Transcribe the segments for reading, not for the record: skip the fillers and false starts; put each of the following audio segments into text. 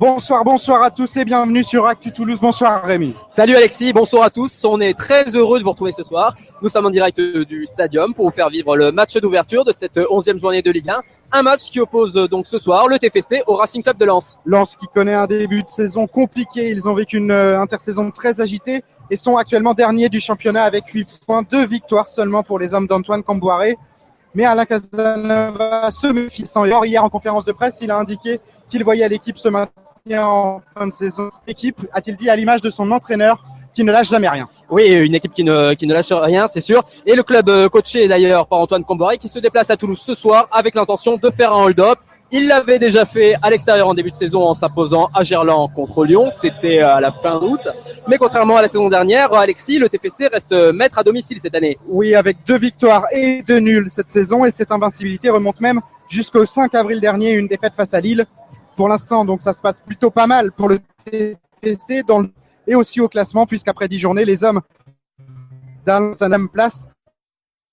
Bonsoir à tous et bienvenue sur Actu Toulouse. Bonsoir Rémi. Salut Alexis, bonsoir à tous. On est très heureux de vous retrouver ce soir. Nous sommes en direct du Stadium pour vous faire vivre le match d'ouverture de cette 11e journée de Ligue 1. Un match qui oppose donc ce soir le TFC au Racing Club de Lens. Lens qui connaît un début de saison compliqué. Ils ont vécu une intersaison très agitée et sont actuellement derniers du championnat avec 8 points, 2 victoires seulement pour les hommes d'Antoine Camboiré. Mais Alain Casanova se méfie. Hier en conférence de presse, il a indiqué qu'il voyait l'équipe se maintenir en fin de saison. L'équipe, a-t-il dit, à l'image de son entraîneur, qui ne lâche jamais rien. Oui, une équipe qui ne lâche rien, c'est sûr. Et le club coaché d'ailleurs par Antoine Camboiré qui se déplace à Toulouse ce soir avec l'intention de faire un hold-up. Il l'avait déjà fait à l'extérieur en début de saison en s'imposant à Gerland contre Lyon. C'était à la fin août. Mais contrairement à la saison dernière, Alexis, le TFC reste maître à domicile cette année. Oui, avec 2 victoires et 2 nuls cette saison. Et cette invincibilité remonte même jusqu'au 5 avril dernier, une défaite face à Lille. Pour l'instant, donc ça se passe plutôt pas mal pour le TFC et aussi au classement, puisqu'après 10 journées, les hommes dans la même place,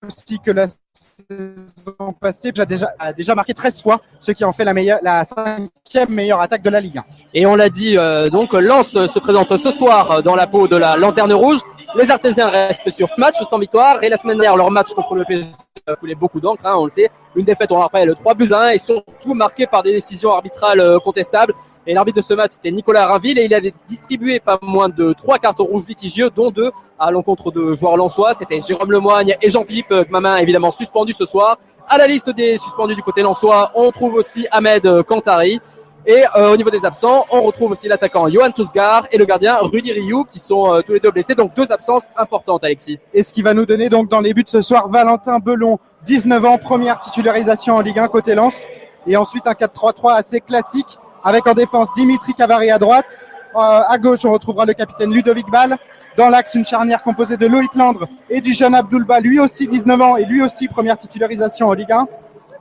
aussi que la saison passée, a déjà marqué 13 fois, ce qui en fait la 5e meilleure attaque de la Ligue 1. Et on l'a dit, donc Lens se présente ce soir dans la peau de la Lanterne Rouge. Les Artésiens restent sur ce match sans victoire et la semaine dernière, leur match contre le PSG a coulé beaucoup d'encre, on le sait. Une défaite, on rappelle, 3-1 et surtout marquée par des décisions arbitrales contestables. Et l'arbitre de ce match, c'était Nicolas Rainville et il avait distribué pas moins de 3 cartons rouges litigieux, dont 2 à l'encontre de joueurs lensois. C'était Jérôme Lemoigne et Jean-Philippe Gmamin, évidemment suspendus ce soir. À la liste des suspendus du côté lensois, on trouve aussi Ahmed Kantari. Et au niveau des absents, on retrouve aussi l'attaquant Johan Tousgar et le gardien Rudy Rioux qui sont tous les deux blessés. Donc 2 absences importantes, Alexis. Et ce qui va nous donner donc dans les buts ce soir, Valentin Belon, 19 ans, première titularisation en Ligue 1 côté Lens. Et ensuite un 4-3-3 assez classique avec en défense Dimitri Cavary à droite. À gauche, on retrouvera le capitaine Ludovic Ball. Dans l'axe, une charnière composée de Loïc Landre et du jeune Abdoulba, lui aussi 19 ans et lui aussi première titularisation en Ligue 1.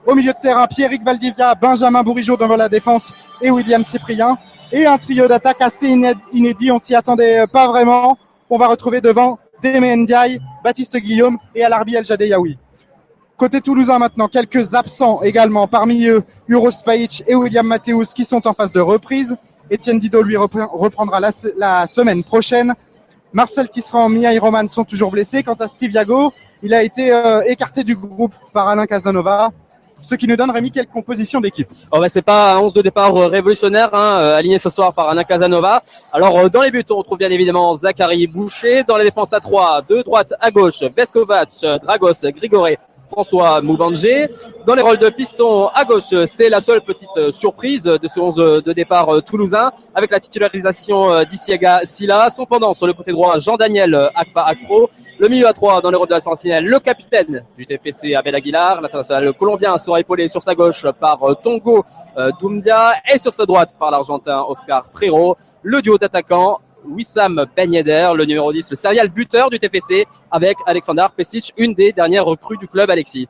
Au milieu de terrain, Pierrick Valdivia, Benjamin Bourigeaud devant la défense et William Cyprien. Et un trio d'attaque assez inédit, on s'y attendait pas vraiment. On va retrouver devant Démé Ndiaye, Baptiste Guillaume et Alarbi El Jadeyaoui. Côté toulousain maintenant, quelques absents également. Parmi eux, Uros Spajic et William Mathéus qui sont en phase de reprise. Étienne Didot, lui, reprendra la semaine prochaine. Marcel Tisserand, Mihail Roman sont toujours blessés. Quant à Steve Yago, il a été écarté du groupe par Alain Casanova. Ce qui nous donne, Rémi, quelle composition d'équipe? C'est pas un 11 de départ révolutionnaire, aligné ce soir par Alain Casanova. Alors, dans les buts, on retrouve bien évidemment Zachary Boucher. Dans la défense à 3, de droite à gauche, Veskovac, Dragos, Grigoré, François Moubanger. Dans les rôles de piston à gauche, c'est la seule petite surprise de ce 11 de départ toulousain, avec la titularisation d'Isiaga Silla. Son pendant sur le côté droit, Jean-Daniel Akpa Akpro. Le milieu à 3 dans les rôles de la sentinelle, le capitaine du TFC Abel Aguilar. L'international colombien sera épaulé sur sa gauche par Tongo Doumbia et sur sa droite par l'Argentin Oscar Trero. Le duo d'attaquants, Wissam Ben Yedder, le numéro 10, le serial buteur du TFC, avec Aleksandar Pesic, une des dernières recrues du club, Alexis.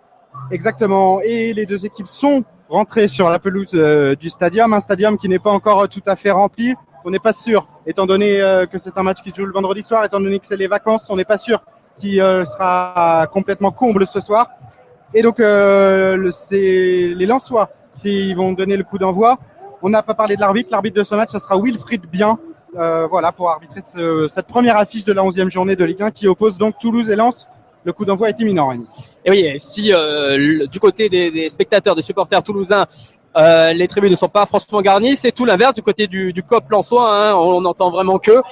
Exactement, et les deux équipes sont rentrées sur la pelouse du stadium, un stadium qui n'est pas encore tout à fait rempli. On n'est pas sûr, étant donné que c'est un match qui se joue le vendredi soir, étant donné que c'est les vacances, on n'est pas sûr qu'il sera complètement comble ce soir. Et donc, c'est les Lensois qui vont donner le coup d'envoi. On n'a pas parlé de l'arbitre. L'arbitre de ce match, ça sera Wilfried Bien. Pour arbitrer cette première affiche de la 11e journée de Ligue 1 qui oppose donc Toulouse et Lens. Le coup d'envoi est imminent. Et oui, si du côté des spectateurs, des supporters toulousains, les tribunes ne sont pas franchement garnies, c'est tout l'inverse du côté du COP lensois. On n'entend vraiment que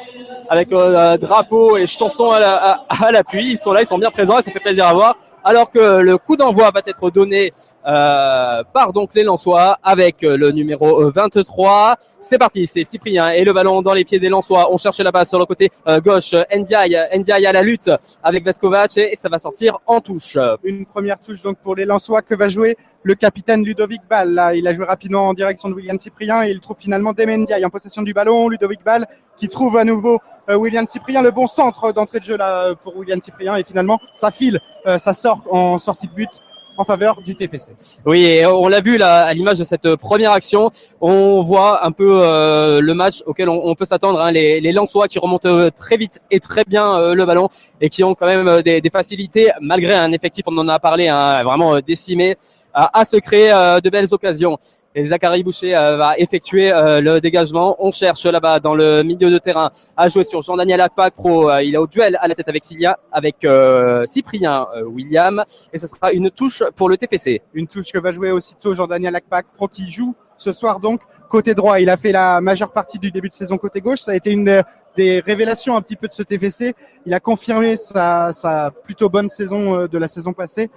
avec drapeau et chansons à l'appui. Ils sont là, ils sont bien présents et ça fait plaisir à voir. Alors que le coup d'envoi va être donné par donc les Lensois avec le numéro 23. C'est parti, c'est Cyprien et le ballon dans les pieds des Lensois. On cherche la balle sur le côté gauche. Ndiaye à la lutte avec Veskovac et ça va sortir en touche. Une première touche donc pour les Lensois que va jouer le capitaine Ludovic Ball. Là, il a joué rapidement en direction de William Cyprien et il trouve finalement Démé Ndiaye en possession du ballon. Ludovic Ball qui trouve à nouveau William Cyprien, le bon centre d'entrée de jeu là pour William Cyprien et finalement ça file, ça sort en sortie de but en faveur du TFC. Oui, et on l'a vu là à l'image de cette première action, on voit un peu le match auquel on peut s'attendre, les Lensois qui remontent très vite et très bien le ballon et qui ont quand même des facilités malgré un effectif, on en a parlé, vraiment décimé, à se créer de belles occasions. et Zachary Boucher va effectuer le dégagement. On cherche là-bas dans le milieu de terrain à jouer sur Jean-Daniel Akpakpro. Il est au duel à la tête avec Cyprien William et ce sera une touche pour le TFC. Une touche que va jouer aussitôt Jean-Daniel Akpakpro qui joue ce soir donc côté droit. Il a fait la majeure partie du début de saison côté gauche. Ça a été une des révélations un petit peu de ce TFC. Il a confirmé sa plutôt bonne saison de la saison passée.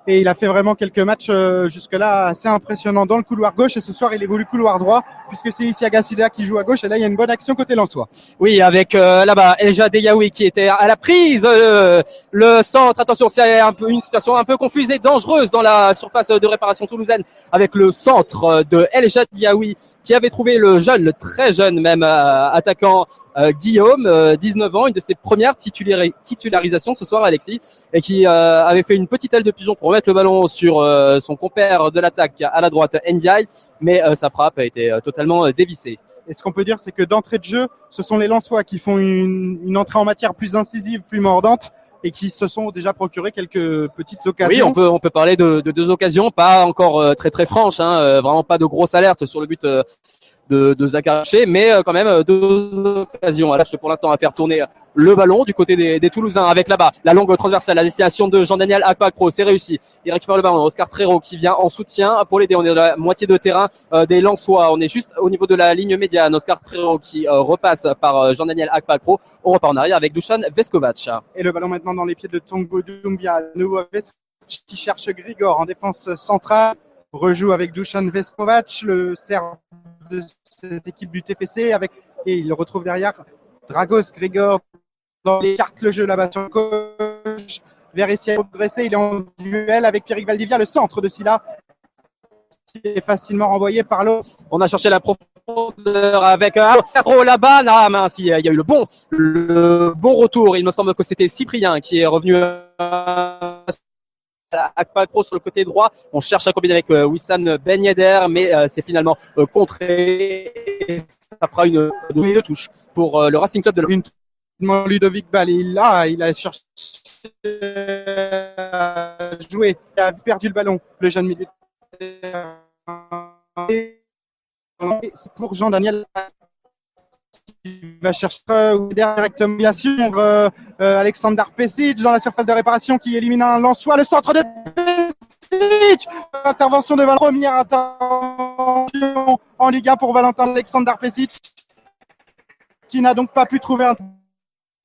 Et il a fait vraiment quelques matchs jusque-là assez impressionnants dans le couloir gauche. Et ce soir, il évolue couloir droit puisque c'est Isiaga Sida qui joue à gauche. Et là, il y a une bonne action côté lensois. Oui, avec là-bas Elja Deyaoui qui était à la prise. Le centre, attention, c'est une situation un peu confuse et dangereuse dans la surface de réparation toulousaine avec le centre de Elja Deyaoui qui avait trouvé le très jeune même attaquant Guillaume, 19 ans, une de ses premières titularisations ce soir, Alexis, et qui avait fait une petite aile de pigeon pour remettre le ballon sur son compère de l'attaque à la droite, Ndiaye, mais sa frappe a été totalement dévissée. Et ce qu'on peut dire, c'est que d'entrée de jeu, ce sont les Lensois qui font une entrée en matière plus incisive, plus mordante, et qui se sont déjà procuré quelques petites occasions. Oui, on peut parler de deux occasions, pas encore très très franches, vraiment pas de grosse alerte sur le but de Zachary, mais quand même deux occasions. Là, pour l'instant à faire tourner le ballon du côté des Toulousains avec là-bas la longue transversale à destination de Jean-Daniel Akpakpro. C'est réussi. Il récupère le ballon. Oscar Trero qui vient en soutien pour l'aider. On est dans la moitié de terrain des Lensois. On est juste au niveau de la ligne médiane. Oscar Trero qui repasse par Jean-Daniel Akpakpro. On repart en arrière avec Dusan Veskovac. Et le ballon maintenant dans les pieds de Tongo Doumbia. Nouveau Veskovac qui cherche Grigor en défense centrale. Rejoue avec Dusan Veskovac, le Serbe de cette équipe du TFC, et il le retrouve derrière Dragos Grigor dans les cartes le jeu là-bas sur gauche. Vers ici à progresser, il est en duel avec Pierrick Valdivia, le centre de Silla qui est facilement renvoyé par l'autre. On a cherché la profondeur avec Castro là-bas. Ah mince, il y a eu le bon retour. Il me semble que c'était Cyprien qui est revenu Akpakpro sur le côté droit. On cherche à combiner avec Wissam Ben Yedder, mais c'est finalement contré. Et ça fera une touche pour le Racing Club de Ludovic Ball. Il a cherché à jouer. Il a perdu le ballon. Le jeune milieu de terrain. C'est pour Jean-Daniel qui va chercher directement, bien sûr, Alexander Pesic dans la surface de réparation qui élimine un Lensois. Le centre de Pesic. Intervention de Valentin. Première intervention en Ligue 1 pour Valentin Alexander Pesic qui n'a donc pas pu trouver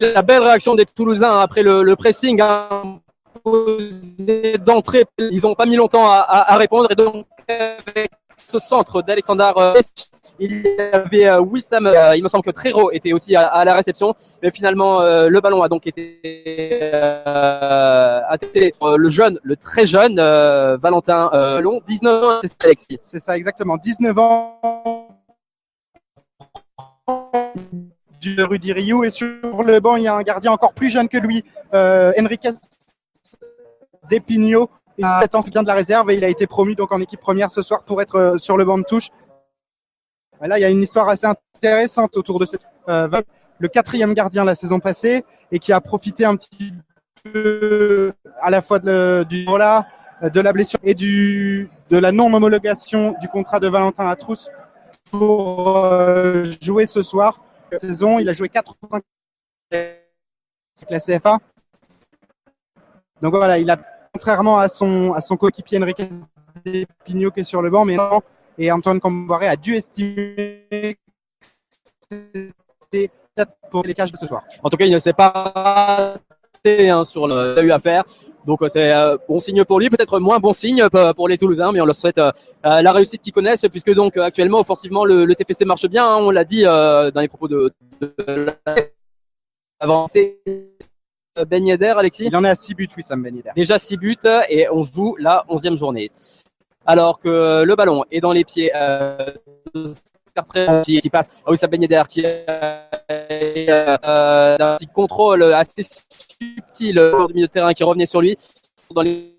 La belle réaction des Toulousains après le pressing d'entrée. Ils n'ont pas mis longtemps à répondre et donc avec ce centre d'Alexander Pesic, il y avait Wissam, il me semble que Trero était aussi à la réception, mais finalement le ballon a donc été le très jeune Valentin Long, 19 ans, c'est Alexis. C'est ça exactement, 19 ans du Rudy Rioux, et sur le banc il y a un gardien encore plus jeune que lui, Enriquez Depigno, il a 7 ans, vient de la réserve et il a été promu donc en équipe première ce soir pour être sur le banc de touche. Là, il y a une histoire assez intéressante autour de le 4e gardien la saison passée et qui a profité un petit peu à la fois de la blessure et de la non-homologation du contrat de Valentin Latrousse pour jouer ce soir. Cette saison, il a joué 4 ans avec la CFA. Donc voilà, il a, contrairement à son coéquipier Enrique Depigno qui est sur le banc, mais non. Et Antoine Camboiré a dû estimer que c'était peut-être pour les cages de ce soir. En tout cas, il ne s'est pas raté sur le qu'il a eu à faire. Donc c'est bon signe pour lui, peut-être moins bon signe pour les Toulousains, mais on leur souhaite la réussite qu'ils connaissent, puisque donc actuellement offensivement le TFC marche bien, on l'a dit dans les propos de avancé. Ben Yedder, Alexis. Il en est à 6 buts, oui, Sam Ben Yedder. Déjà 6 buts et on joue la 11e journée. Alors que le ballon est dans les pieds qui passe à Wissam Ben Yedder qui est un petit contrôle assez subtil du milieu de terrain qui revenait sur lui. Dans les...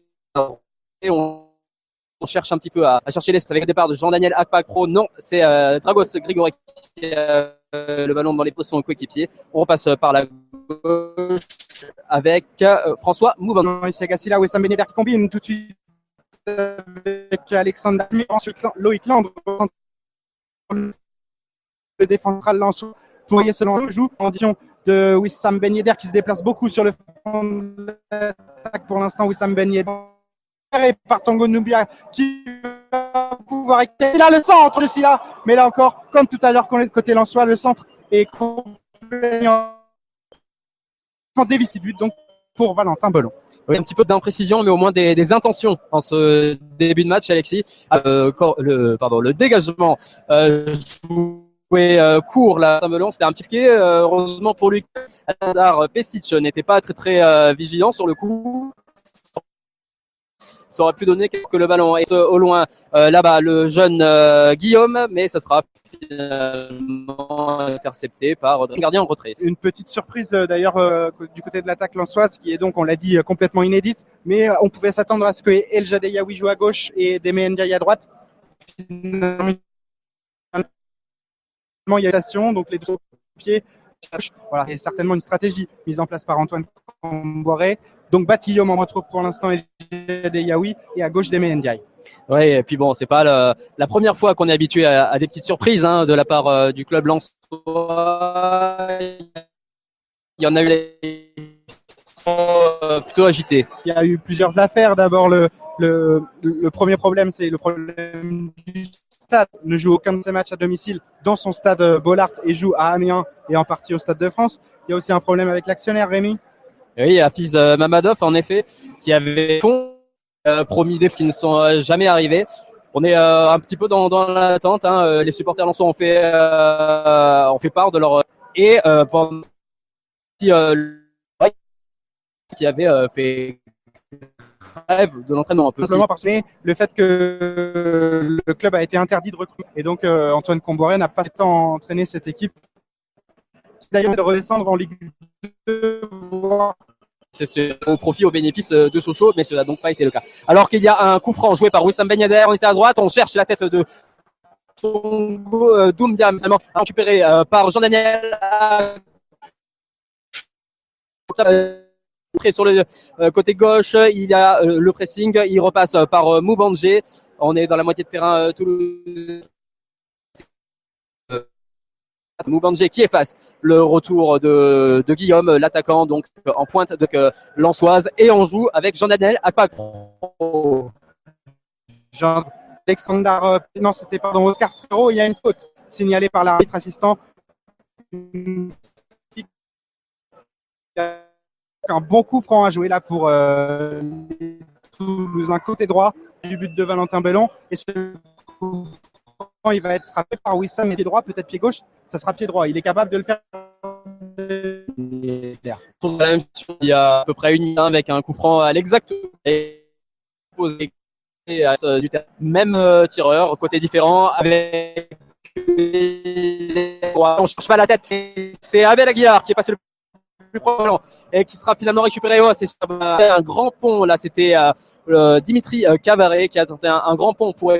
on cherche un petit peu à chercher l'espace avec le départ de Jean-Daniel Akpakpro. Non, c'est Dragos Grigori qui est le ballon dans les positions coéquipiers. On repasse par la gauche avec François Mouban. Ici à Gassila, Wissam Ben Yedder qui combine tout de suite avec Alexandre Damir, ensuite Loïc Landre, le défenseur Lançon, pour y selon le joue en direction de Wissam Ben Yedder qui se déplace beaucoup sur le front de l'attaque pour l'instant. Wissam Ben Yedder et par Tango Nubia qui va pouvoir récupérer là le centre de Silla, mais là encore comme tout à l'heure côté Lensois, le centre est complètement dévissé but donc pour Valentin Belon. Oui, un petit peu d'imprécision, mais au moins des intentions en ce début de match, Alexis. Le dégagement joué court, là, Melon, c'était un petit pied. Heureusement pour lui, Adar Pesic n'était pas très vigilant sur le coup. Ça aurait pu donner que le ballon est au loin. Là-bas, le jeune Guillaume, mais ça sera finalement intercepté par le gardien en retrait. Une petite surprise d'ailleurs du côté de l'attaque lensoise qui est donc, on l'a dit, complètement inédite, mais on pouvait s'attendre à ce que El Jadeyaoui joue à gauche et Deme Ndiaye à droite. Finalement, il y a l'action, donc les deux pieds. Voilà, c'est certainement une stratégie mise en place par Antoine Comboiré. Donc Batillom on retrouve pour l'instant El Jadeyaoui et à gauche Deme Ndiaye. Oui, et puis bon, c'est pas la première fois qu'on est habitué à des petites surprises de la part du club lensois. Il y en a eu plutôt agités. Il y a eu plusieurs affaires. D'abord, le premier problème, c'est le problème du stade. Ne joue aucun de ses matchs à domicile dans son stade Bollaert et joue à Amiens et en partie au Stade de France. Il y a aussi un problème avec l'actionnaire, Rémi. Oui, Hafiz Mamadov, en effet, qui avait promis des qui ne sont jamais arrivés. On est un petit peu dans l'attente. Les supporters lensois ont fait part de leur et pendant qui avait fait rêve de l'entraînement un peu. Simplement parce que le fait que le club a été interdit de recruter et donc Antoine Comboiré n'a pas entraîné cette équipe. D'ailleurs, de redescendre en Ligue 2, c'est au profit, au bénéfice de Sochaux, mais cela n'a donc pas été le cas. Alors qu'il y a un coup franc joué par Wissam Ben Yedder, on était à droite, on cherche la tête de Tongo Doumbia, récupéré par Jean-Daniel sur le côté gauche, il y a le pressing, il repasse par Moubangé. On est dans la moitié de terrain Toulouse. Moubangé qui efface le retour de Guillaume, l'attaquant donc en pointe de Lensoise, et on joue avec Jean-Daniel Akpakro. Alexandre, non, c'était pardon, Oscar Trero, il y a une faute signalée par l'arbitre assistant. Un bon coup franc à jouer là pour Toulouse, un côté droit du but de Valentin Belon. Et ce coup franc, il va être frappé par Wissam, mais pied droit, peut-être pied gauche, ça sera pied droit. Il est capable de le faire. Il y a à peu près une minute avec un coup franc à l'exact posé du terrain. Même tireur, côté différent, avec on cherche pas la tête. C'est Abel Aguilar qui est passé le plus proche et qui sera finalement récupéré. C'est un grand pont là, c'était Dimitri Cavaret qui a tenté un grand pont pour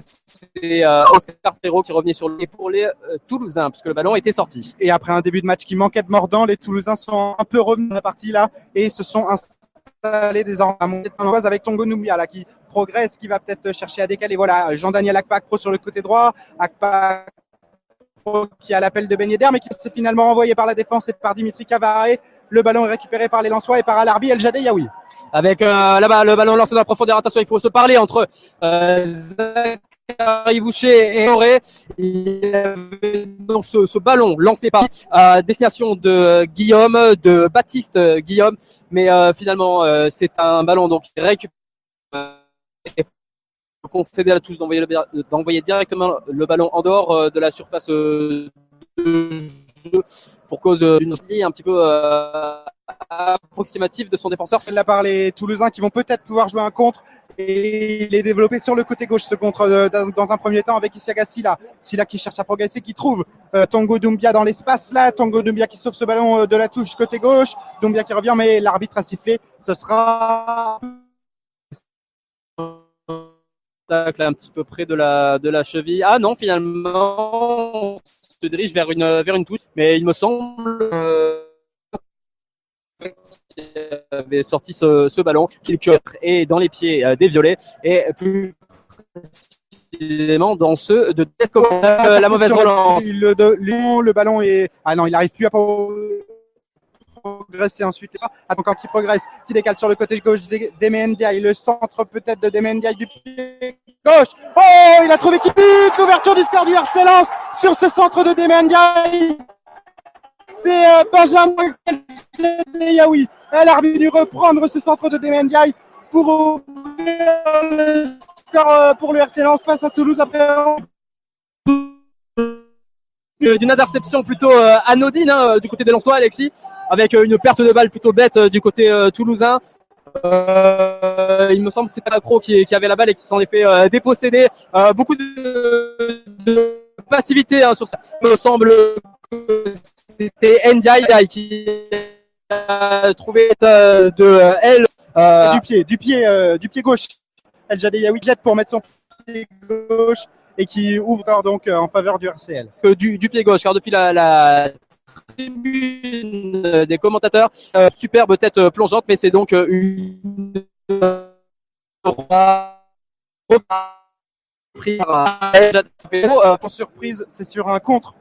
c'est Oscar Ferro qui revenait sur pour les Toulousains puisque le ballon était sorti. Et après un début de match qui manquait de mordant, les Toulousains sont un peu revenus dans la partie là et se sont installés désormais à monter de avec Tongo Nubia là qui progresse, qui va peut-être chercher à décaler. Voilà, Jean-Daniel Akpakro sur le côté droit, Akpakro qui a l'appel de Ben Yedder mais qui s'est finalement envoyé par la défense et par Dimitri Cavaret. Le ballon est récupéré par les Lensois et par Alarbi El Jadeyaoui. Avec là-bas le ballon lancé dans la profondeur. Attention, il faut se parler entre Zachary Boucher et Auré. Il y avait donc ce ballon lancé par à destination de Guillaume, de Baptiste Guillaume, mais finalement c'est un ballon donc récupéré. Concéder à la touche d'envoyer directement le ballon en dehors de la surface de jeu pour cause d'une hostilité un petit peu approximative de son défenseur. C'est là par les Toulousains qui vont peut-être pouvoir jouer un contre et il est développé sur le côté gauche ce contre dans un premier temps avec Isiaga Silla qui cherche à progresser, qui trouve Tango Doumbia dans l'espace là, Tango Doumbia qui sauve ce ballon de la touche côté gauche, Doumbia qui revient mais l'arbitre a sifflé, ce sera là, un petit peu près de la cheville. Ah non, finalement on se dirige vers une touche, mais il me semble avait sorti ce ballon qui est dans les pieds des Violets et plus précisément dans ceux de la mauvaise relance. Le ballon est... Ah non, il n'arrive plus à progresser ensuite. Attends, qui progresse, qui décale sur le côté gauche d'Emendiaï, le centre peut-être de Emendiaï du pied gauche. Oh, il a trouvé qui bute, l'ouverture du score du RC Lens sur ce centre de Emendiaï. C'est Benjamin Yaoui. Elle a dû reprendre ce centre de Emendiaï pour ouvrir le score pour le RC Lens face à Toulouse après d'une interception plutôt anodine du côté des Lensois, Alexis, avec une perte de balle plutôt bête du côté toulousain. Il me semble que c'était Accro qui avait la balle et qui s'en est fait déposséder. Beaucoup de passivité sur ça. Il me semble que c'était Ndiaye qui a trouvé de elle. Du pied gauche. El Jadéyaoui jette pour mettre son pied gauche et qui ouvre donc en faveur du RCL. Du pied gauche, car depuis la tribune des commentateurs, superbe tête plongeante, mais c'est donc une pour surprise, c'est sur un contre.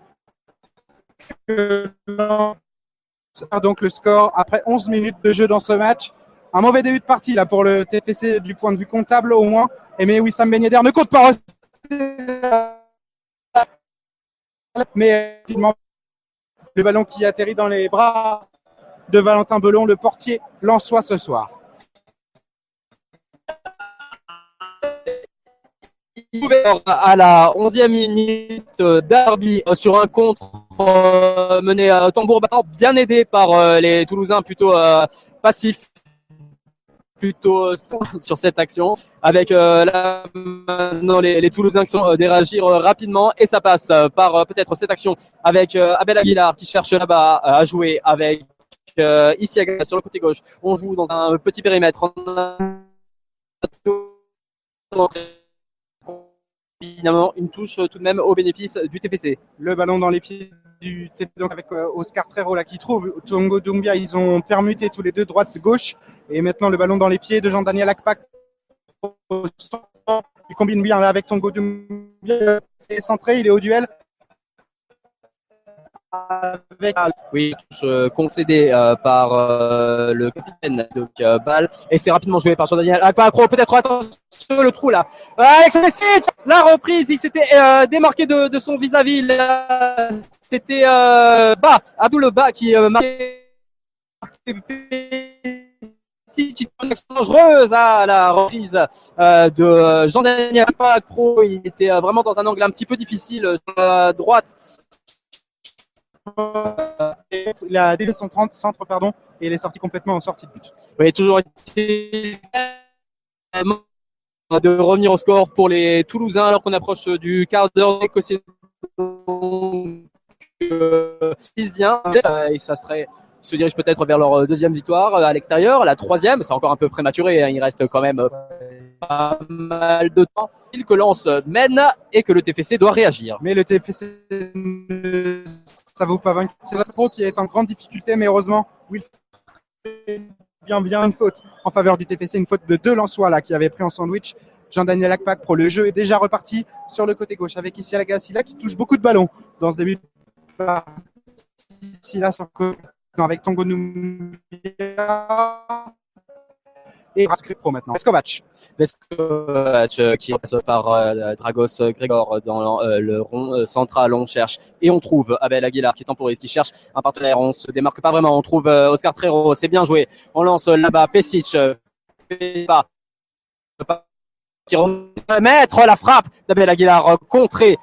Donc le score après 11 minutes de jeu dans ce match. Un mauvais début de partie là pour le TFC du point de vue comptable au moins. Mais Wissam Ben Yedder ne compte pas. Mais le ballon qui atterrit dans les bras de Valentin Belon, le portier lensois ce soir. À la 11e minute, Darby sur un contre mené tambour battant, bien aidé par les Toulousains plutôt passifs, plutôt sur cette action, avec là maintenant les Toulousains qui sont des réagir rapidement, et ça passe par peut-être cette action avec Abel Aguilar qui cherche là-bas à jouer avec Isiaga sur le côté gauche. On joue dans un petit périmètre. Évidemment, une touche tout de même au bénéfice du TFC. Le ballon dans les pieds du TFC, donc avec Oscar Trero là qui trouve Tongo Doumbia. Ils ont permuté tous les deux droite-gauche. Et maintenant le ballon dans les pieds de Jean-Daniel Akpak. Il combine bien là avec Tongo Doumbia. C'est centré, il est au duel. Oui, touche concédée par le capitaine de balle, et c'est rapidement joué par Jean-Daniel Akpak. Peut-être attention le trou là. Alex Messic, la reprise, il s'était démarqué de son vis-à-vis. C'était Abdoul Ba qui marquait dangereuse à la reprise de Jean-Daniel Akpak. Il était vraiment dans un angle un petit peu difficile sur la droite. Il a dévié son centre, pardon, et il est sorti complètement en sortie de but. Oui, toujours de revenir au score pour les Toulousains alors qu'on approche du quart d'heure écossais. Et ça serait, ils se dirigent peut-être vers leur deuxième victoire à l'extérieur, la troisième, c'est encore un peu prématuré, hein, il reste quand même pas mal de temps. Que Lens mène et que le TFC doit réagir. Mais le TFC ça vaut pas vaincre. C'est notre pro qui est en grande difficulté, mais heureusement, Will fait bien une faute en faveur du TFC, une faute de deux Lensois là qui avait pris en sandwich. Jean-Daniel Akpak pro. Le jeu est déjà reparti sur le côté gauche avec Isiaga Silla qui touche beaucoup de ballons dans ce début de partie. Silla sur le côté avec Tongo Doumbia et Rascrip Pro maintenant. Veskovac qui passe par Dragos Grigor dans le rond central. On cherche et on trouve Abel Aguilar qui temporise, qui cherche un partenaire. On se démarque pas vraiment. On trouve Oscar Trero. C'est bien joué. On lance là-bas. Pesic qui remettre la frappe d'Abel Aguilar contrée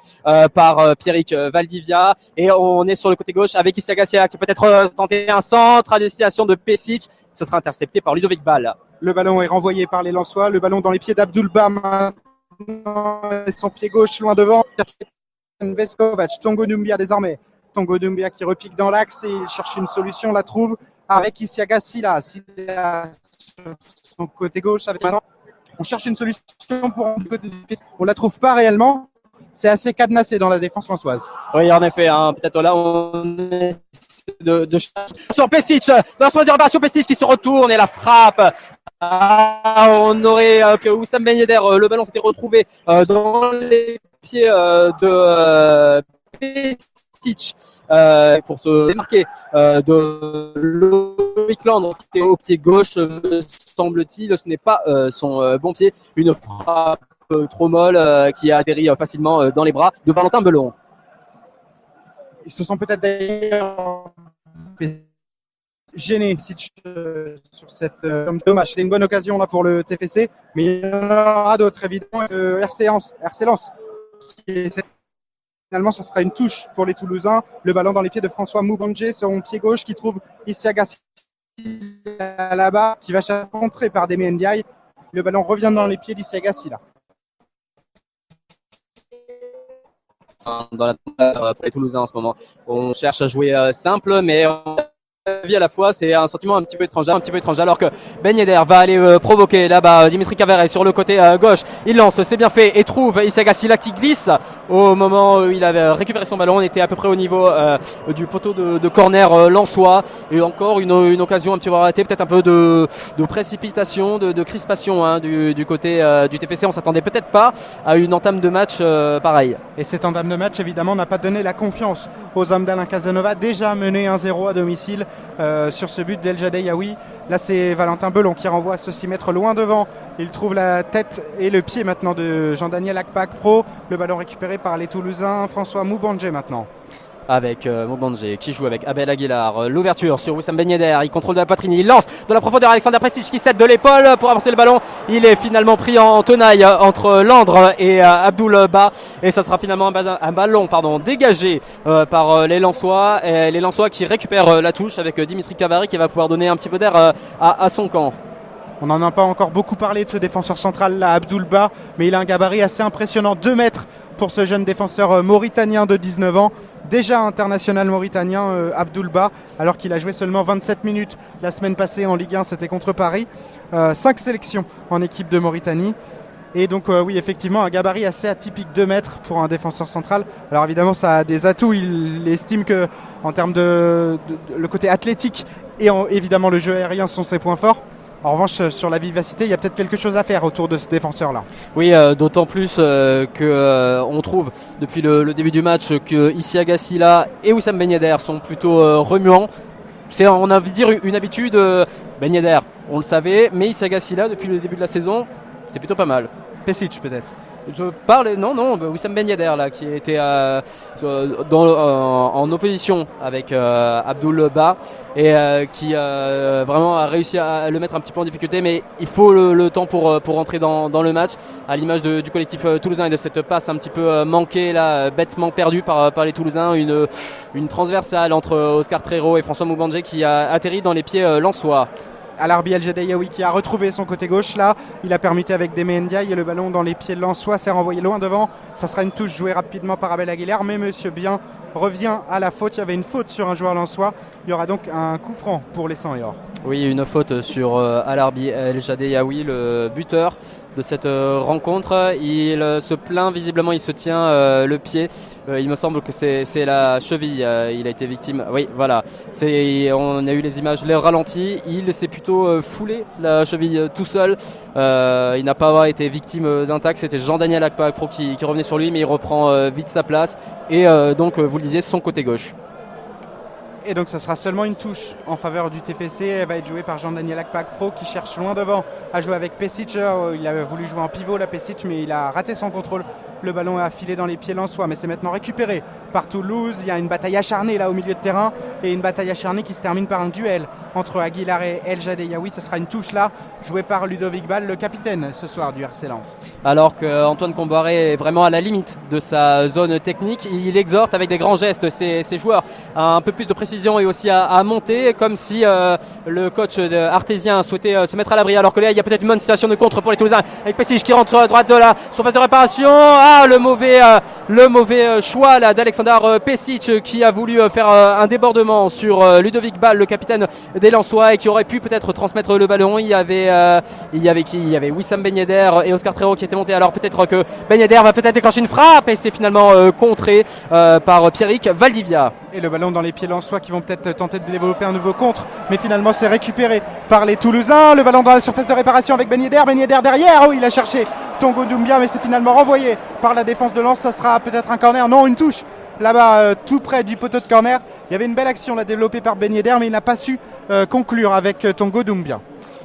par Pierrick Valdivia, et on est sur le côté gauche avec Isiaga Silla qui peut-être tenté un centre à destination de Pesic. Ce sera intercepté par Ludovic Ball. Le ballon est renvoyé par les Lensois. Le ballon dans les pieds d'Abdoul Ba maintenant. Son pied gauche loin devant. Veskovac, Tongo Doumbia désormais. Tongo Doumbia qui repique dans l'axe et il cherche une solution, la trouve avec Isiaga Silla. Silla sur son côté gauche avec maintenant. On cherche une solution pour du côté du PC. On la trouve pas réellement. C'est assez cadenassé dans la défense lensoise. Oui, en effet. Hein, peut-être là, on de sur Pesic, dans son de réparation, Pesic qui se retourne et la frappe. On aurait que Wissam Ben Yedder, le ballon s'était retrouvé dans les pieds de Pesic pour se démarquer de Loïc Land qui était au pied gauche, me semble-t-il. Ce n'est pas son bon pied, une frappe trop molle qui a atterri facilement dans les bras de Valentin Belon. Ils se sont peut-être d'ailleurs gênés sur cette dommage. C'était une bonne occasion là pour le TFC, mais il y en aura d'autres évidemment. RC Lens. Finalement, ça sera une touche pour les Toulousains. Le ballon dans les pieds de François Moubandje, son pied gauche qui trouve Isiagassi là-bas, qui va être contré par Demi Ndiaye. Le ballon revient dans les pieds d'Isiagassi là. Dans la pour les Toulousains en ce moment. On cherche à jouer simple, mais à la fois c'est un sentiment un petit peu étrange alors que Ben Yedder va aller provoquer là-bas Dimitri Cavaret sur le côté gauche. Il lance, c'est bien fait et trouve Isiagassi là qui glisse au moment où il avait récupéré son ballon. On était à peu près au niveau du poteau de corner lensois et encore une occasion un petit peu arrêtée, peut-être un peu de précipitation, de crispation du côté du TFC. On s'attendait peut-être pas à une entame de match pareille. Et cette entame de match évidemment n'a pas donné la confiance aux hommes d'Alain Casanova, déjà mené 1-0 à domicile. Sur ce but d'El Jadei Yaoui. Là c'est Valentin Belon qui renvoie ceci mettre loin devant. Il trouve la tête et le pied maintenant de Jean-Daniel Akpak Pro. Le ballon récupéré par les Toulousains. François Moubandje maintenant. Avec Moubandje qui joue avec Abel Aguilar. L'ouverture sur Wissam Ben Yedder. Il contrôle de la poitrine. Il lance dans la profondeur Alexander Prestige qui cède de l'épaule pour avancer le ballon. Il est finalement pris en tenaille entre Landre et Abdoul Ba. Et ça sera finalement un ballon dégagé par les Lensois. Et les Lensois qui récupèrent la touche avec Dimitri Cavaret qui va pouvoir donner un petit peu d'air à son camp. On n'en a pas encore beaucoup parlé de ce défenseur central là, Abdoul Ba, mais il a un gabarit assez impressionnant, 2 mètres pour ce jeune défenseur mauritanien de 19 ans. Déjà international mauritanien, Abdoul Ba, alors qu'il a joué seulement 27 minutes la semaine passée en Ligue 1, c'était contre Paris. 5 sélections en équipe de Mauritanie. Et donc oui, effectivement, un gabarit assez atypique, 2 mètres pour un défenseur central. Alors évidemment, ça a des atouts. Il estime que en termes de le côté athlétique et évidemment le jeu aérien sont ses points forts. En revanche, sur la vivacité, il y a peut-être quelque chose à faire autour de ce défenseur-là. Oui, d'autant plus on trouve depuis le début du match que Isiagassi là et Wissam Ben Yedder sont plutôt remuants. C'est, on a envie de dire, une habitude. Ben Yedder, on le savait, mais Isiagassi là depuis le début de la saison, c'est plutôt pas mal. Pesic peut-être. Je parle, non, Wissam Ben Yedder là, qui était en opposition avec Abdoul Ba et qui vraiment a réussi à le mettre un petit peu en difficulté, mais il faut le temps pour rentrer dans le match, à l'image du collectif toulousain et de cette passe un petit peu manquée là, bêtement perdue par les Toulousains, une transversale entre Oscar Trero et François Moubandje qui a atterri dans les pieds lensois. Alarbi El Jadei Yaoui qui a retrouvé son côté gauche là, il a permuté avec Demi Ndiaye et le ballon dans les pieds de Lensois s'est renvoyé loin devant. Ça sera une touche jouée rapidement par Abel Aguilar, mais Monsieur Bien revient à la faute. Il y avait une faute sur un joueur lensois. Il y aura donc un coup franc pour les 100 et or. Oui, une faute sur Alarbi El Jadei Yaoui, le buteur de cette rencontre. Il se plaint visiblement, il se tient le pied. Il me semble que c'est la cheville. Il a été victime. Oui, voilà. On a eu les images, les ralentis. Il s'est plutôt foulé la cheville tout seul. Il n'a pas été victime d'un tacle. C'était Jean-Daniel Akpak qui revenait sur lui, mais il reprend vite sa place. Et donc, vous le disiez, son côté gauche. Et donc ça sera seulement une touche en faveur du TFC. Elle va être jouée par Jean-Daniel Akpak Pro qui cherche loin devant à jouer avec Pesic. Il avait voulu jouer en pivot la Pesic, mais il a raté son contrôle. Le ballon a filé dans les pieds lensois, mais c'est maintenant récupéré par Toulouse. Il y a une bataille acharnée là au milieu de terrain et une bataille acharnée qui se termine par un duel entre Aguilar et El Jadei Yaoui. Ce sera une touche là jouée par Ludovic Ball, le capitaine ce soir du RC Lens. Alors qu'Antoine Comboiré est vraiment à la limite de sa zone technique, il exhorte avec des grands gestes ses joueurs à un peu plus de précision et aussi à monter, comme si le coach artésien souhaitait se mettre à l'abri. Alors que là, il y a peut-être une bonne situation de contre pour les Toulousains avec Pesic qui rentre sur la droite de la surface de réparation. Ah, le mauvais choix là d'Alexander Bernard Pesic qui a voulu faire un débordement sur Ludovic Ball, le capitaine des Lensois, et qui aurait pu peut-être transmettre le ballon. Il y avait qui? Il y avait Wissam Ben Yedder et Oscar Trero qui étaient montés. Alors peut-être que Ben Yedder va peut-être déclencher une frappe et c'est finalement contré par Pierrick Valdivia. Et le ballon dans les pieds lensois qui vont peut-être tenter de développer un nouveau contre, mais finalement c'est récupéré par les Toulousains. Le ballon dans la surface de réparation avec Ben Yedder derrière, oh il a cherché Tongo Doumbia, mais c'est finalement renvoyé par la défense de Lens. Ça sera peut-être un corner, non, une touche là-bas tout près du poteau de corner. Il y avait une belle action là développée par Ben Yedder, mais il n'a pas su conclure avec Tongo Doumbia.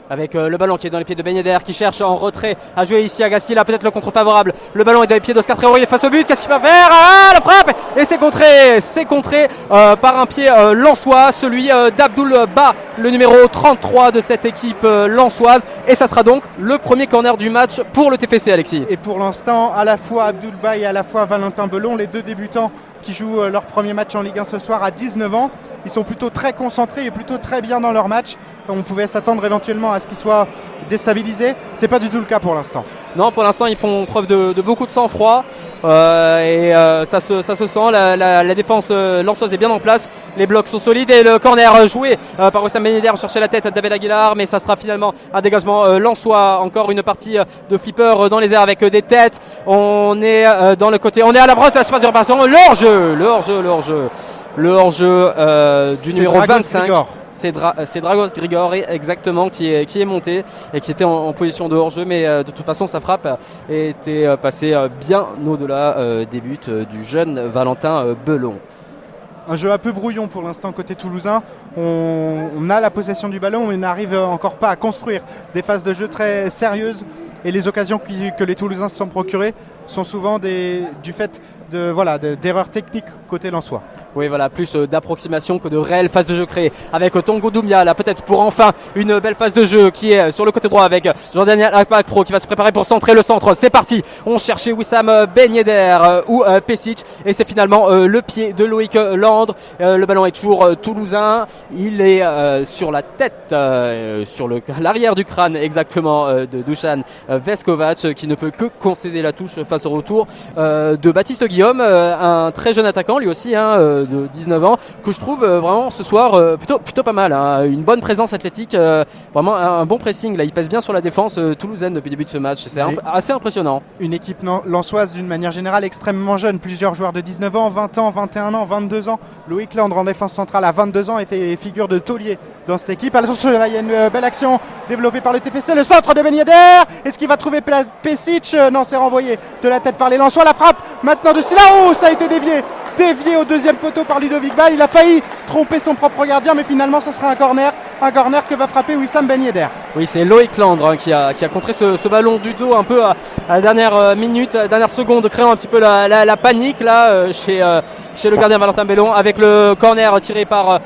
Avec le ballon qui est dans les pieds de Ben Yedder qui cherche en retrait à jouer ici à Gassi. Là peut-être le contre favorable. Le ballon est dans les pieds d'Oscar Trero, il est face au but. Qu'est-ce qu'il va faire? Ah, la frappe! Et c'est contré par un pied lensois, celui d'Abdoul Ba, le numéro 33 de cette équipe lensoise. Et ça sera donc le premier corner du match pour le TFC, Alexis. Et pour l'instant, à la fois Abdoul Ba et à la fois Valentin Belon, les deux débutants qui jouent leur premier match en Ligue 1 ce soir à 19 ans. Ils sont plutôt très concentrés et plutôt très bien dans leur match. On pouvait s'attendre éventuellement à ce qu'ils soient déstabilisés. C'est pas du tout le cas pour l'instant. Non, pour l'instant, ils font preuve de beaucoup de sang-froid ça se sent. La défense lensoise est bien en place. Les blocs sont solides et le corner joué par Wissam Ben Yedder cherchait la tête d'Abel Aguilar, mais ça sera finalement un dégagement lensois. Encore une partie de flipper dans les airs avec des têtes. On est dans le côté, on est à la droite de la surface de réparation. Le hors-jeu du numéro Dragos 25. Grigor. C'est Dragos Grigor exactement qui est monté et qui était en position de hors-jeu, mais de toute façon sa frappe était passée bien au-delà des buts du jeune Valentin Belon. Un jeu un peu brouillon pour l'instant côté toulousain. On a la possession du ballon, mais on n'arrive encore pas à construire des phases de jeu très sérieuses. Et les occasions que les Toulousains se sont procurées sont souvent du fait d'erreurs techniques côté lensois. Oui, voilà, plus d'approximation que de réelles phases de jeu créées. Avec Tongo Doumbia, là, peut-être pour enfin une belle phase de jeu qui est sur le côté droit avec Jean-Daniel Akpak Pro qui va se préparer pour centrer le centre. C'est parti. On cherchait Wissam Ben Yedder ou Pesic et c'est finalement le pied de Loïc Landre. Le ballon est toujours toulousain. Il est sur la tête, sur l'arrière du crâne exactement de Dusan Veskovac qui ne peut que concéder la touche face au retour de Baptiste Guillaume, un très jeune attaquant lui aussi, de 19 ans, que je trouve vraiment ce soir plutôt pas mal, hein. Une bonne présence athlétique, vraiment un bon pressing là. Il pèse bien sur la défense toulousaine depuis le début de ce match, c'est assez impressionnant. Une équipe lensoise d'une manière générale extrêmement jeune, plusieurs joueurs de 19 ans, 20 ans, 21 ans, 22 ans. Loïc Landre en défense centrale à 22 ans et fait figure de taulier dans cette équipe. Attention, là il y a une belle action développée par le TFC, le centre de Ben Yedder. Est-ce qu'il va trouver Pesic? Non, c'est renvoyé de la tête par les Lensois. La frappe maintenant de Silla, oh, ça a été dévié au deuxième poteau par Ludovic Ball. Il a failli tromper son propre gardien, mais finalement ce sera un corner que va frapper Wissam Ben Yedder. Oui, c'est Loïc Landre qui a contré ce ballon du dos un peu à la dernière minute, dernière seconde, créant un petit peu la panique là chez le gardien Valentin Belon, avec le corner tiré par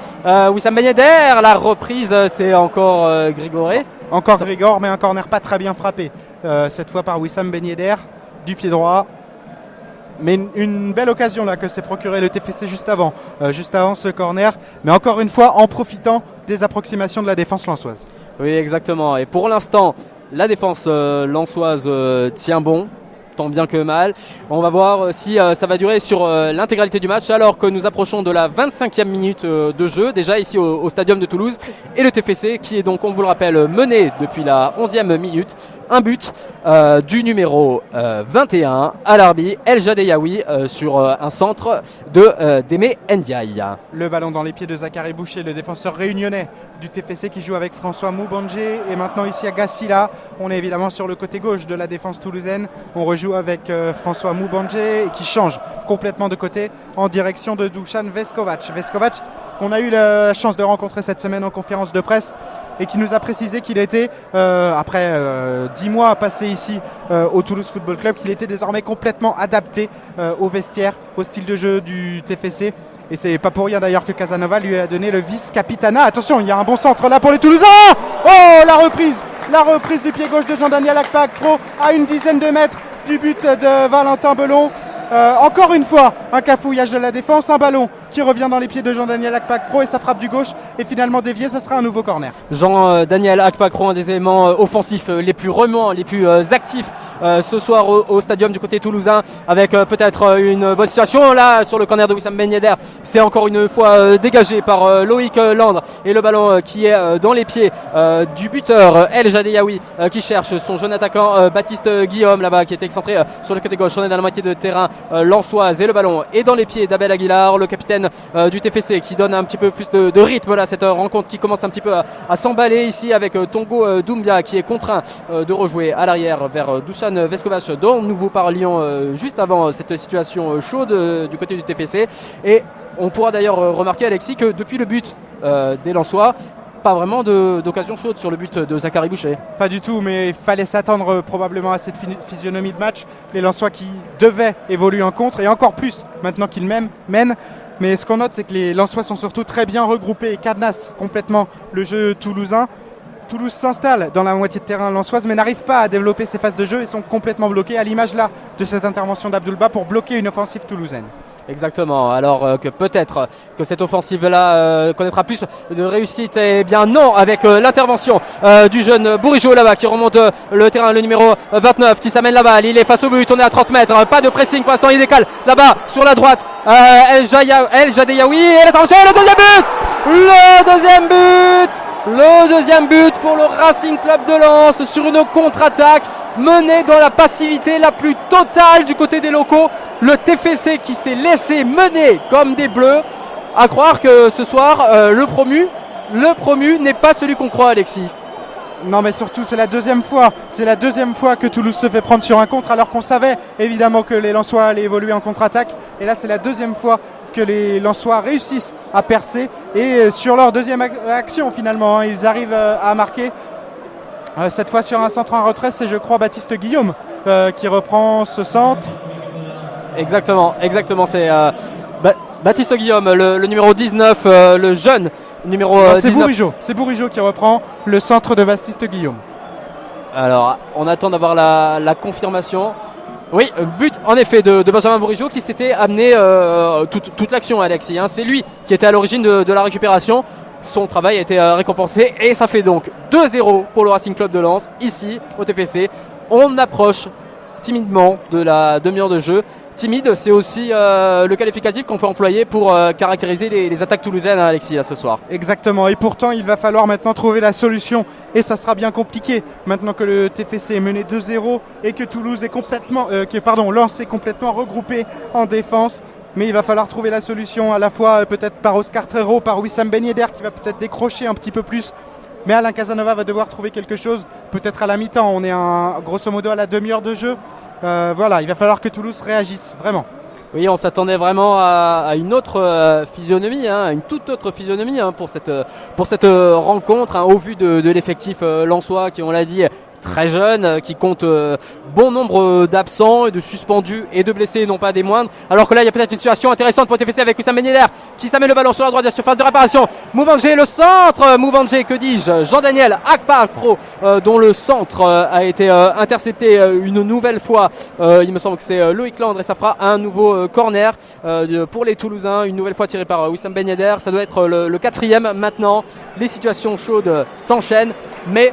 Wissam Ben Yedder. La reprise, c'est encore Grigoré. Encore Grigor, mais un corner pas très bien frappé cette fois par Wissam Ben Yedder du pied droit. Mais une belle occasion là que s'est procuré le TFC juste avant ce corner, mais encore une fois en profitant des approximations de la défense lensoise. Oui, exactement. Et pour l'instant, la défense lensoise tient bon, tant bien que mal. On va voir si ça va durer sur l'intégralité du match, alors que nous approchons de la 25e minute de jeu, déjà ici au Stadium de Toulouse. Et le TFC qui est donc, on vous le rappelle, mené depuis la 11e minute. Un but du numéro 21 à l'arbitre El Jadeyaoui sur un centre de Démé Ndiaye. Le ballon dans les pieds de Zachary Boucher, le défenseur réunionnais du TFC qui joue avec François Moubandjé. Et maintenant ici à Gassila, on est évidemment sur le côté gauche de la défense toulousaine. On rejoue avec François Moubandjé qui change complètement de côté en direction de Dusan Veskovac. Veskovac qu'on a eu la chance de rencontrer cette semaine en conférence de presse et qui nous a précisé qu'il était, après 10 mois passés ici au Toulouse Football Club, qu'il était désormais complètement adapté au vestiaire, au style de jeu du TFC. Et c'est pas pour rien d'ailleurs que Casanova lui a donné le vice-capitana. Attention, il y a un bon centre là pour les Toulousains. Oh, la reprise du pied gauche de Jean-Daniel Akpak Pro à une dizaine de mètres du but de Valentin Belon. Encore une fois, un cafouillage de la défense, un ballon qui revient dans les pieds de Jean-Daniel Akpakpro et ça frappe du gauche et finalement dévié, ce sera un nouveau corner. Jean-Daniel Akpakpro, un des éléments offensifs les plus remuants, les plus actifs ce soir au stadium du côté toulousain, avec peut-être une bonne situation là sur le corner de Wissam Ben Yedder. C'est encore une fois dégagé par Loïc Landre et le ballon qui est dans les pieds du buteur El Jadeyaoui qui cherche son jeune attaquant Baptiste Guillaume là-bas qui est excentré sur le côté gauche. On est dans la moitié de terrain lensoise et le ballon est dans les pieds d'Abel Aguilar, le capitaine du TFC, qui donne un petit peu plus de rythme là, cette rencontre qui commence un petit peu à s'emballer ici avec Tongo Doumbia qui est contraint de rejouer à l'arrière vers Dusan Veskovac dont nous vous parlions juste avant cette situation chaude du côté du TFC. Et on pourra d'ailleurs remarquer, Alexis, que depuis le but des Lensois, pas vraiment d'occasion chaude sur le but de Zachary Boucher. Pas du tout, mais il fallait s'attendre probablement à cette physionomie de match. Les Lensois qui devaient évoluer en contre et encore plus maintenant qu'ils mènent. Mais ce qu'on note, c'est que les Lensois sont surtout très bien regroupés et cadenassent complètement le jeu toulousain. Toulouse s'installe dans la moitié de terrain lensoise mais n'arrive pas à développer ses phases de jeu et sont complètement bloqués, à l'image là de cette intervention d'Abdoulba pour bloquer une offensive toulousaine. Exactement, alors que peut-être que cette offensive-là connaîtra plus de réussite. Eh bien non, avec l'intervention du jeune Bourigeaud là-bas qui remonte le terrain, le numéro 29 qui s'amène là-bas, il est face au but, on est à 30 mètres, pas de pressing pour l'instant, il décale là-bas sur la droite, El Jadeyaoui et l'intervention, le deuxième but pour le Racing Club de Lens sur une contre-attaque menée dans la passivité la plus totale du côté des locaux. Le TFC qui s'est laissé mener comme des bleus. À croire que ce soir, le promu n'est pas celui qu'on croit, Alexis. Non, mais surtout c'est la deuxième fois que Toulouse se fait prendre sur un contre, alors qu'on savait évidemment que les Lensois allaient évoluer en contre-attaque. Et là c'est la deuxième fois que les Lensois réussissent à percer et sur leur deuxième action finalement, ils arrivent à marquer. Cette fois sur un centre en retrait, c'est je crois Baptiste Guillaume qui reprend ce centre. Exactement, c'est Baptiste Guillaume, le numéro 19, le jeune numéro 19. C'est Bourigeaud qui reprend le centre de Baptiste Guillaume. Alors on attend d'avoir la confirmation. Oui, but en effet de Benjamin Bourigeaud qui s'était amené toute l'action, Alexis. Hein. C'est lui qui était à l'origine de la récupération. Son travail a été récompensé et ça fait donc 2-0 pour le Racing Club de Lens ici au TFC. On approche timidement de la demi-heure de jeu. Timide, c'est aussi le qualificatif qu'on peut employer pour caractériser les attaques toulousaines, hein, Alexis, là, ce soir. Exactement, et pourtant il va falloir maintenant trouver la solution et ça sera bien compliqué maintenant que le TFC est mené 2-0 et que Lens est complètement regroupé en défense. Mais il va falloir trouver la solution à la fois peut-être par Oscar Trero, par Wissam Ben Yedder qui va peut-être décrocher un petit peu plus. Mais Alain Casanova va devoir trouver quelque chose, peut-être à la mi-temps. On est grosso modo à la demi-heure de jeu. Voilà, il va falloir que Toulouse réagisse, vraiment. Oui, on s'attendait vraiment à une autre physionomie, hein, une toute autre physionomie hein, pour cette rencontre, hein, au vu de l'effectif lensois qui, on l'a dit, très jeune, qui compte bon nombre d'absents et de suspendus et de blessés, non pas des moindres. Alors que là, il y a peut-être une situation intéressante pour le TFC avec Wissam Ben Yedder qui s'amène le ballon sur la droite de la surface de réparation. Moubange, le centre. Moubange, que dis-je, Jean-Daniel Akpakpro, dont le centre a été intercepté une nouvelle fois. Il me semble que c'est Loïc Landre et ça fera un nouveau corner pour les Toulousains, une nouvelle fois tiré par Wissam Ben Yedder. Ça doit être le quatrième maintenant. Les situations chaudes s'enchaînent, mais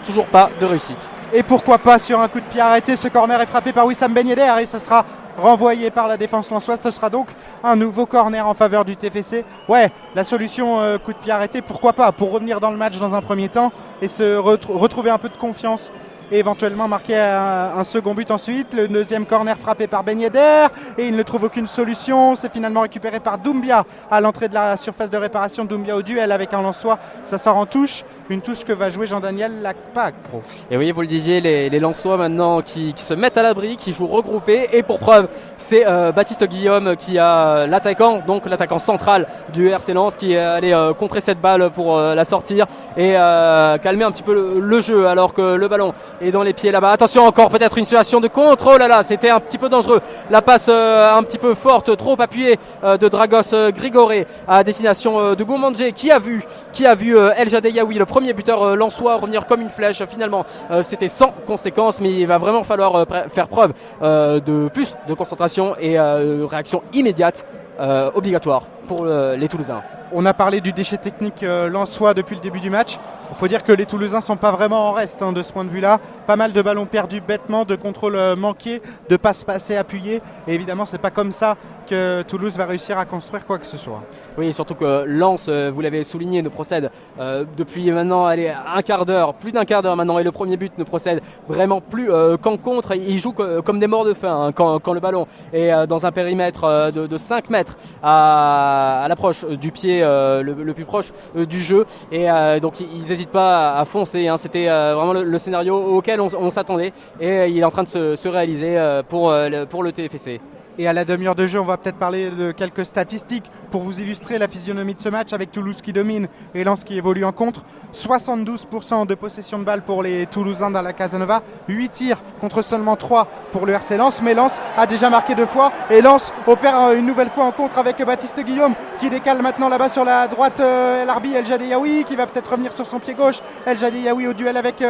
toujours pas de réussite. Et pourquoi pas sur un coup de pied arrêté, ce corner est frappé par Wissam Ben Yedder et ça sera renvoyé par la défense lensoise. Ce sera donc un nouveau corner en faveur du TFC. Ouais, la solution coup de pied arrêté, pourquoi pas, pour revenir dans le match dans un premier temps et se retrouver un peu de confiance et éventuellement marquer un second but ensuite. Le deuxième corner frappé par Ben Yedder et il ne trouve aucune solution. C'est finalement récupéré par Doumbia à l'entrée de la surface de réparation. Doumbia au duel avec un Lensois, ça sort en touche. Une touche que va jouer Jean-Daniel Akpakpro. Et oui, vous le disiez, les Lensois maintenant qui se mettent à l'abri, qui jouent regroupés. Et pour preuve, c'est Baptiste Guillaume qui a l'attaquant central du RC Lens qui est allé contrer cette balle pour la sortir et calmer un petit peu le jeu alors que le ballon est dans les pieds là-bas. Attention, encore peut-être une situation de contre. Oh là là, c'était un petit peu dangereux. La passe un petit peu forte, trop appuyée de Dragos Grigoré à destination de Boumandje qui a vu El Jadeyaoui, le premier buteur lensois revenir comme une flèche. Finalement, c'était sans conséquence, mais il va vraiment falloir faire preuve de plus de concentration et réaction immédiate obligatoire pour les Toulousains. On a parlé du déchet technique lensois depuis le début du match. Il faut dire que les Toulousains ne sont pas vraiment en reste de ce point de vue-là. Pas mal de ballons perdus bêtement, de contrôles manqués, de passes passées appuyées. Et évidemment, ce n'est pas comme ça que Toulouse va réussir à construire quoi que ce soit. Oui, surtout que Lens, vous l'avez souligné, ne procède depuis maintenant un quart d'heure, plus d'un quart d'heure maintenant, et le premier but ne procède vraiment plus qu'en contre. Ils jouent comme des morts de faim quand le ballon est dans un périmètre de 5 mètres à l'approche du pied le plus proche du jeu. Et donc ils n'hésitent pas à foncer. C'était vraiment le scénario auquel on s'attendait, et il est en train de se réaliser pour le TFC. Et à la demi-heure de jeu, on va peut-être parler de quelques statistiques pour vous illustrer la physionomie de ce match, avec Toulouse qui domine et Lens qui évolue en contre. 72% de possession de balle pour les Toulousains dans la Casanova, 8 tirs contre seulement 3 pour le RC Lens, mais Lens a déjà marqué 2 fois et Lens opère une nouvelle fois en contre avec Baptiste Guillaume qui décale maintenant là-bas sur la droite El Arbi El Jadeiaoui qui va peut-être revenir sur son pied gauche. El Jadeiaoui au duel avec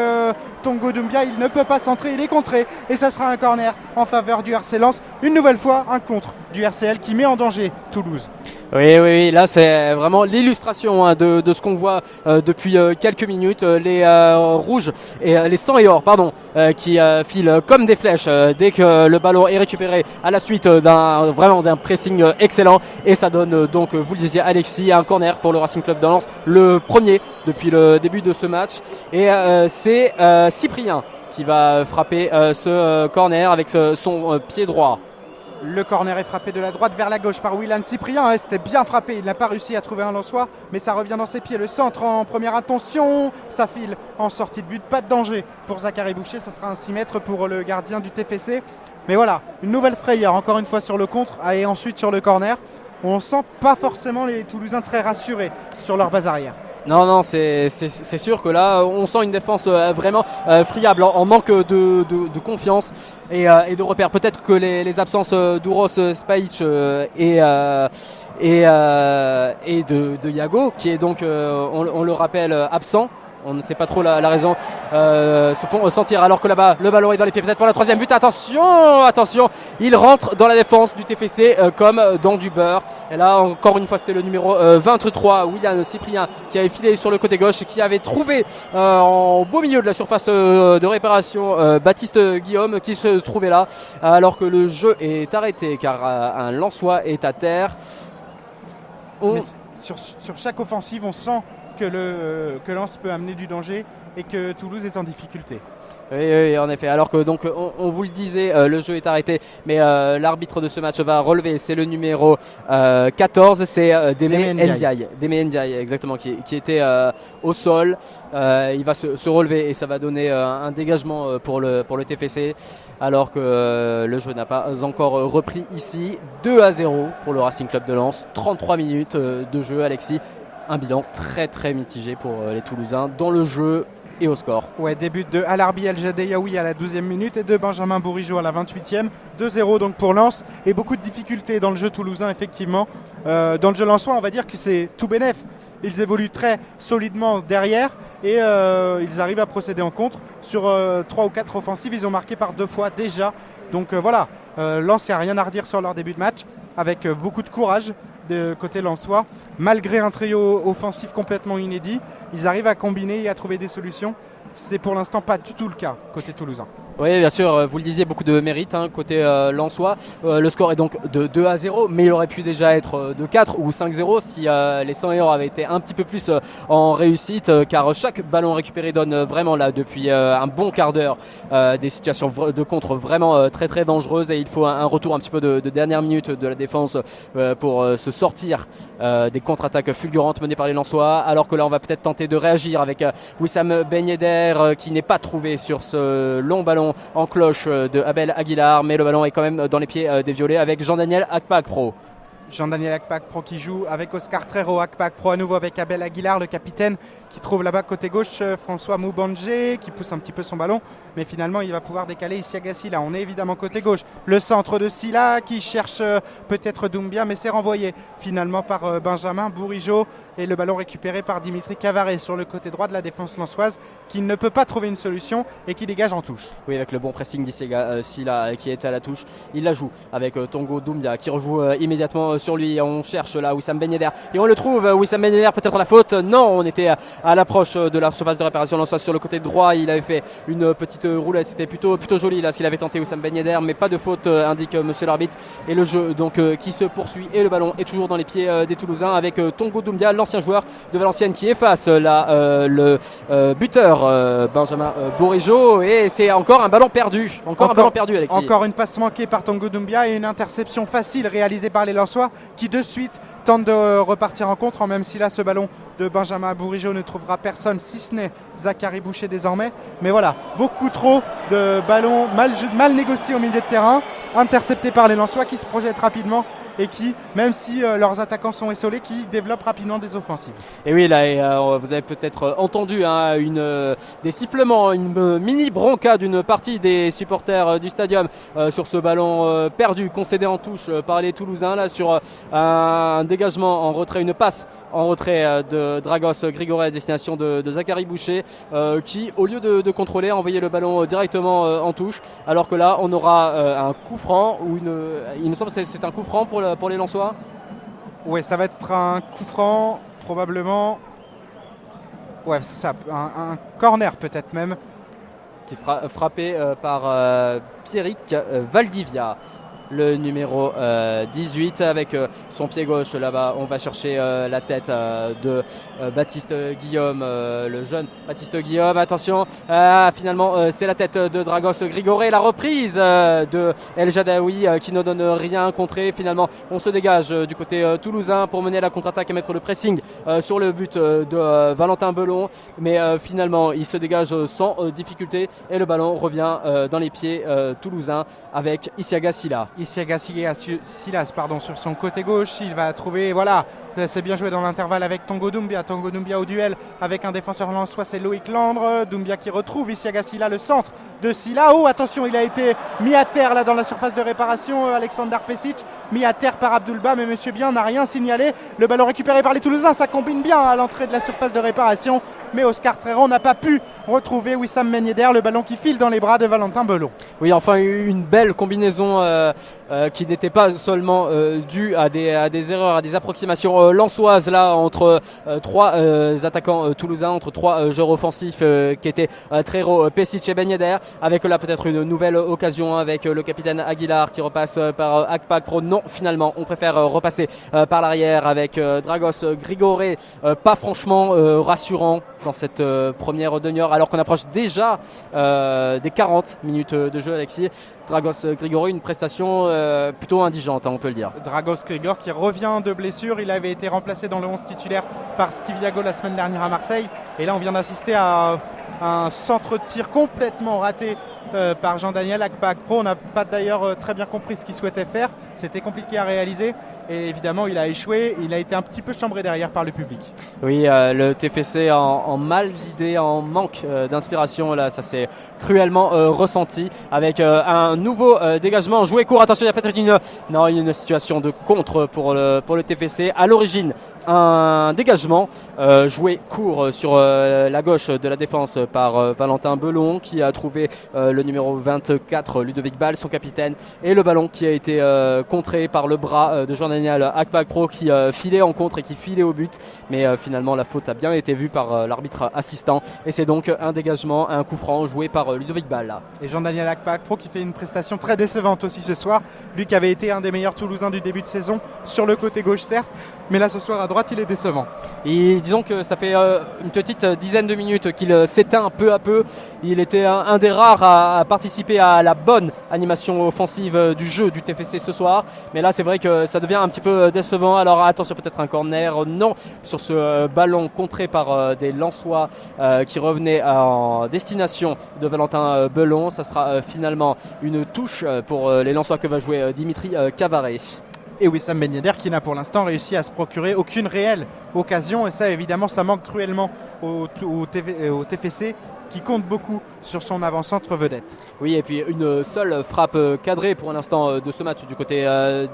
Tongo Doumbia, il ne peut pas centrer, il est contré et ça sera un corner en faveur du RC Lens. Une nouvelle fois un contre du RCL qui met en danger Toulouse. Oui, là c'est vraiment l'illustration de ce qu'on voit depuis quelques minutes. Les rouges et les sang et or qui filent comme des flèches dès que le ballon est récupéré à la suite d'un pressing excellent, et ça donne donc, vous le disiez Alexis, un corner pour le Racing Club de Lens, le premier depuis le début de ce match, et c'est Cyprien qui va frapper ce corner avec son pied droit. Le corner est frappé de la droite vers la gauche par Willan Cyprien. C'était bien frappé, il n'a pas réussi à trouver un Lensois, mais ça revient dans ses pieds. Le centre en première intention, ça file en sortie de but. Pas de danger pour Zachary Boucher, ça sera un 6 mètres pour le gardien du TFC. Mais voilà, une nouvelle frayeur encore une fois sur le contre et ensuite sur le corner. On sent pas forcément les Toulousains très rassurés sur leur base arrière. Non, c'est sûr que là, on sent une défense vraiment friable, en manque de confiance et de repères. Peut-être que les absences d'Uros Spajic et de Yago, qui est donc, on le rappelle, absent. On ne sait pas trop la raison, se font sentir, alors que là-bas le ballon est dans les pieds peut-être pour la troisième but. Attention, il rentre dans la défense du TFC comme dans du beurre. Et là encore une fois c'était le numéro 23, William Cyprien, qui avait filé sur le côté gauche et qui avait trouvé en beau milieu de la surface de réparation Baptiste Guillaume, qui se trouvait là alors que le jeu est arrêté car un Lensois est à terre. Sur chaque offensive on sent que Lens peut amener du danger et que Toulouse est en difficulté. Oui, en effet. Alors que donc on vous le disait, le jeu est arrêté, mais l'arbitre de ce match va relever. C'est le numéro 14, c'est Deme Ndiaye, exactement, qui était au sol. Il va se relever et ça va donner un dégagement pour le TFC, alors que le jeu n'a pas encore repris ici. 2-0 pour le Racing Club de Lens. 33 minutes de jeu, Alexis. Un bilan très très mitigé pour les Toulousains dans le jeu et au score. Ouais, début de Al Arbi El Jadeiaoui à la 12e minute et de Benjamin Bourigeaud à la 28e. 2-0 donc pour Lens, et beaucoup de difficultés dans le jeu toulousain effectivement. Dans le jeu lensois, on va dire que c'est tout bénef. Ils évoluent très solidement derrière et ils arrivent à procéder en contre. Sur 3 ou 4 offensives, ils ont marqué par 2 fois déjà. Donc voilà, Lens, il n'y a rien à redire sur leur début de match, avec beaucoup de courage de côté lensois. Malgré un trio offensif complètement inédit, ils arrivent à combiner et à trouver des solutions. C'est pour l'instant pas du tout le cas côté toulousain. Oui, bien sûr, vous le disiez, beaucoup de mérite côté lensois. Le score est donc de 2-0, mais il aurait pu déjà être de 4 ou 5-0 si les 100 € avaient été un petit peu plus en réussite, car chaque ballon récupéré donne vraiment là depuis un bon quart d'heure des situations de contre vraiment très très dangereuses, et il faut un retour un petit peu de dernière minute de la défense pour se sortir des contre-attaques fulgurantes menées par les lensois, alors que là on va peut-être tenter de réagir avec Wissam Ben Yedder qui n'est pas trouvé sur ce long ballon en cloche de Abel Aguilar, mais le ballon est quand même dans les pieds des Violets avec Jean-Daniel Akpakpro. Jean-Daniel Akpakpro qui joue avec Oscar Trero. Akpakpro à nouveau avec Abel Aguilar, le capitaine, qui trouve là-bas côté gauche François Moubangé qui pousse un petit peu son ballon, mais finalement il va pouvoir décaler Isiaga Silla. On est évidemment côté gauche, le centre de Silla qui cherche peut-être Doumbia, mais c'est renvoyé finalement par Benjamin Bourigeaud, et le ballon récupéré par Dimitri Cavaret sur le côté droit de la défense lensoise, qui ne peut pas trouver une solution et qui dégage en touche. Oui, avec le bon pressing d'Isiaga Silla qui est à la touche, il la joue avec Tongo Doumbia qui rejoue immédiatement sur lui. On cherche là Wissam Ben Yedder et on le trouve. Wissam Ben Yedder, peut-être la faute. Non, on était à l'approche de la surface de réparation lensoise sur le côté droit. Il avait fait une petite roulette, c'était plutôt joli là s'il avait tenté Wissam Ben Yedder, mais pas de faute, indique monsieur l'arbitre. Et le jeu donc qui se poursuit et le ballon est toujours dans les pieds des Toulousains avec Tongo Doumbia, l'ancien joueur de Valenciennes, qui efface là le buteur Benjamin Bourigeaud, et c'est encore un ballon perdu. Encore un ballon perdu, Alexis. Encore une passe manquée par Tongo Doumbia et une interception facile réalisée par les Lensois qui de suite tentent de repartir en contre, même si là ce ballon de Benjamin Bourigeaud ne trouvera personne si ce n'est Zachary Boucher désormais. Mais voilà, beaucoup trop de ballons mal négociés au milieu de terrain, interceptés par les Lensois qui se projettent rapidement et qui, même si leurs attaquants sont essolés, qui développent rapidement des offensives. Et oui, là, vous avez peut-être entendu des sifflements, une mini bronca d'une partie des supporters du stadium sur ce ballon perdu, concédé en touche par les Toulousains, là, sur un dégagement en retrait, une passe en retrait de Dragos Grigoré à destination de Zachary Boucher, qui, au lieu de contrôler, a envoyé le ballon directement en touche, alors que là on aura un coup franc, ou il me semble que c'est un coup franc pour les Lensois. Oui, ça va être un coup franc probablement, ouais c'est ça, un corner peut-être même, qui sera frappé par Pierrick Valdivia, le numéro 18, avec son pied gauche là-bas. On va chercher la tête de Baptiste Guillaume, le jeune Baptiste Guillaume. Attention, finalement c'est la tête de Dragos Grigoré. La reprise de El Jadaoui qui ne donne rien contré. Finalement on se dégage du côté toulousain pour mener la contre-attaque et mettre le pressing sur le but de Valentin Belon, mais finalement il se dégage sans difficulté et le ballon revient dans les pieds toulousains avec Isiaga Silla. Isiaga Silas sur son côté gauche, il va trouver, voilà, c'est bien joué dans l'intervalle avec Tongo Doumbia au duel avec un défenseur lensois, c'est Loïc Landre. Doumbia qui retrouve Isiaga Silla, le centre de Silla. Oh attention, il a été mis à terre là dans la surface de réparation, Alexander Pesic, mis à terre par Abdoulba, mais Monsieur Bien n'a rien signalé. Le ballon récupéré par les Toulousains, ça combine bien à l'entrée de la surface de réparation, mais Oscar Trero n'a pas pu retrouver Wissam Ben Yedder, le ballon qui file dans les bras de Valentin Belon. Oui, enfin une belle combinaison qui n'était pas seulement due à des erreurs, à des approximations lensoises là entre trois attaquants toulousains, entre trois joueurs offensifs qui étaient Trero, Pesic et Ben Yedder, avec là peut-être une nouvelle occasion avec le capitaine Aguilar qui repasse par Akpakpro. Non, finalement on préfère repasser par l'arrière avec Dragos Grigoré, pas franchement rassurant dans cette première demi-heure, alors qu'on approche déjà des 40 minutes de jeu, Alexis. Dragos Grigoré, une prestation plutôt indigente, on peut le dire. Dragos Grigoré qui revient de blessure, il avait été remplacé dans le 11 titulaire par Steve Yago la semaine dernière à Marseille, et là on vient d'assister à un centre de tir complètement raté par Jean-Daniel Akpakpro. On n'a pas d'ailleurs très bien compris ce qu'il souhaitait faire, c'était compliqué à réaliser. Et évidemment il a échoué, il a été un petit peu chambré derrière par le public. Oui, le TFC en mal d'idées, en manque d'inspiration, là ça s'est cruellement ressenti, avec un nouveau dégagement joué court. Attention, il y a peut-être une situation de contre pour le TFC. À l'origine, un dégagement joué court sur la gauche de la défense par Valentin Belon, qui a trouvé le numéro 24 Ludovic Ball, son capitaine, et le ballon qui a été contré par le bras de Jean-Daniel Akpakpro qui filait en contre et qui filait au but, mais finalement la faute a bien été vue par l'arbitre assistant, et c'est donc un dégagement, un coup franc joué par Ludovic Ball. Et Jean-Daniel Akpakpro qui fait une prestation très décevante aussi ce soir, lui qui avait été un des meilleurs Toulousains du début de saison sur le côté gauche certes, mais là ce soir à droite il est décevant. Et disons que ça fait une petite dizaine de minutes qu'il s'éteint peu à peu. Il était un des rares à participer à la bonne animation offensive du jeu du TFC ce soir, mais là c'est vrai que ça devient un petit peu décevant. Alors attention, peut-être un corner, non, sur ce ballon contré par des Lensois qui revenaient en destination de Valentin Belon. Ça sera finalement une touche pour les Lensois que va jouer Dimitri Cavaret. Et Wissam Ben Yedder qui n'a pour l'instant réussi à se procurer aucune réelle occasion. Et ça, évidemment, ça manque cruellement au TFC qui compte beaucoup sur son avant-centre vedette. Oui, et puis une seule frappe cadrée pour l'instant de ce match du côté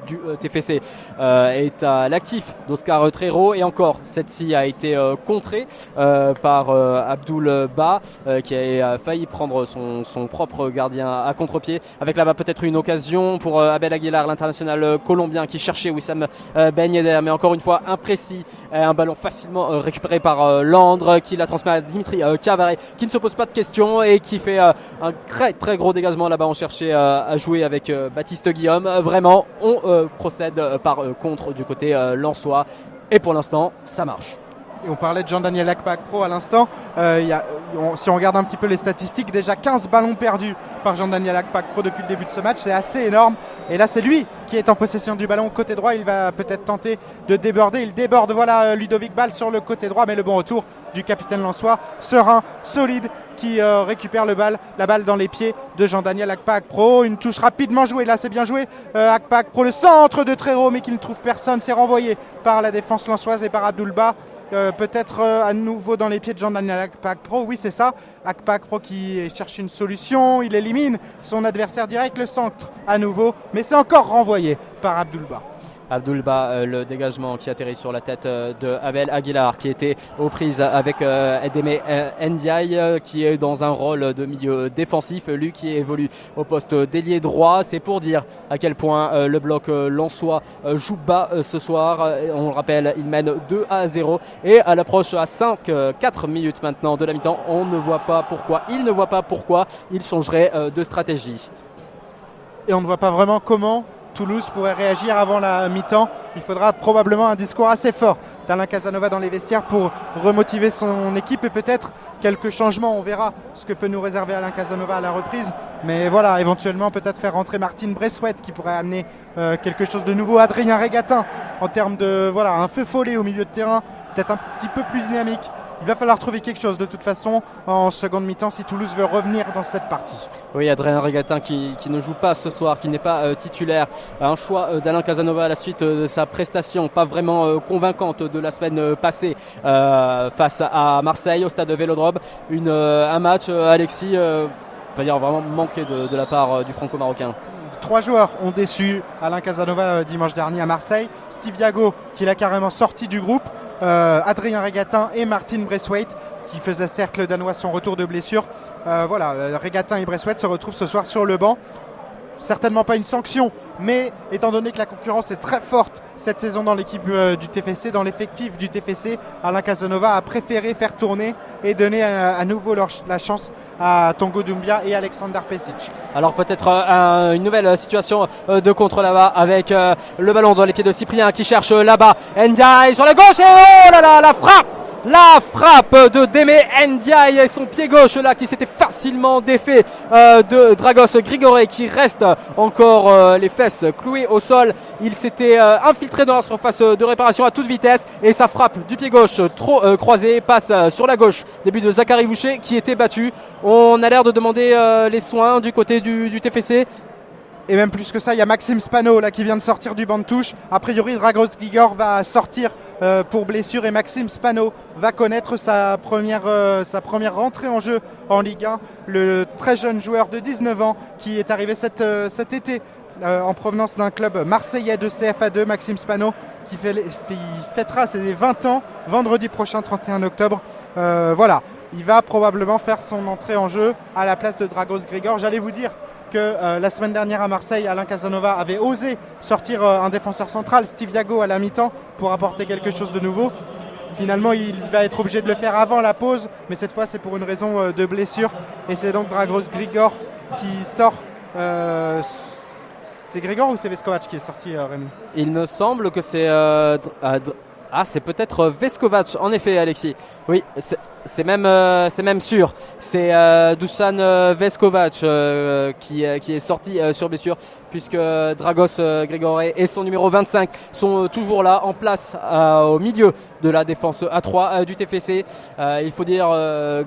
du TFC est à l'actif d'Oscar Trero. Et encore, celle-ci a été contrée par Abdoul Ba qui a failli prendre son propre gardien à contre-pied. Avec là-bas peut-être une occasion pour Abel Aguilar, l'international colombien qui cherchait Wissam Ben Yedder. Mais encore une fois, imprécis. Un ballon facilement récupéré par Landre qui la transmet à Dimitri Cavaré qui ne se pose pas de questions et qui fait un très très gros dégagement là-bas. On cherchait à jouer avec Baptiste Guillaume. Vraiment, on procède par contre du côté lensois et pour l'instant, ça marche. Et on parlait de Jean-Daniel Akpakpro à l'instant. Si on regarde un petit peu les statistiques, déjà 15 ballons perdus par Jean-Daniel Akpakpro depuis le début de ce match. C'est assez énorme. Et là, c'est lui qui est en possession du ballon côté droit. Il va peut-être tenter de déborder. Il déborde. Voilà Ludovic Ball sur le côté droit. Mais le bon retour du capitaine lensois, serein, solide, qui récupère la balle dans les pieds de Jean-Daniel Akpakpro. Une touche rapidement jouée. Là, c'est bien joué. Akpakpro, le centre de Trero, mais qui ne trouve personne. C'est renvoyé par la défense lensoise et par Abdoul Ba. Peut-être à nouveau dans les pieds de Jean-Daniel Akpakpro. Oui, c'est ça. Akpakpro qui cherche une solution. Il élimine son adversaire direct, le centre à nouveau. Mais c'est encore renvoyé par Abdoul Ba. Abdoul Ba, le dégagement qui atterrit sur la tête de Abel Aguilar qui était aux prises avec Edeme Ndiaye qui est dans un rôle de milieu défensif, lui qui évolue au poste d'ailier droit. C'est pour dire à quel point le bloc lensois joue bas ce soir. On le rappelle, il mène 2-0 et à l'approche à 4 minutes maintenant de la mi-temps, il ne voit pas pourquoi il changerait de stratégie. Et on ne voit pas vraiment comment Toulouse pourrait réagir avant la mi-temps. Il faudra probablement un discours assez fort d'Alain Casanova dans les vestiaires pour remotiver son équipe et peut-être quelques changements. On verra ce que peut nous réserver Alain Casanova à la reprise. Mais voilà, éventuellement peut-être faire rentrer Martine Bressouette qui pourrait amener quelque chose de nouveau. Adrien Régatin en termes de un feu follet au milieu de terrain, peut-être un petit peu plus dynamique. Il va falloir trouver quelque chose de toute façon en seconde mi-temps si Toulouse veut revenir dans cette partie. Oui, Adrien Régatin qui ne joue pas ce soir, qui n'est pas titulaire. Un choix d'Alain Casanova à la suite de sa prestation pas vraiment convaincante de la semaine passée face à Marseille au stade Vélodrome. Un match, Alexis, on va dire vraiment manqué de la part du franco-marocain. 3 joueurs ont déçu Alain Casanova dimanche dernier à Marseille. Steve Yago qui l'a carrément sorti du groupe. Adrien Régatin et Martine Bressouette qui faisait certes le Danois son retour de blessure. Régatin et Bressouette se retrouvent ce soir sur le banc. Certainement pas une sanction, mais étant donné que la concurrence est très forte cette saison dans l'équipe du TFC, dans l'effectif du TFC, Alain Casanova a préféré faire tourner et donner à nouveau la chance à Tanguy Doumbia et Alexander Pesic. Alors peut-être une nouvelle situation de contre là-bas avec le ballon dans les pieds de Cyprien qui cherche là-bas. Ndiaye sur la gauche et oh là là, la frappe! La frappe de Deme Ndiaye et son pied gauche là qui s'était facilement défait de Dragos Grigoré qui reste encore les fesses clouées au sol. Il s'était infiltré dans la surface de réparation à toute vitesse et sa frappe du pied gauche trop croisée passe sur la gauche. Début de Zachary Boucher qui était battu. On a l'air de demander les soins du côté du TFC. Et même plus que ça, il y a Maxime Spano là, qui vient de sortir du banc de touche. A priori, Dragos Grigor va sortir pour blessure et Maxime Spano va connaître sa première rentrée en jeu en Ligue 1. Le très jeune joueur de 19 ans qui est arrivé cet été en provenance d'un club marseillais de CFA2, Maxime Spano, qui fêtera ses 20 ans vendredi prochain, 31 octobre. Il va probablement faire son entrée en jeu à la place de Dragos Grigor. J'allais vous dire que la semaine dernière à Marseille, Alain Casanova avait osé sortir un défenseur central, Steve Yago, à la mi-temps pour apporter quelque chose de nouveau. Finalement, il va être obligé de le faire avant la pause, mais cette fois, c'est pour une raison de blessure. Et c'est donc Dragos Grigor qui sort. C'est Grigor ou c'est Veskovac qui est sorti, Rémi ? Il me semble que c'est... c'est peut-être Veskovac, en effet, Alexis. Oui, c'est même sûr. C'est Dusan Veskovac qui est sorti sur blessure. puisque Dragos Grigoré et son numéro 25 sont toujours là en place au milieu de la défense A3 du TFC. Il faut dire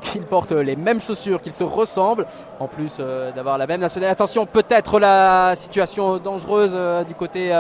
qu'ils portent les mêmes chaussures, qu'ils se ressemblent, en plus d'avoir la même nationalité. Attention, peut-être la situation dangereuse du côté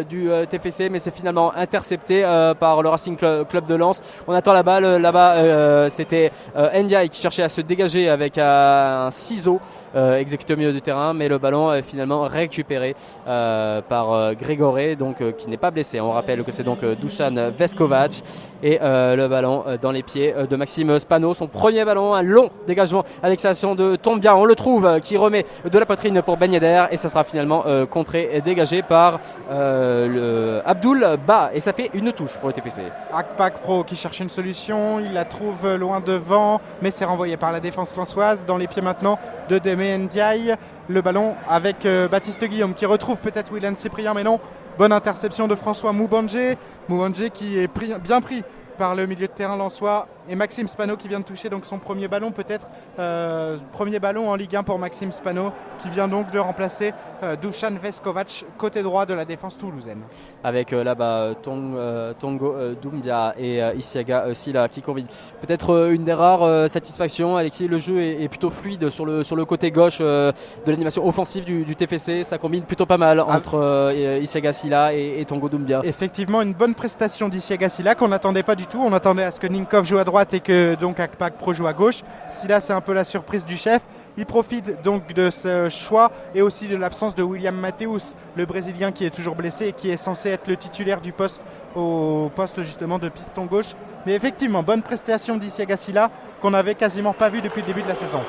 du TFC, mais c'est finalement intercepté par le Racing Club de Lens. On attend la balle, là-bas c'était Ndiaye qui cherchait à se dégager avec un ciseau exécuté au milieu du terrain, mais le ballon est finalement récupéré par Grigoré, donc qui n'est pas blessé. On rappelle que c'est donc Dusan Veskovac et le ballon dans les pieds de Maxime Spano. Son premier ballon, un long dégagement à l'extension de Tombia. On le trouve qui remet de la poitrine pour Ben Yedder et ça sera finalement contré et dégagé par Abdoul Ba et ça fait une touche pour le TFC. Akpak Pro qui cherche une solution, il la trouve loin devant, mais c'est renvoyé par la défense lensoise. Dans les pieds maintenant de Deme Ndiaye. Le ballon avec Baptiste Guillaume qui retrouve peut-être William Cyprien, mais non. Bonne interception de François Moubandje. Moubandje qui est bien pris par le milieu de terrain lensois et Maxime Spano qui vient de toucher donc son premier ballon, peut-être premier ballon en Ligue 1 pour Maxime Spano qui vient donc de remplacer Dusan Veskovac côté droit de la défense toulousaine. Avec là-bas Tongo Doumbia et Isiaga Silla qui combinent. Peut-être une des rares satisfactions, Alexis, le jeu est plutôt fluide sur le côté gauche de l'animation offensive du TFC, ça combine plutôt pas mal entre Isiaga Silla et Tongo Doumbia. Effectivement, une bonne prestation d'Isiaga Silla qu'on n'attendait pas du tout. On attendait à ce que Ninkov joue à droite et que donc Akpak Pro joue à gauche. Silla, c'est un peu la surprise du chef. Il profite donc de ce choix et aussi de l'absence de William Mateus, le Brésilien qui est toujours blessé et qui est censé être le titulaire du poste au poste justement de piston gauche. Mais effectivement, bonne prestation d'Isiaga Silla qu'on n'avait quasiment pas vu depuis le début de la saison.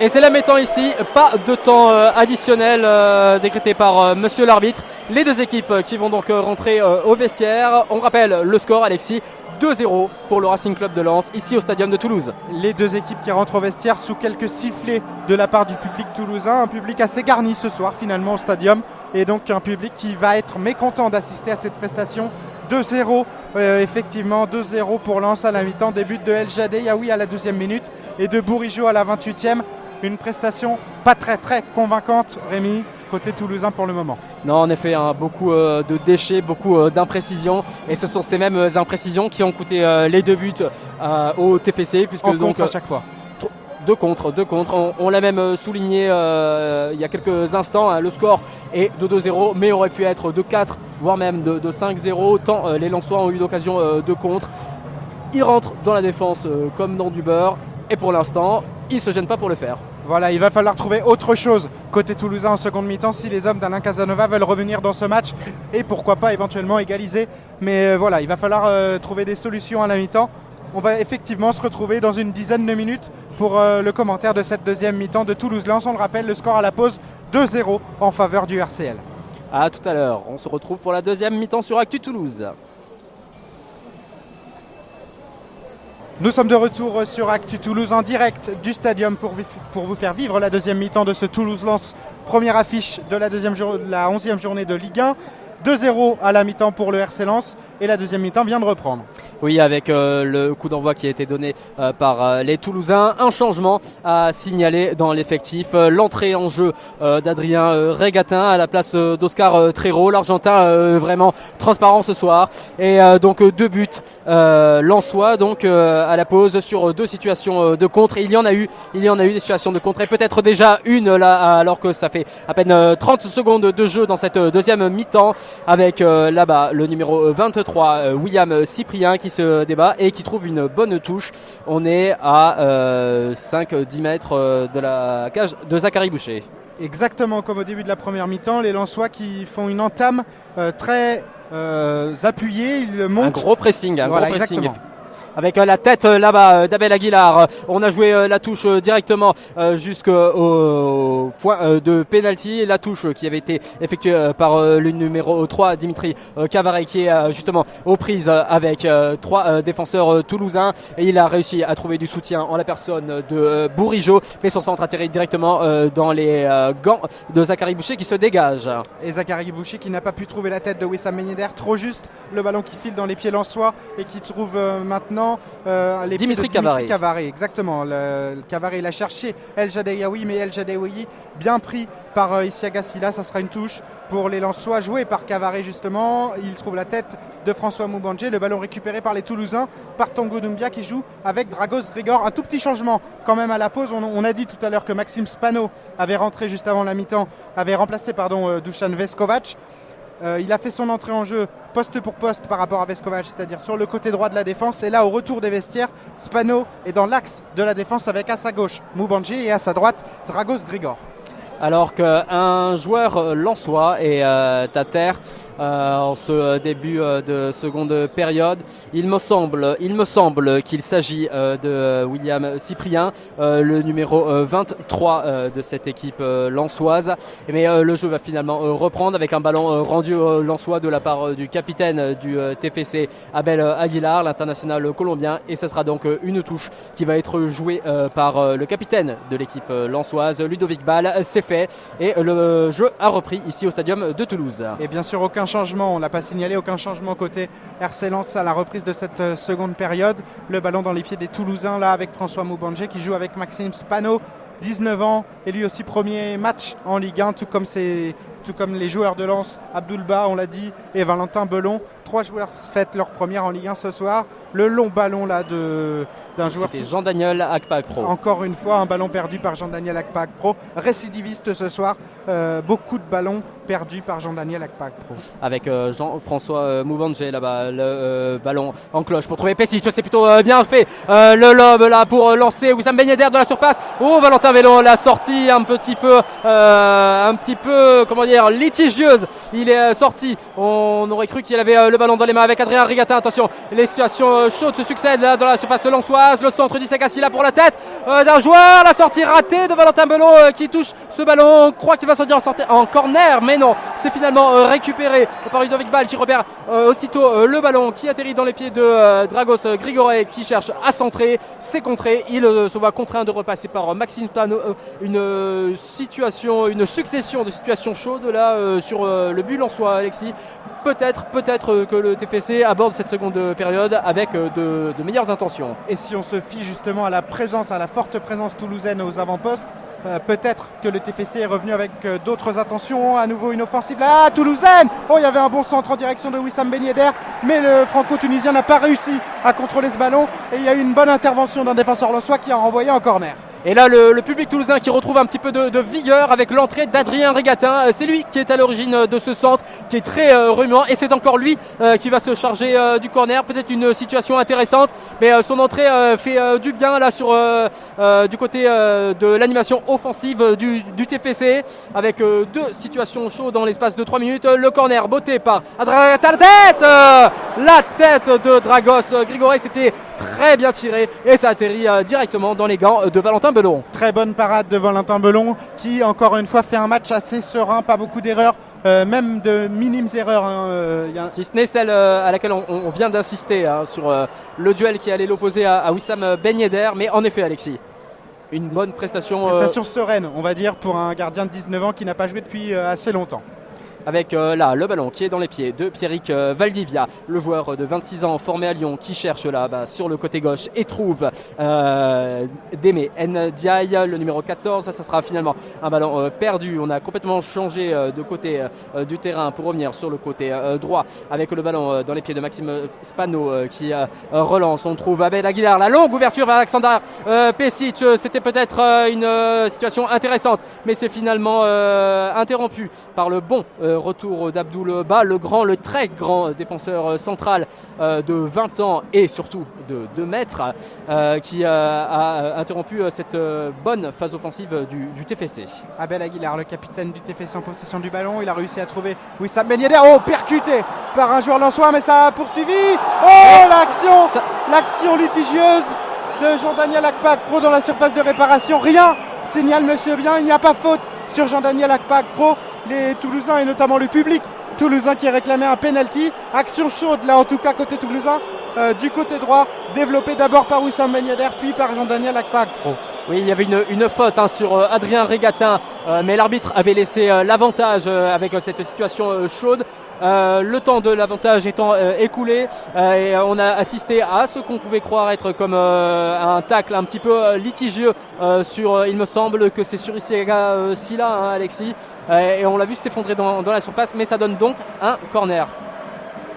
Et c'est la mi-temps ici, pas de temps additionnel décrété par monsieur l'arbitre. Les deux équipes qui vont donc rentrer au vestiaire. On rappelle le score, Alexis, 2-0 pour le Racing Club de Lens, ici au Stadium de Toulouse. Les deux équipes qui rentrent au vestiaire sous quelques sifflets de la part du public toulousain. Un public assez garni ce soir finalement au Stadium. Et donc un public qui va être mécontent d'assister à cette prestation. 2-0, effectivement 2-0 pour Lens à la mi-temps. Début de El Jadeiaoui à la 12e minute et de Bourigeaud à la 28e. Une prestation pas très convaincante, Rémi, côté toulousain pour le moment. Non, en effet, beaucoup de déchets, beaucoup d'imprécisions. Et ce sont ces mêmes imprécisions qui ont coûté les deux buts au TFC. Puisque en donc, contre à chaque fois. Deux contre. On l'a même souligné il y a quelques instants. Le score est de 2-0, mais aurait pu être de 4, voire même de 5-0. Tant les Lensois ont eu l'occasion de contre. Ils rentrent dans la défense comme dans du beurre. Et pour l'instant, ils ne se gênent pas pour le faire. Voilà, il va falloir trouver autre chose côté toulousain en seconde mi-temps si les hommes d'Alain Casanova veulent revenir dans ce match et pourquoi pas éventuellement égaliser. Mais voilà, il va falloir trouver des solutions à la mi-temps. On va effectivement se retrouver dans une dizaine de minutes pour le commentaire de cette deuxième mi-temps de Toulouse-Lens. On le rappelle, le score à la pause 2-0 en faveur du RCL. À tout à l'heure, on se retrouve pour la deuxième mi-temps sur Actu Toulouse. Nous sommes de retour sur Actu Toulouse en direct du stadium pour vous faire vivre la deuxième mi-temps de ce Toulouse-Lens. Première affiche de la 11e journée de Ligue 1. 2-0 à la mi-temps pour le RC Lens et la deuxième mi-temps vient de reprendre. Oui, avec le coup d'envoi qui a été donné par les Toulousains. Un changement à signaler dans l'effectif. L'entrée en jeu d'Adrien Régatin à la place d'Oscar Trero. L'Argentin vraiment transparent ce soir. Et donc deux buts lensois donc à la pause sur deux situations de contre. Et il y en a eu des situations de contre et peut-être déjà une là alors que ça fait à peine 30 secondes de jeu dans cette deuxième mi-temps avec là-bas le numéro 23 William Cyprien qui se débat et qui trouve une bonne touche. On est à 5-10 mètres de la cage de Zachary Boucher. Exactement comme au début de la première mi-temps, les Lensois qui font une entame très appuyée, ils montent. Un gros pressing, voilà, gros pressing. exactement. Avec la tête là-bas d'Abel Aguilar. On a joué la touche directement jusqu'au point de pénalty. La touche qui avait été effectuée par le numéro 3 Dimitri Cavaret qui est justement aux prises avec trois défenseurs toulousains. Et il a réussi à trouver du soutien en la personne de Bourigeaud. Mais son centre atterrit directement dans les gants de Zachary Boucher qui se dégage. Et Zachary Boucher qui n'a pas pu trouver la tête de Wissam Ben Yedder. Trop juste le ballon qui file dans les pieds lensois et qui trouve maintenant maintenant les Dimitri pieds de Cavaré. Cavaré, exactement. Le Cavaré, il a cherché El Jadayaoui, mais El Jadayaoui bien pris par Isiaga Silla. Ça sera une touche pour les Lensois, joué par Cavaré justement. Il trouve la tête de François Moubandje. Le ballon récupéré par les Toulousains, par Tango Doumbia qui joue avec Dragos Grigor. Un tout petit changement quand même à la pause. On a dit tout à l'heure que Maxime Spano avait rentré juste avant la mi-temps, avait remplacé Dusan Veskovac. Il a fait son entrée en jeu poste pour poste par rapport à Veskovac, c'est-à-dire sur le côté droit de la défense. Et là, au retour des vestiaires, Spano est dans l'axe de la défense avec à sa gauche Moubandje et à sa droite Dragos Grigor. Alors qu'un joueur lensois est à terre en ce début de seconde période. Il me semble qu'il s'agit de William Cyprien, le numéro 23 de cette équipe lensoise. Mais le jeu va finalement reprendre avec un ballon rendu lensois de la part du capitaine du TFC, Abel Aguilar, l'international colombien. Et ce sera donc une touche qui va être jouée par le capitaine de l'équipe lensoise, Ludovic Ball. C'est fait et le jeu a repris ici au stadium de Toulouse. Et bien sûr, aucun changement, on ne l'a pas signalé, aucun changement côté RC Lens à la reprise de cette seconde période. Le ballon dans les pieds des Toulousains là avec François Moubandje qui joue avec Maxime Spano, 19 ans, et lui aussi premier match en Ligue 1, tout comme les joueurs de Lens, Abdoulba, on l'a dit, et Valentin Belon. 3 joueurs fêtent leur première en Ligue 1 ce soir. Le long ballon là d'un joueur. C'était Jean-Daniel Akpag-Pro. Encore une fois, un ballon perdu par Jean-Daniel Akpag-Pro. Récidiviste ce soir. Beaucoup de ballons perdus par Jean-Daniel Akpag-Pro. Avec Jean-François Moubandje là-bas, le ballon en cloche pour trouver Pessic. C'est plutôt bien fait. Le lob là pour lancer Wissam Ben Yedder de la surface. Oh, Valentin Belon, la sortie un petit peu, comment dire, litigieuse. Il est sorti. On aurait cru qu'il avait le ballon dans les mains avec Adrien Rigata. Attention, les situations chaudes se succèdent là dans la surface lensoise. Le centre d'Issaka Silla pour la tête d'un joueur. La sortie ratée de Valentin Belon qui touche ce ballon. On croit qu'il va sortir en corner, mais non. C'est finalement récupéré par Ludovic Ball qui repère aussitôt le ballon qui atterrit dans les pieds de Dragos Grigore qui cherche à centrer. C'est contré. Il se voit contraint de repasser par Maxime Spano. Une succession de situations chaudes là sur le but lensois, Alexis. Peut-être que le TFC aborde cette seconde période avec de meilleures intentions. Et si on se fie justement à la forte présence toulousaine aux avant-postes, peut-être que le TFC est revenu avec d'autres intentions. À nouveau une offensive là, toulousaine. Oh, il y avait un bon centre en direction de Wissam Ben Yedder, mais le franco-tunisien n'a pas réussi à contrôler ce ballon. Et il y a eu une bonne intervention d'un défenseur lensois qui a renvoyé en corner. Et là, le public toulousain qui retrouve un petit peu de vigueur avec l'entrée d'Adrien Rigatin. C'est lui qui est à l'origine de ce centre qui est très remuant. Et c'est encore lui qui va se charger du corner. Peut-être une situation intéressante. Mais son entrée fait du bien là du côté de l'animation offensive du TFC. Avec 2 situations chaudes dans l'espace de 3 minutes. Le corner botté par Adrien Rigatin. La tête de Dragos Grigore, c'était très bien tiré. Et ça atterrit directement dans les gants de Valentin Belon. Très bonne parade de Valentin Belon qui encore une fois fait un match assez serein, pas beaucoup d'erreurs, même de minimes erreurs. Si ce n'est celle à laquelle on vient d'insister sur le duel qui allait l'opposer à Wissam Ben Yedder. Mais en effet, Alexis, une bonne prestation. Prestation sereine, on va dire, pour un gardien de 19 ans qui n'a pas joué depuis assez longtemps. Avec là le ballon qui est dans les pieds de Pierrick Valdivia, le joueur de 26 ans formé à Lyon qui cherche là sur le côté gauche et trouve Démé Ndiaye, le numéro 14. Ça sera finalement un ballon perdu. On a complètement changé de côté du terrain pour revenir sur le côté droit avec le ballon dans les pieds de Maxime Spano qui relance. On trouve Abel Aguilar, la longue ouverture vers Alexander Pessic. C'était peut-être une situation intéressante, mais c'est finalement interrompu par le bon retour d'Abdoulba, le très grand défenseur central de 20 ans et surtout de 2 mètres qui a interrompu cette bonne phase offensive du TFC. Abel Aguilar, le capitaine du TFC en possession du ballon, il a réussi à trouver Wissam Ben Yedder, percuté par un joueur lensois, mais ça a poursuivi. L'action litigieuse de Jean-Daniel Akpag-Pro dans la surface de réparation. Rien, signale Monsieur Bien, il n'y a pas faute sur Jean-Daniel Akpag-Pro. Les Toulousains et notamment le public toulousain qui réclamait un penalty. Action chaude là en tout cas côté toulousain, du côté droit, développé d'abord par Wissam Ben Yedder puis par Jean-Daniel Akpag-Pro. Oui, il y avait une faute sur Adrien Régatin, mais l'arbitre avait laissé l'avantage avec cette situation chaude. Le temps de l'avantage étant écoulé, et on a assisté à ce qu'on pouvait croire être comme un tacle un petit peu litigieux sur, il me semble que c'est sur Isiaga Silla, hein, Alexis, et on l'a vu s'effondrer dans la surface, mais ça donne donc un corner.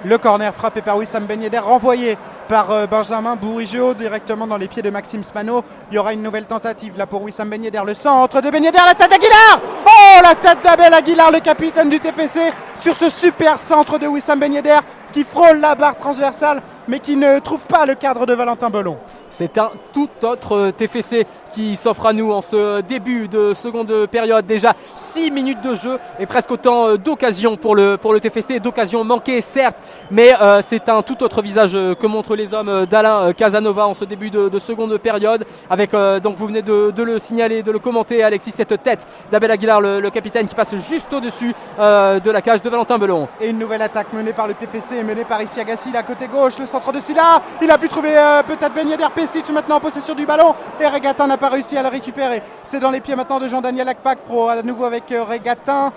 Le corner frappé par Wissam Ben Yedder, renvoyé par Benjamin Bourigeaud directement dans les pieds de Maxime Spano. Il y aura une nouvelle tentative là pour Wissam Ben Yedder. Le centre de Ben Yedder, la tête d'Aguilar. Oh, la tête d'Abel Aguilar, le capitaine du TFC, sur ce super centre de Wissam Ben Yedder qui frôle la barre transversale mais qui ne trouve pas le cadre de Valentin Belon. C'est un tout autre TFC qui s'offre à nous en ce début de seconde période. Déjà 6 minutes de jeu et presque autant d'occasions pour le TFC, d'occasions manquées certes, mais c'est un tout autre visage que montrent les hommes d'Alain Casanova en ce début de seconde période. Avec, donc vous venez de le signaler, de le commenter Alexis, cette tête d'Abel Aguilar, le capitaine qui passe juste au-dessus de la cage de Valentin Belon. Et une nouvelle attaque menée par le TFC, menée par Isiaga Silla côté gauche, le centre de Silla. Il a pu trouver peut-être Ben Yedder, Pesic maintenant en possession du ballon et Régatin n'a pas réussi à le récupérer. C'est dans les pieds maintenant de Jean-Daniel Akpakpro, à nouveau avec Régatin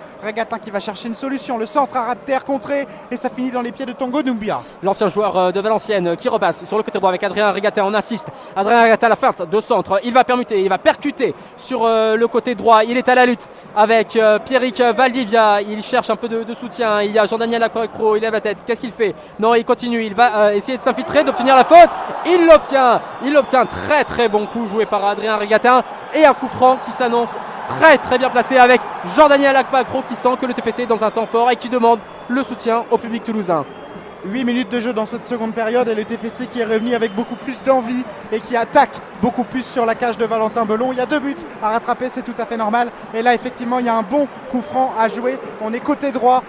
qui va chercher une solution. Le centre à ras de terre contré et ça finit dans les pieds de Tongo Doumbia. L'ancien joueur de Valenciennes qui repasse sur le côté droit avec Adrien Régatin. On insiste. Adrien Régatin à la feinte de centre. Il va permuter, il va percuter sur le côté droit. Il est à la lutte avec Pierrick Valdivia. Il cherche un peu de soutien. Il y a Jean-Daniel Akpakpro. Il lève la tête. Qu'est-ce qu'il fait? Non, il continue. Il va essayer de s'infiltrer, d'obtenir la faute. Il l'obtient. Très très bon coup joué par Adrien Régatin et un coup franc qui s'annonce très bien placé avec Jean-Daniel Akpakpro qui sent que le TFC est dans un temps fort et qui demande le soutien au public toulousain. 8 minutes de jeu dans cette seconde période et le TFC qui est revenu avec beaucoup plus d'envie et qui attaque beaucoup plus sur la cage de Valentin Belon. Il y a 2 buts à rattraper, c'est tout à fait normal. Et là, effectivement, il y a un bon coup franc à jouer. On est côté droit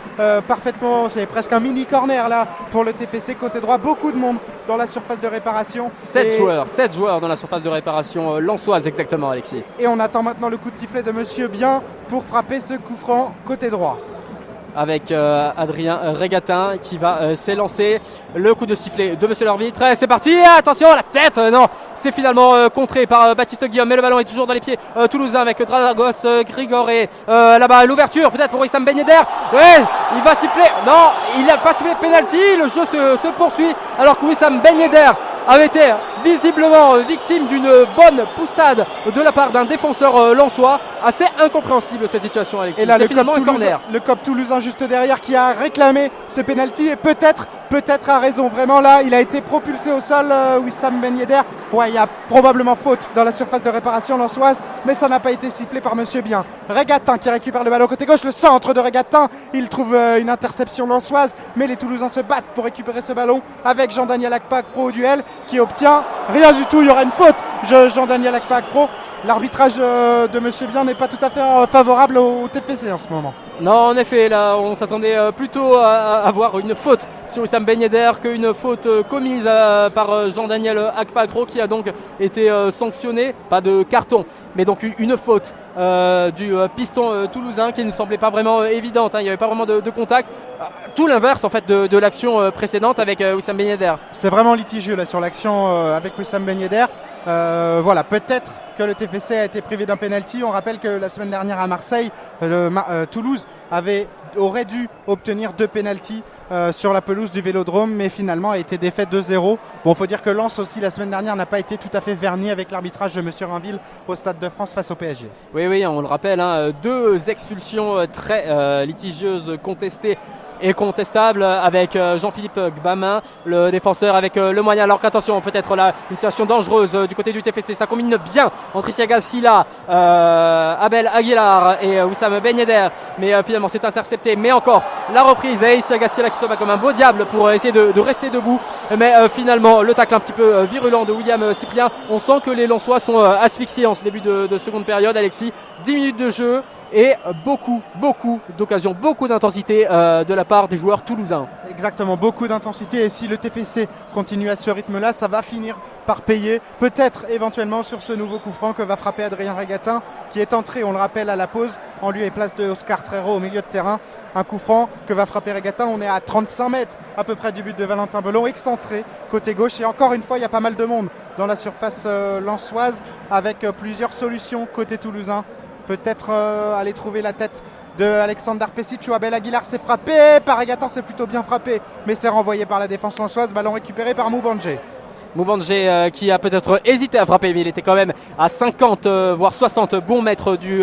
parfaitement, c'est presque un mini corner là pour le TFC côté droit. Beaucoup de monde dans la surface de réparation. 7 joueurs dans la surface de réparation lensoise exactement, Alexis. Et on attend maintenant le coup de sifflet de Monsieur Bien pour frapper ce coup franc côté droit. Avec Adrien Régatin qui va s'élancer. Le coup de sifflet de monsieur l'arbitre. C'est parti, attention, la tête, non, c'est finalement contré par Baptiste Guillaume, mais le ballon est toujours dans les pieds toulousains avec Dragos Grigoré. Là-bas, l'ouverture peut-être pour Wissam Ben Yedder. Ouais, il va siffler. Non, il n'a pas sifflé penalty. Le jeu se poursuit alors que Wissam Ben Yedder avait été visiblement victime d'une bonne poussade de la part d'un défenseur lensois. Assez incompréhensible cette situation, Alexis. Et là, c'est finalement un corner. Le COP toulousain juste derrière qui a réclamé ce penalty et peut-être a raison. Vraiment là, il a été propulsé au sol, Wissam Ben Yedder. Ouais, il y a probablement faute dans la surface de réparation lensoise, mais ça n'a pas été sifflé par Monsieur Bien. Régatin qui récupère le ballon côté gauche, le centre de Régatin. Il trouve une interception lensoise, mais les Toulousains se battent pour récupérer ce ballon avec Jean-Daniel Akpakpro au duel qui obtient rien du tout. Il y aura une faute, Jean-Daniel Akpakpro. L'arbitrage de Monsieur Bien n'est pas tout à fait favorable au TFC en ce moment. Non, en effet, là, on s'attendait plutôt à avoir une faute sur Wissam Ben Yedder qu'une faute commise par Jean-Daniel Akpakpro qui a donc été sanctionné, pas de carton, mais donc une faute du piston toulousain qui ne semblait pas vraiment évidente, hein. Il n'y avait pas vraiment de contact. Tout l'inverse en fait de l'action précédente avec Wissam Ben Yedder. C'est vraiment litigieux là sur l'action avec Wissam Ben Yedder. Voilà, peut-être que le TFC a été privé d'un penalty. On rappelle que la semaine dernière à Marseille, Toulouse aurait dû obtenir 2 penalties sur la pelouse du Vélodrome, mais finalement a été défaite 2-0. Bon, faut dire que Lens aussi la semaine dernière n'a pas été tout à fait verni avec l'arbitrage de Monsieur Rainville au Stade de France face au PSG. Oui, on le rappelle, hein, 2 expulsions très litigieuses, contestées et contestable avec Jean-Philippe Gbamin, le défenseur avec le moyen. Alors qu'attention, peut-être là une situation dangereuse du côté du TFC. Ça combine bien entre Isiaga Silla, Abel Aguilar et Wissam Ben Yedder, mais finalement c'est intercepté. Mais encore la reprise et Isiaga Silla qui se bat comme un beau diable pour essayer de rester debout, mais finalement le tacle un petit peu virulent de William Cyprien. On sent que les Lensois sont asphyxiés en ce début de seconde période, Alexis. 10 minutes de jeu, et beaucoup d'occasions, beaucoup d'intensité de la part des joueurs toulousains. Exactement, beaucoup d'intensité, et si le TFC continue à ce rythme-là, ça va finir par payer, peut-être éventuellement sur ce nouveau coup franc que va frapper Adrien Regatin, qui est entré, on le rappelle, à la pause, en lieu et place de Oscar Trero au milieu de terrain. Un coup franc que va frapper Regatin, on est à 35 mètres à peu près du but de Valentin Belon, excentré côté gauche, et encore une fois il y a pas mal de monde dans la surface lensoise, avec plusieurs solutions côté toulousain. Peut-être aller trouver la tête de Alexander Pesic ou Abel Aguilar. C'est frappé par Regatin, c'est plutôt bien frappé, mais c'est renvoyé par la défense lensoise. Ballon récupéré par Moubandje. Moubandje qui a peut-être hésité à frapper, mais il était quand même à 50 voire 60 bons mètres du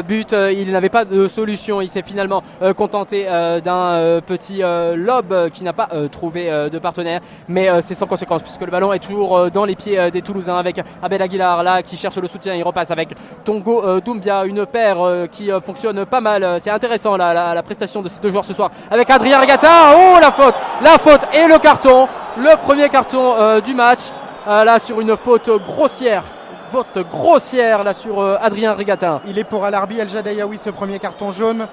but. Il n'avait pas de solution, il s'est finalement contenté d'un petit lob qui n'a pas trouvé de partenaire, mais c'est sans conséquence puisque le ballon est toujours dans les pieds des Toulousains, avec Abel Aguilar là qui cherche le soutien. Il repasse avec Tongo Doumbia, une paire qui fonctionne pas mal. C'est intéressant la prestation de ces deux joueurs ce soir, avec Adrien Regatin. Oh, la faute et le carton. Le premier carton du match, là sur une faute grossière là sur Adrien Regatin. Il est pour Alarbi El Jadayaoui, ce premier carton jaune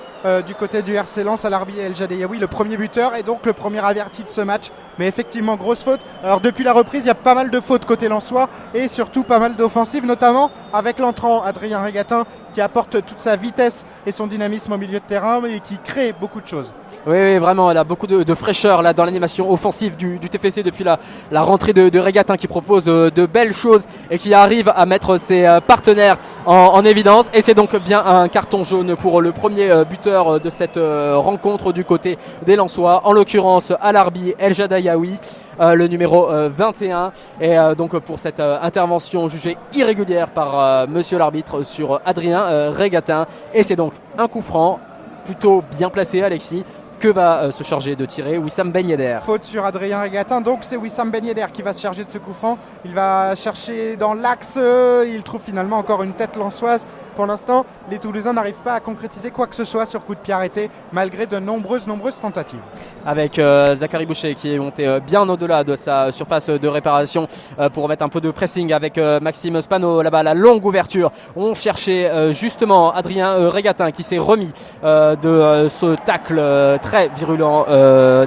du côté du RC Lens. Alarbi El Jadayaoui, le premier buteur et donc le premier averti de ce match. Mais effectivement, grosse faute. Alors depuis la reprise, il y a pas mal de fautes côté lensois et surtout pas mal d'offensives, notamment avec l'entrant Adrien Regatin qui apporte toute sa vitesse et son dynamisme au milieu de terrain et qui crée beaucoup de choses. Oui, vraiment, elle a beaucoup de fraîcheur là dans l'animation offensive du TFC depuis la rentrée de Regatin, qui propose de belles choses et qui arrive à mettre ses partenaires en évidence. Et c'est donc bien un carton jaune pour le premier buteur de cette rencontre du côté des Lensois, en l'occurrence Alarbi El Jadayaoui, le numéro 21. Et donc pour cette intervention jugée irrégulière par monsieur l'arbitre sur Adrien Regatin. Et c'est donc un coup franc plutôt bien placé, Alexis, que va se charger de tirer Wissam Ben Yedder. Faute sur Adrien Regatin, donc c'est Wissam Ben Yedder qui va se charger de ce coup franc. Il va chercher dans l'axe, il trouve finalement encore une tête lensoise. Pour l'instant, les Toulousains n'arrivent pas à concrétiser quoi que ce soit sur coup de pied arrêté, malgré de nombreuses tentatives. Avec Zachary Boucher qui est monté bien au-delà de sa surface de réparation pour mettre un peu de pressing avec Maxime Spano. Là-bas, la longue ouverture. On cherchait justement Adrien Regatin qui s'est remis de ce tacle très virulent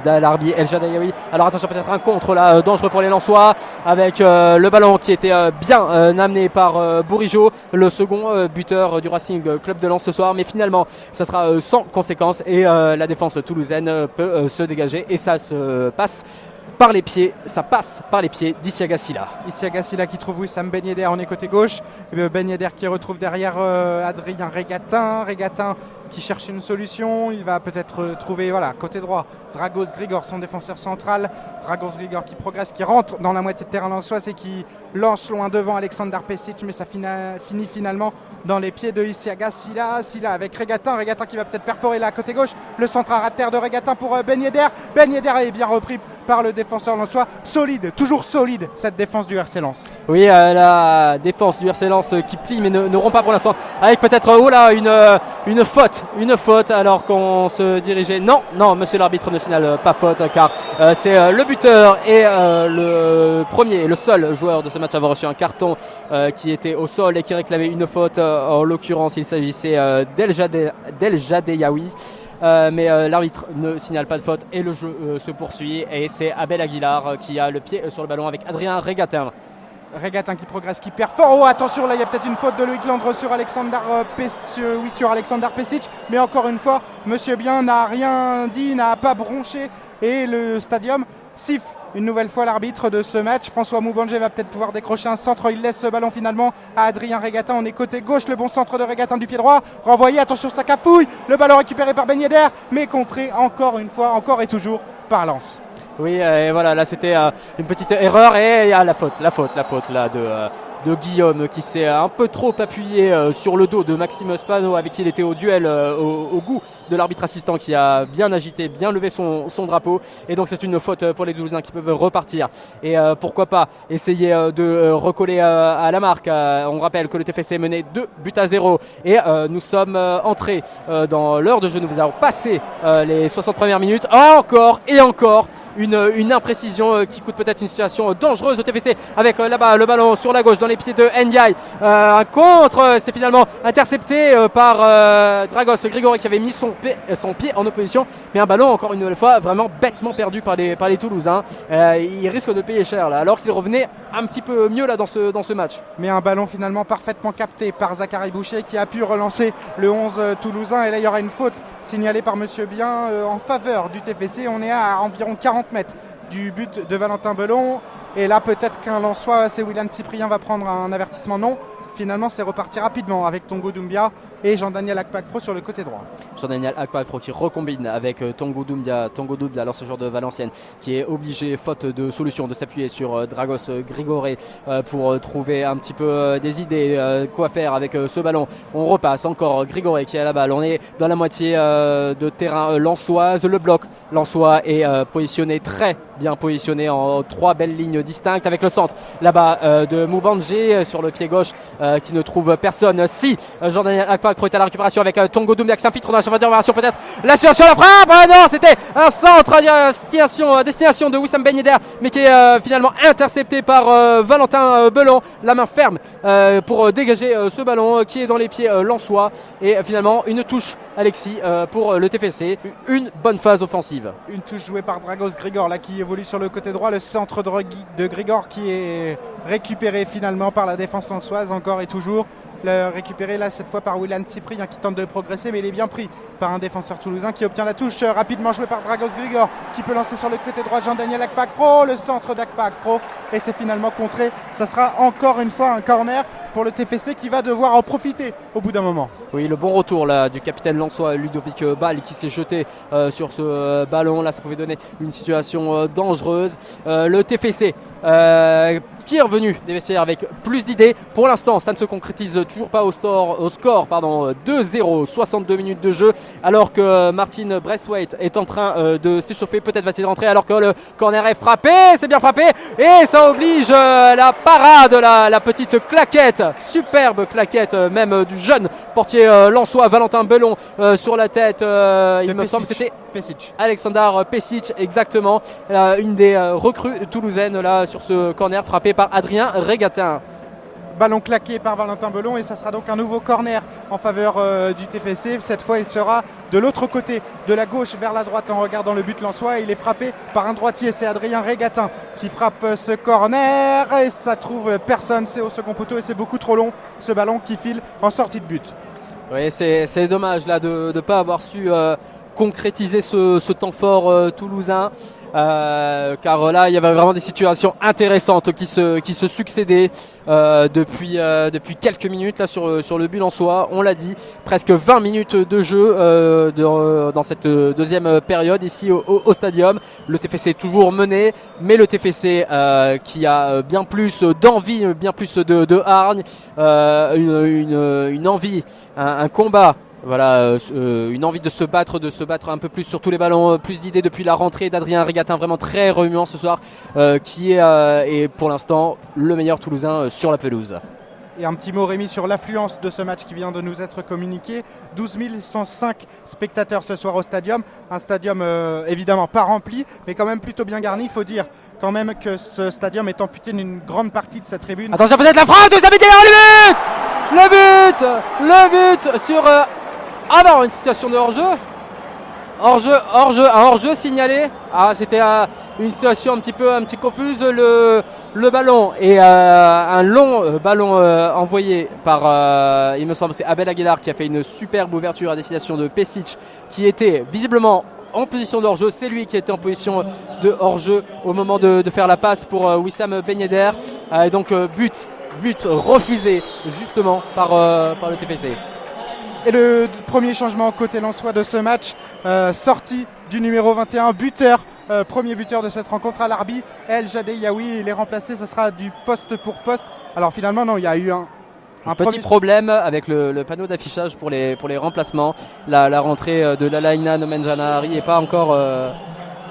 d'Alarbi El Jadayaoui. Alors attention, peut-être un contre là, dangereux pour les Lensois, avec le ballon qui était bien amené par Bourigeaud, le second buteur du Racing Club de Lens ce soir, mais finalement ça sera sans conséquence et la défense toulousaine peut se dégager et ça passe par les pieds d'Isiaga Silla. Isiaga Silla qui trouve Wissam Ben Yedder, on est côté gauche. Ben Yedder qui retrouve derrière Adrien Regatin qui cherche une solution. Il va peut-être trouver, côté droit, Dragos Grigor, son défenseur central. Dragos Grigor qui progresse, qui rentre dans la moitié de terrain lensoise et qui lance loin devant Alexander Pesic, mais ça finit finalement dans les pieds de Isiaga Silla. Silla avec Regatin qui va peut-être perforer là côté gauche. Le centre à terre de Regatin pour Ben Yedder. Ben Yedder est bien repris par le défenseur lensois. Toujours solide cette défense du RC Lens. Oui, la défense du RC Lens qui plie mais ne rompt pas pour l'instant, avec peut-être une faute alors qu'on se dirigeait. Non, monsieur l'arbitre ne signale pas faute, car c'est le buteur et le seul joueur de ce match à avoir reçu un carton qui était au sol et qui réclamait une faute. En l'occurrence, il s'agissait d'El Jadayaoui. Mais l'arbitre ne signale pas de faute et le jeu se poursuit, et c'est Abel Aguilar qui a le pied sur le ballon avec Adrien Regatin. Regatin qui progresse, qui perd fort. Oh, attention, là il y a peut-être une faute de Loïc Landre sur Alexander Pesic, mais encore une fois, monsieur Bien n'a rien dit, n'a pas bronché, et le stadium siffle une nouvelle fois l'arbitre de ce match. François Moubandje va peut-être pouvoir décrocher un centre. Il laisse ce ballon finalement à Adrien Regatin. On est côté gauche, le bon centre de Regatin du pied droit. Renvoyé, attention, ça cafouille. Le ballon récupéré par Ben Yedder, mais contré encore une fois, encore et toujours par Lens. Oui, et voilà, là c'était une petite erreur, et il y a la faute là de Guillaume qui s'est un peu trop appuyé sur le dos de Maxime Spano, avec qui il était au duel au goût de l'arbitre assistant, qui a bien agité, bien levé son drapeau, et donc c'est une faute pour les Toulousains qui peuvent repartir et pourquoi pas essayer de recoller à la marque. On rappelle que le TFC est mené 2-0 et nous sommes entrés dans l'heure de jeu. Nous avons passé les 60 premières minutes. Encore une imprécision qui coûte peut-être une situation dangereuse au TFC, avec là-bas le ballon sur la gauche dans les pieds de Ndiaye. Un contre, c'est finalement intercepté par Dragos Grigori qui avait mis son pied en opposition. Mais un ballon, encore une fois, vraiment bêtement perdu par les Toulousains. Il risque de payer cher là, alors qu'il revenait un petit peu mieux là dans ce match. Mais un ballon finalement parfaitement capté par Zachary Boucher qui a pu relancer le 11 toulousain. Et là, il y aura une faute signalée par Monsieur Bien en faveur du TFC. On est à environ 40 mètres du but de Valentin Belon. Et là, peut-être qu'un Lensois, c'est William Cyprien, va prendre un avertissement. Non. Finalement, c'est reparti rapidement avec Tongo Doumbia et Jean-Daniel Akpakpro sur le côté droit. Jean-Daniel Akpakpro qui recombine avec Tongo Doumbia, l'ancien joueur de Valenciennes, qui est obligé, faute de solution, de s'appuyer sur Dragos Grigori pour trouver un petit peu des idées, quoi faire avec ce ballon. On repasse encore Grigori qui a la balle. On est dans la moitié de terrain lensoise. Le bloc lensois est positionné, très bien positionné, en 3 belles lignes distinctes avec le centre là-bas de Moubanji sur le pied gauche qui ne trouve personne. Si Jean-Daniel Akpakpro est à la récupération avec Tongo Doumbia qui s'infiltre dans la surface de réparation, peut-être la situation, la frappe. Non, c'était un centre à destination de Wissam Ben Yedder, mais qui est finalement intercepté par Valentin Belon. La main ferme pour dégager ce ballon qui est dans les pieds lensois. Et finalement une touche, Alexis, pour le TFC. Une bonne phase offensive. Une touche jouée par Dragos Grigor là qui évolue sur le côté droit. Le centre de Grigor qui est récupéré finalement par la défense lensoise encore et toujours. Récupéré là cette fois par William Cyprien qui tente de progresser, mais il est bien pris par un défenseur toulousain qui obtient la touche rapidement jouée par Dragos Grigor qui peut lancer sur le côté droit Jean-Daniel Akpakpro, le centre d'Akpakpro, et c'est finalement contré. Ça sera encore une fois un corner pour le TFC qui va devoir en profiter au bout d'un moment. Oui, le bon retour là du capitaine lensois Ludovic Ball qui s'est jeté sur ce ballon là, ça pouvait donner une situation dangereuse. Le TFC qui est revenu des vestiaires avec plus d'idées. Pour l'instant, ça ne se concrétise toujours pas au score 2-0, 62 minutes de jeu, alors que Martin Braithwaite est en train de s'échauffer. Peut-être va-t-il rentrer alors que le corner est frappé. C'est bien frappé et ça oblige la parade, la petite claquette, superbe claquette même du jeune portier lensois Valentin Belon sur la tête. Il me semble que c'était Pesic. Alexander Pesic, exactement, une des recrues toulousaines là sur ce corner frappé par Adrien Régatin. Ballon claqué par Valentin Belon et ça sera donc un nouveau corner en faveur du TFC. Cette fois il sera de l'autre côté, de la gauche vers la droite en regardant le but lensois. Il est frappé par un droitier, c'est Adrien Régatin qui frappe ce corner et ça trouve personne, c'est au second poteau et c'est beaucoup trop long ce ballon qui file en sortie de but. Oui, c'est dommage là de ne pas avoir su concrétiser ce temps fort toulousain. Car là il y avait vraiment des situations intéressantes qui se succédaient depuis quelques minutes là sur le but lensois. On l'a dit, presque 20 minutes de jeu dans cette deuxième période ici au stadium. Le TFC est toujours mené, mais le TFC qui a bien plus d'envie, bien plus de hargne, une envie, un combat. Voilà, une envie de se battre un peu plus sur tous les ballons, plus d'idées depuis la rentrée d'Adrien Régatin, vraiment très remuant ce soir, qui est pour l'instant le meilleur Toulousain sur la pelouse. Et un petit mot, Rémi, sur l'affluence de ce match qui vient de nous être communiqué. 12 105 spectateurs ce soir au stadium. Un stadium évidemment pas rempli, mais quand même plutôt bien garni. Il faut dire quand même que ce stadium est amputé d'une grande partie de sa tribune. Attention, peut-être la frappe de Xavier Diarra, le but sur... Ah non, une situation de hors-jeu. Un hors-jeu signalé. Ah, c'était une situation un petit confuse. Le ballon et un long ballon envoyé par, il me semble, c'est Abel Aguilar qui a fait une superbe ouverture à destination de Pesic, qui était visiblement en position de hors-jeu. C'est lui qui était en position de hors-jeu au moment de faire la passe pour Wissam Ben Yedder. Et donc but refusé justement par le TFC. Et le premier changement côté lensois de ce match, sortie du numéro 21, buteur, premier buteur de cette rencontre à l'Arbi, El Jadé Yaoui. Il est remplacé, ce sera du poste pour poste. Alors finalement non, il y a eu un petit problème avec le panneau d'affichage pour les remplacements. La rentrée de Lalaina Nomenjana Hari n'est pas encore...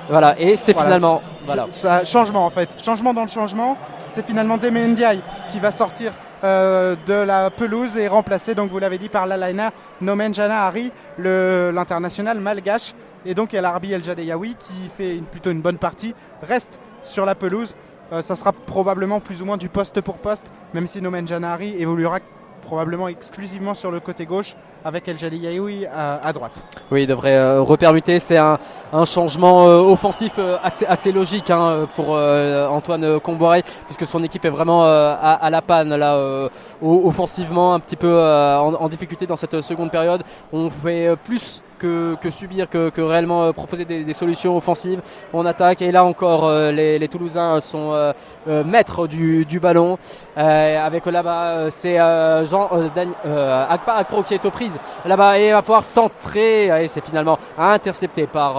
voilà, et c'est finalement... Voilà. Ça, changement en fait, changement dans le changement. C'est finalement Deme Ndiaye qui va sortir de la pelouse et remplacé, donc vous l'avez dit, par Lalaina Nomenjana Hari, l'international malgache. Et donc il y a l'Arbi El Jadé Yaoui qui fait plutôt une bonne partie, reste sur la pelouse. ça sera probablement plus ou moins du poste pour poste, même si Nomen Janari évoluera probablement exclusivement sur le côté gauche avec El Jaliyaoui à droite. Oui, il devrait repermuter. C'est un changement offensif assez logique pour Antoine Comboiré, puisque son équipe est vraiment à la panne là, offensivement, un petit peu en difficulté dans cette seconde période. On fait plus que subir, que réellement proposer des solutions offensives. On attaque et là encore les Toulousains sont maîtres du ballon. Avec là-bas c'est Akpro qui est aux prises là-bas et va pouvoir centrer. Et c'est finalement intercepté par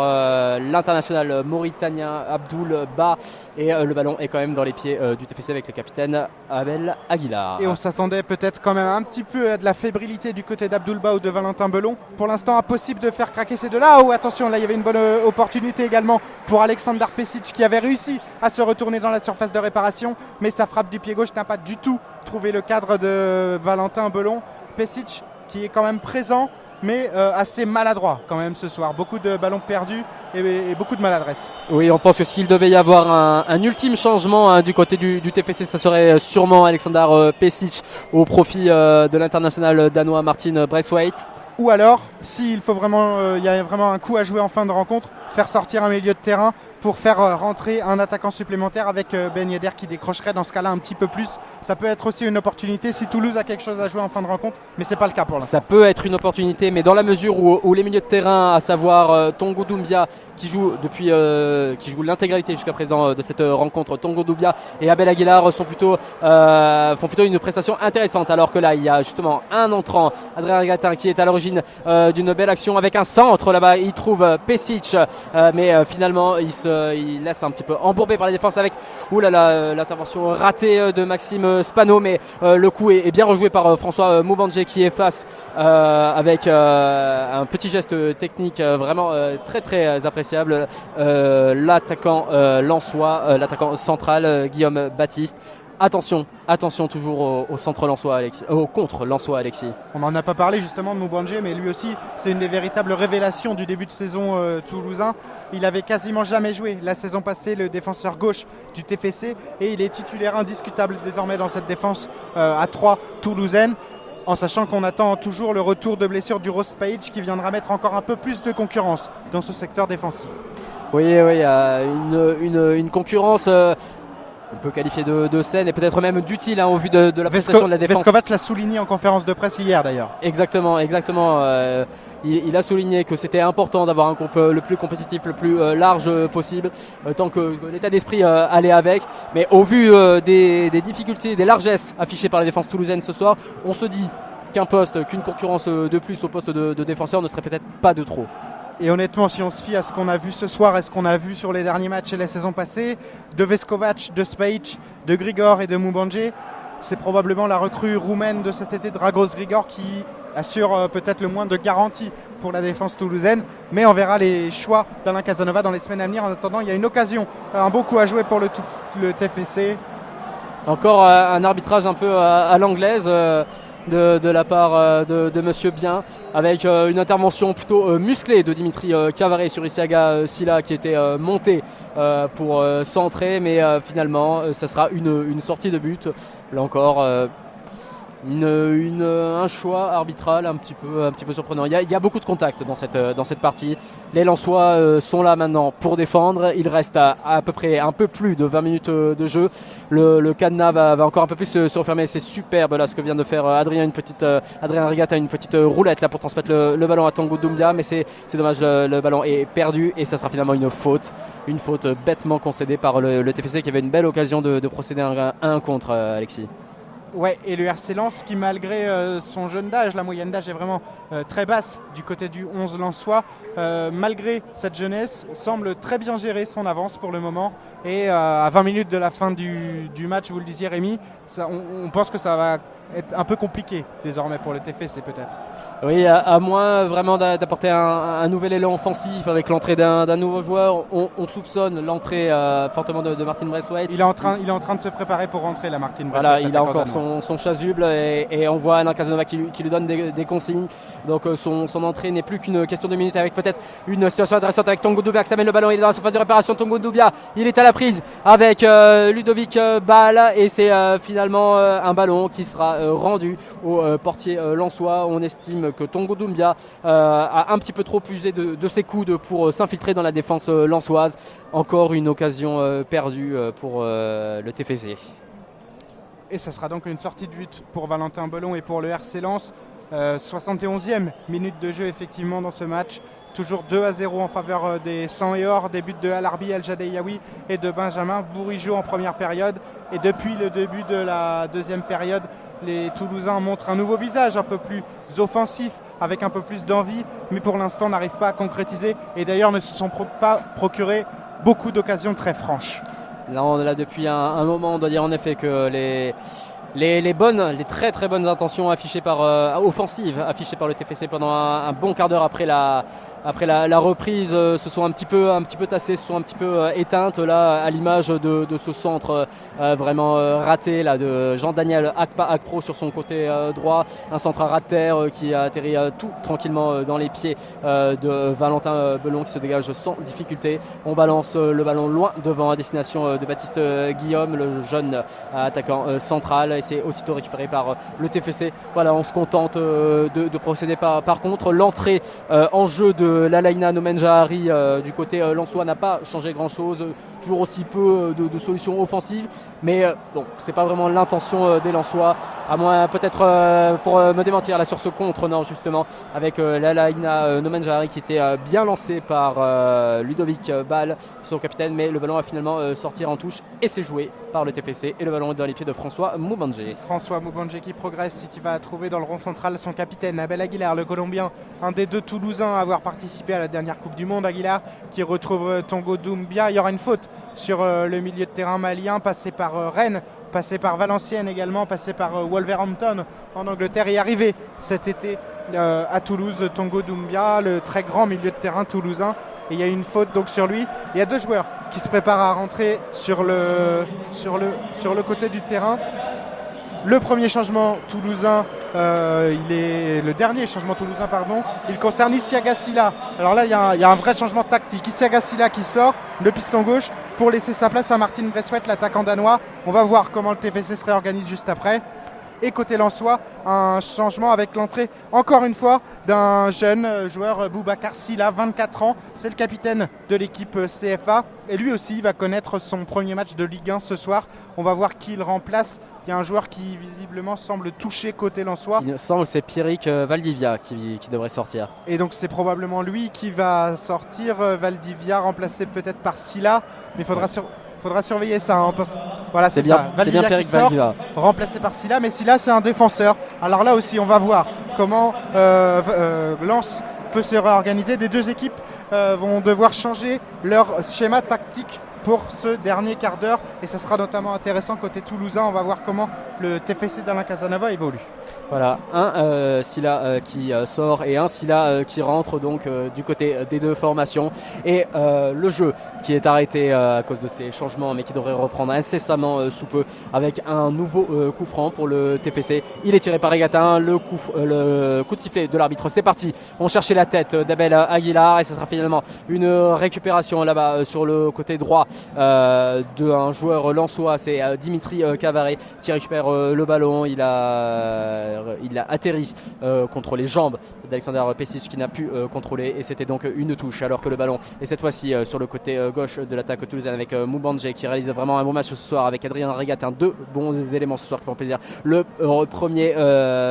l'international mauritanien Abdoul Ba. Et le ballon est quand même dans les pieds du TFC avec le capitaine Abel Aguilar. Et on s'attendait peut-être quand même un petit peu à de la fébrilité du côté d'Abdoul Ba ou de Valentin Belon. Pour l'instant, impossible de faire craquer ces deux-là. Oh, attention, là il y avait une bonne opportunité également pour Aleksandar Pesic qui avait réussi à se retourner dans la surface de réparation, mais sa frappe du pied gauche n'a pas du tout trouvé le cadre de Valentin Belon. Pesic qui est quand même présent, mais assez maladroit quand même ce soir. Beaucoup de ballons perdus et beaucoup de maladresse. Oui, on pense que s'il devait y avoir un ultime changement du côté du TFC, ça serait sûrement Aleksandar Pesic au profit de l'international danois Martin Braithwaite. Ou alors, s'il faut vraiment, il y a vraiment un coup à jouer en fin de rencontre, faire sortir un milieu de terrain pour faire rentrer un attaquant supplémentaire avec Ben Yedder qui décrocherait dans ce cas-là un petit peu plus. Ça peut être aussi une opportunité si Toulouse a quelque chose à jouer en fin de rencontre, mais c'est pas le cas pour l'instant. Ça peut être une opportunité, mais dans la mesure où les milieux de terrain, à savoir Tongo Doumbia qui joue l'intégralité jusqu'à présent de cette rencontre, Tongo Doumbia et Abel Aguilar font plutôt une prestation intéressante, alors que là il y a justement un entrant, Adrien Rigatin, qui est à l'origine d'une belle action avec un centre là-bas. Il trouve Pesic, mais finalement il laisse un petit peu embourbé par la défense avec l'intervention ratée de Maxime Spano, mais le coup est bien rejoué par François Moubandje qui est face avec un petit geste technique vraiment très très appréciable, l'attaquant lensois, l'attaquant central Guillaume Baptiste. Attention toujours au centre lensois, au contre lensois, Alexis. On n'en a pas parlé justement de Moubandje, mais lui aussi c'est une des véritables révélations du début de saison toulousain. Il avait quasiment jamais joué la saison passée, le défenseur gauche du TFC, et il est titulaire indiscutable désormais dans cette défense à 3 toulousaine, en sachant qu'on attend toujours le retour de blessure du Rose Page qui viendra mettre encore un peu plus de concurrence dans ce secteur défensif. Oui, une concurrence on peut qualifier de saine et peut-être même d'utile au vu de la prestation de la défense. Veskovac l'a souligné en conférence de presse hier d'ailleurs. Exactement. Il a souligné que c'était important d'avoir un groupe le plus compétitif, le plus large possible, tant que l'état d'esprit allait avec. Mais au vu des difficultés, des largesses affichées par la défense toulousaine ce soir, on se dit qu'une concurrence de plus au poste de défenseur ne serait peut-être pas de trop. Et honnêtement, si on se fie à ce qu'on a vu ce soir et ce qu'on a vu sur les derniers matchs et la saison passée, de Veskovac, de Spajic, de Grigor et de Moubandje, c'est probablement la recrue roumaine de cet été, Dragos Grigor, qui assure peut-être le moins de garanties pour la défense toulousaine. Mais on verra les choix d'Alain Casanova dans les semaines à venir. En attendant, il y a une occasion, un bon coup à jouer pour le TFC. Encore un arbitrage un peu à l'anglaise. De la part de Monsieur Bien, avec une intervention plutôt musclée de Dimitri Cavaré sur Isiaga Silla qui était monté pour centrer, mais finalement ça sera une sortie de but. Là encore un choix arbitral un petit peu surprenant. Il y a beaucoup de contacts dans cette partie. Les Lensois sont là maintenant pour défendre. Il reste à peu près un peu plus de 20 minutes de jeu. Le cadenas va encore un peu plus se refermer. C'est superbe là ce que vient de faire Adrien Rigata, une petite roulette là pour transmettre le ballon à Tongo Doumbia, mais c'est dommage, le ballon est perdu et ça sera finalement une faute bêtement concédée par le TFC qui avait une belle occasion de procéder à un contre, Alexis. Ouais, et le RC Lens qui, malgré son jeune d'âge, la moyenne d'âge est vraiment très basse du côté du 11 lensois, malgré cette jeunesse, semble très bien gérer son avance pour le moment. Et à 20 minutes de la fin du match, vous le disiez Rémi, on pense que ça va être un peu compliqué désormais pour le TFC peut-être. Oui, à moins vraiment d'apporter un nouvel élan offensif avec l'entrée d'un nouveau joueur. On soupçonne l'entrée fortement de Martin Braithwaite. Il est en train de se préparer pour rentrer la Martin Braithwaite. Voilà, il a encore son chasuble et on voit Alain Casanova qui lui donne des consignes. Donc son entrée n'est plus qu'une question de minutes, avec peut-être une situation intéressante avec Tanguy Ndombia qui s'amène le ballon. Il est dans la surface de réparation. Tanguy Ndombia, il est à la prise avec Ludovic Ball, et c'est finalement un ballon qui sera rendu au portier lensois. On estime que Tanguy Ndombia a un petit peu trop usé de ses coudes pour s'infiltrer dans la défense lensoise. Encore une occasion perdue pour le TFC. Et ça sera donc une sortie de but pour Valentin Belon et pour le RC Lens. 71e minute de jeu effectivement dans ce match. Toujours 2-0 en faveur des 100 et or, des buts de Alarbi, El Jadeyaoui et de Benjamin Bourigeaud en première période. Et depuis le début de la deuxième période, les Toulousains montrent un nouveau visage un peu plus offensif, avec un peu plus d'envie, mais pour l'instant n'arrivent pas à concrétiser et d'ailleurs ne se sont pas procuré beaucoup d'occasions très franches. Là, on est là depuis un moment. On doit dire en effet que les très très bonnes intentions offensives affichées par le TFC pendant un bon quart d'heure après la reprise se sont un petit peu tassées, se sont un petit peu éteintes là, à l'image de ce centre vraiment raté là, de Jean-Daniel Akpro sur son côté droit, un centre à ras de terre qui a atterri tout tranquillement dans les pieds de Valentin Belon, qui se dégage sans difficulté. On balance le ballon loin devant à destination de Baptiste Guillaume, le jeune attaquant central, et c'est aussitôt récupéré par le TFC. Voilà, on se contente de procéder par contre. L'entrée en jeu de Lalaina Nomenjahari du côté lensois n'a pas changé grand chose, toujours aussi peu de solutions offensives, mais donc c'est pas vraiment l'intention des Lensois, à moins peut-être pour me démentir là sur ce contre, non, justement avec Lalaina Nomenjahari qui était bien lancé par Ludovic Ball, son capitaine, mais le ballon a finalement sorti en touche et c'est joué par le TFC, et le ballon est dans les pieds de François Moubandje. François Moubandje qui progresse et qui va trouver dans le rond central son capitaine Abel Aguilar, le Colombien, un des deux Toulousains à avoir participé à la dernière Coupe du Monde. Aguilar qui retrouve Tanguy Ndombia. Il y aura une faute sur le milieu de terrain malien, passé par Rennes, passé par Valenciennes également, passé par Wolverhampton en Angleterre et arrivé cet été à Toulouse. Tanguy Ndombia, le très grand milieu de terrain toulousain, et il y a une faute donc sur lui. Il y a deux joueurs qui se préparent à rentrer sur le côté du terrain. Le premier changement toulousain, le dernier changement toulousain, pardon, il concerne Isiaga Sylla. Alors là, il y a un vrai changement tactique. Isiaga Sylla qui sort, le piston gauche, pour laisser sa place à Martin Bressouet, l'attaquant danois. On va voir comment le TFC se réorganise juste après. Et côté lensois, un changement avec l'entrée, encore une fois, d'un jeune joueur, Boubacar Sylla, 24 ans. C'est le capitaine de l'équipe CFA. Et lui aussi va connaître son premier match de Ligue 1 ce soir. On va voir qui il remplace. Il y a un joueur qui visiblement semble toucher côté lensois. Il me semble que c'est Pierrick Valdivia qui devrait sortir. Et donc c'est probablement lui qui va sortir, Valdivia, remplacé peut-être par Sylla. Mais il faudra surveiller ça. Hein, voilà, c'est bien, c'est bien Pierrick Valdivia. Remplacé par Sylla, mais Sylla c'est un défenseur. Alors là aussi on va voir comment Lens peut se réorganiser. Les deux équipes vont devoir changer leur schéma tactique pour ce dernier quart d'heure, et ça sera notamment intéressant côté toulousain. On va voir comment le TFC d'Alain Casanova évolue. Voilà, un Sylla qui sort et un Sylla qui rentre donc du côté des deux formations, et le jeu qui est arrêté à cause de ces changements, mais qui devrait reprendre incessamment sous peu avec un nouveau coup franc pour le TFC. Il est tiré par Regatin, le coup de sifflet de l'arbitre, c'est parti. On cherchait la tête d'Abel Aguilar et ce sera finalement une récupération là-bas sur le côté droit d'un joueur lensois, c'est Dimitri Cavaret qui récupère le ballon. Il a atterri contre les jambes d'Alexander Pesic qui n'a pu contrôler, et c'était donc une touche, alors que le ballon est cette fois-ci sur le côté gauche de l'attaque toulousaine avec Moubandje qui réalise vraiment un bon match ce soir avec Adrien Regatin. Deux bons éléments ce soir qui font plaisir. Le premier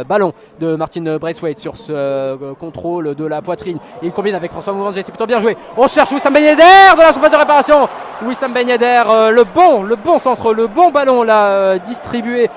ballon de Martin Bressouet sur ce contrôle de la poitrine. Il combine avec François Moubandje, c'est plutôt bien joué. On cherche Wissam Ben Yedder de la surface de réparation. Wissam Ben Yedder, le bon centre, le bon ballon là, distillé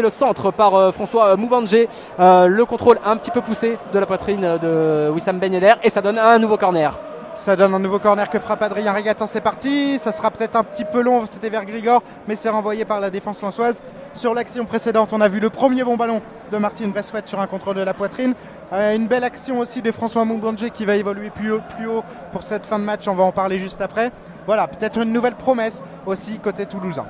le centre par François Moubandje. Le contrôle un petit peu poussé de la poitrine de Wissam Ben Yedder, et ça donne un nouveau corner. Ça donne un nouveau corner que frappe Adrien Regatin. C'est parti, ça sera peut-être un petit peu long, c'était vers Grigor, mais c'est renvoyé par la défense lensoise. Sur l'action précédente, on a vu le premier bon ballon de Martin Bressouet sur un contrôle de la poitrine. Une belle action aussi de François Moubandje qui va évoluer plus haut pour cette fin de match, on va en parler juste après. voilà, peut-être une nouvelle promesse aussi côté toulousain.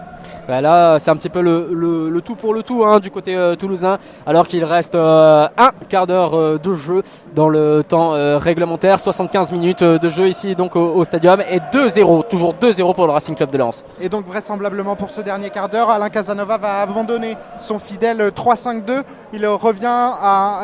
Là, c'est un petit peu le tout pour le tout du côté toulousain, alors qu'il reste un quart d'heure de jeu dans le temps réglementaire, 75 minutes de jeu ici donc au stadium, et 2-0, toujours 2-0 pour le Racing Club de Lens. Et donc vraisemblablement pour ce dernier quart d'heure, Alain Casanova va abandonner son fidèle 3-5-2. Il revient à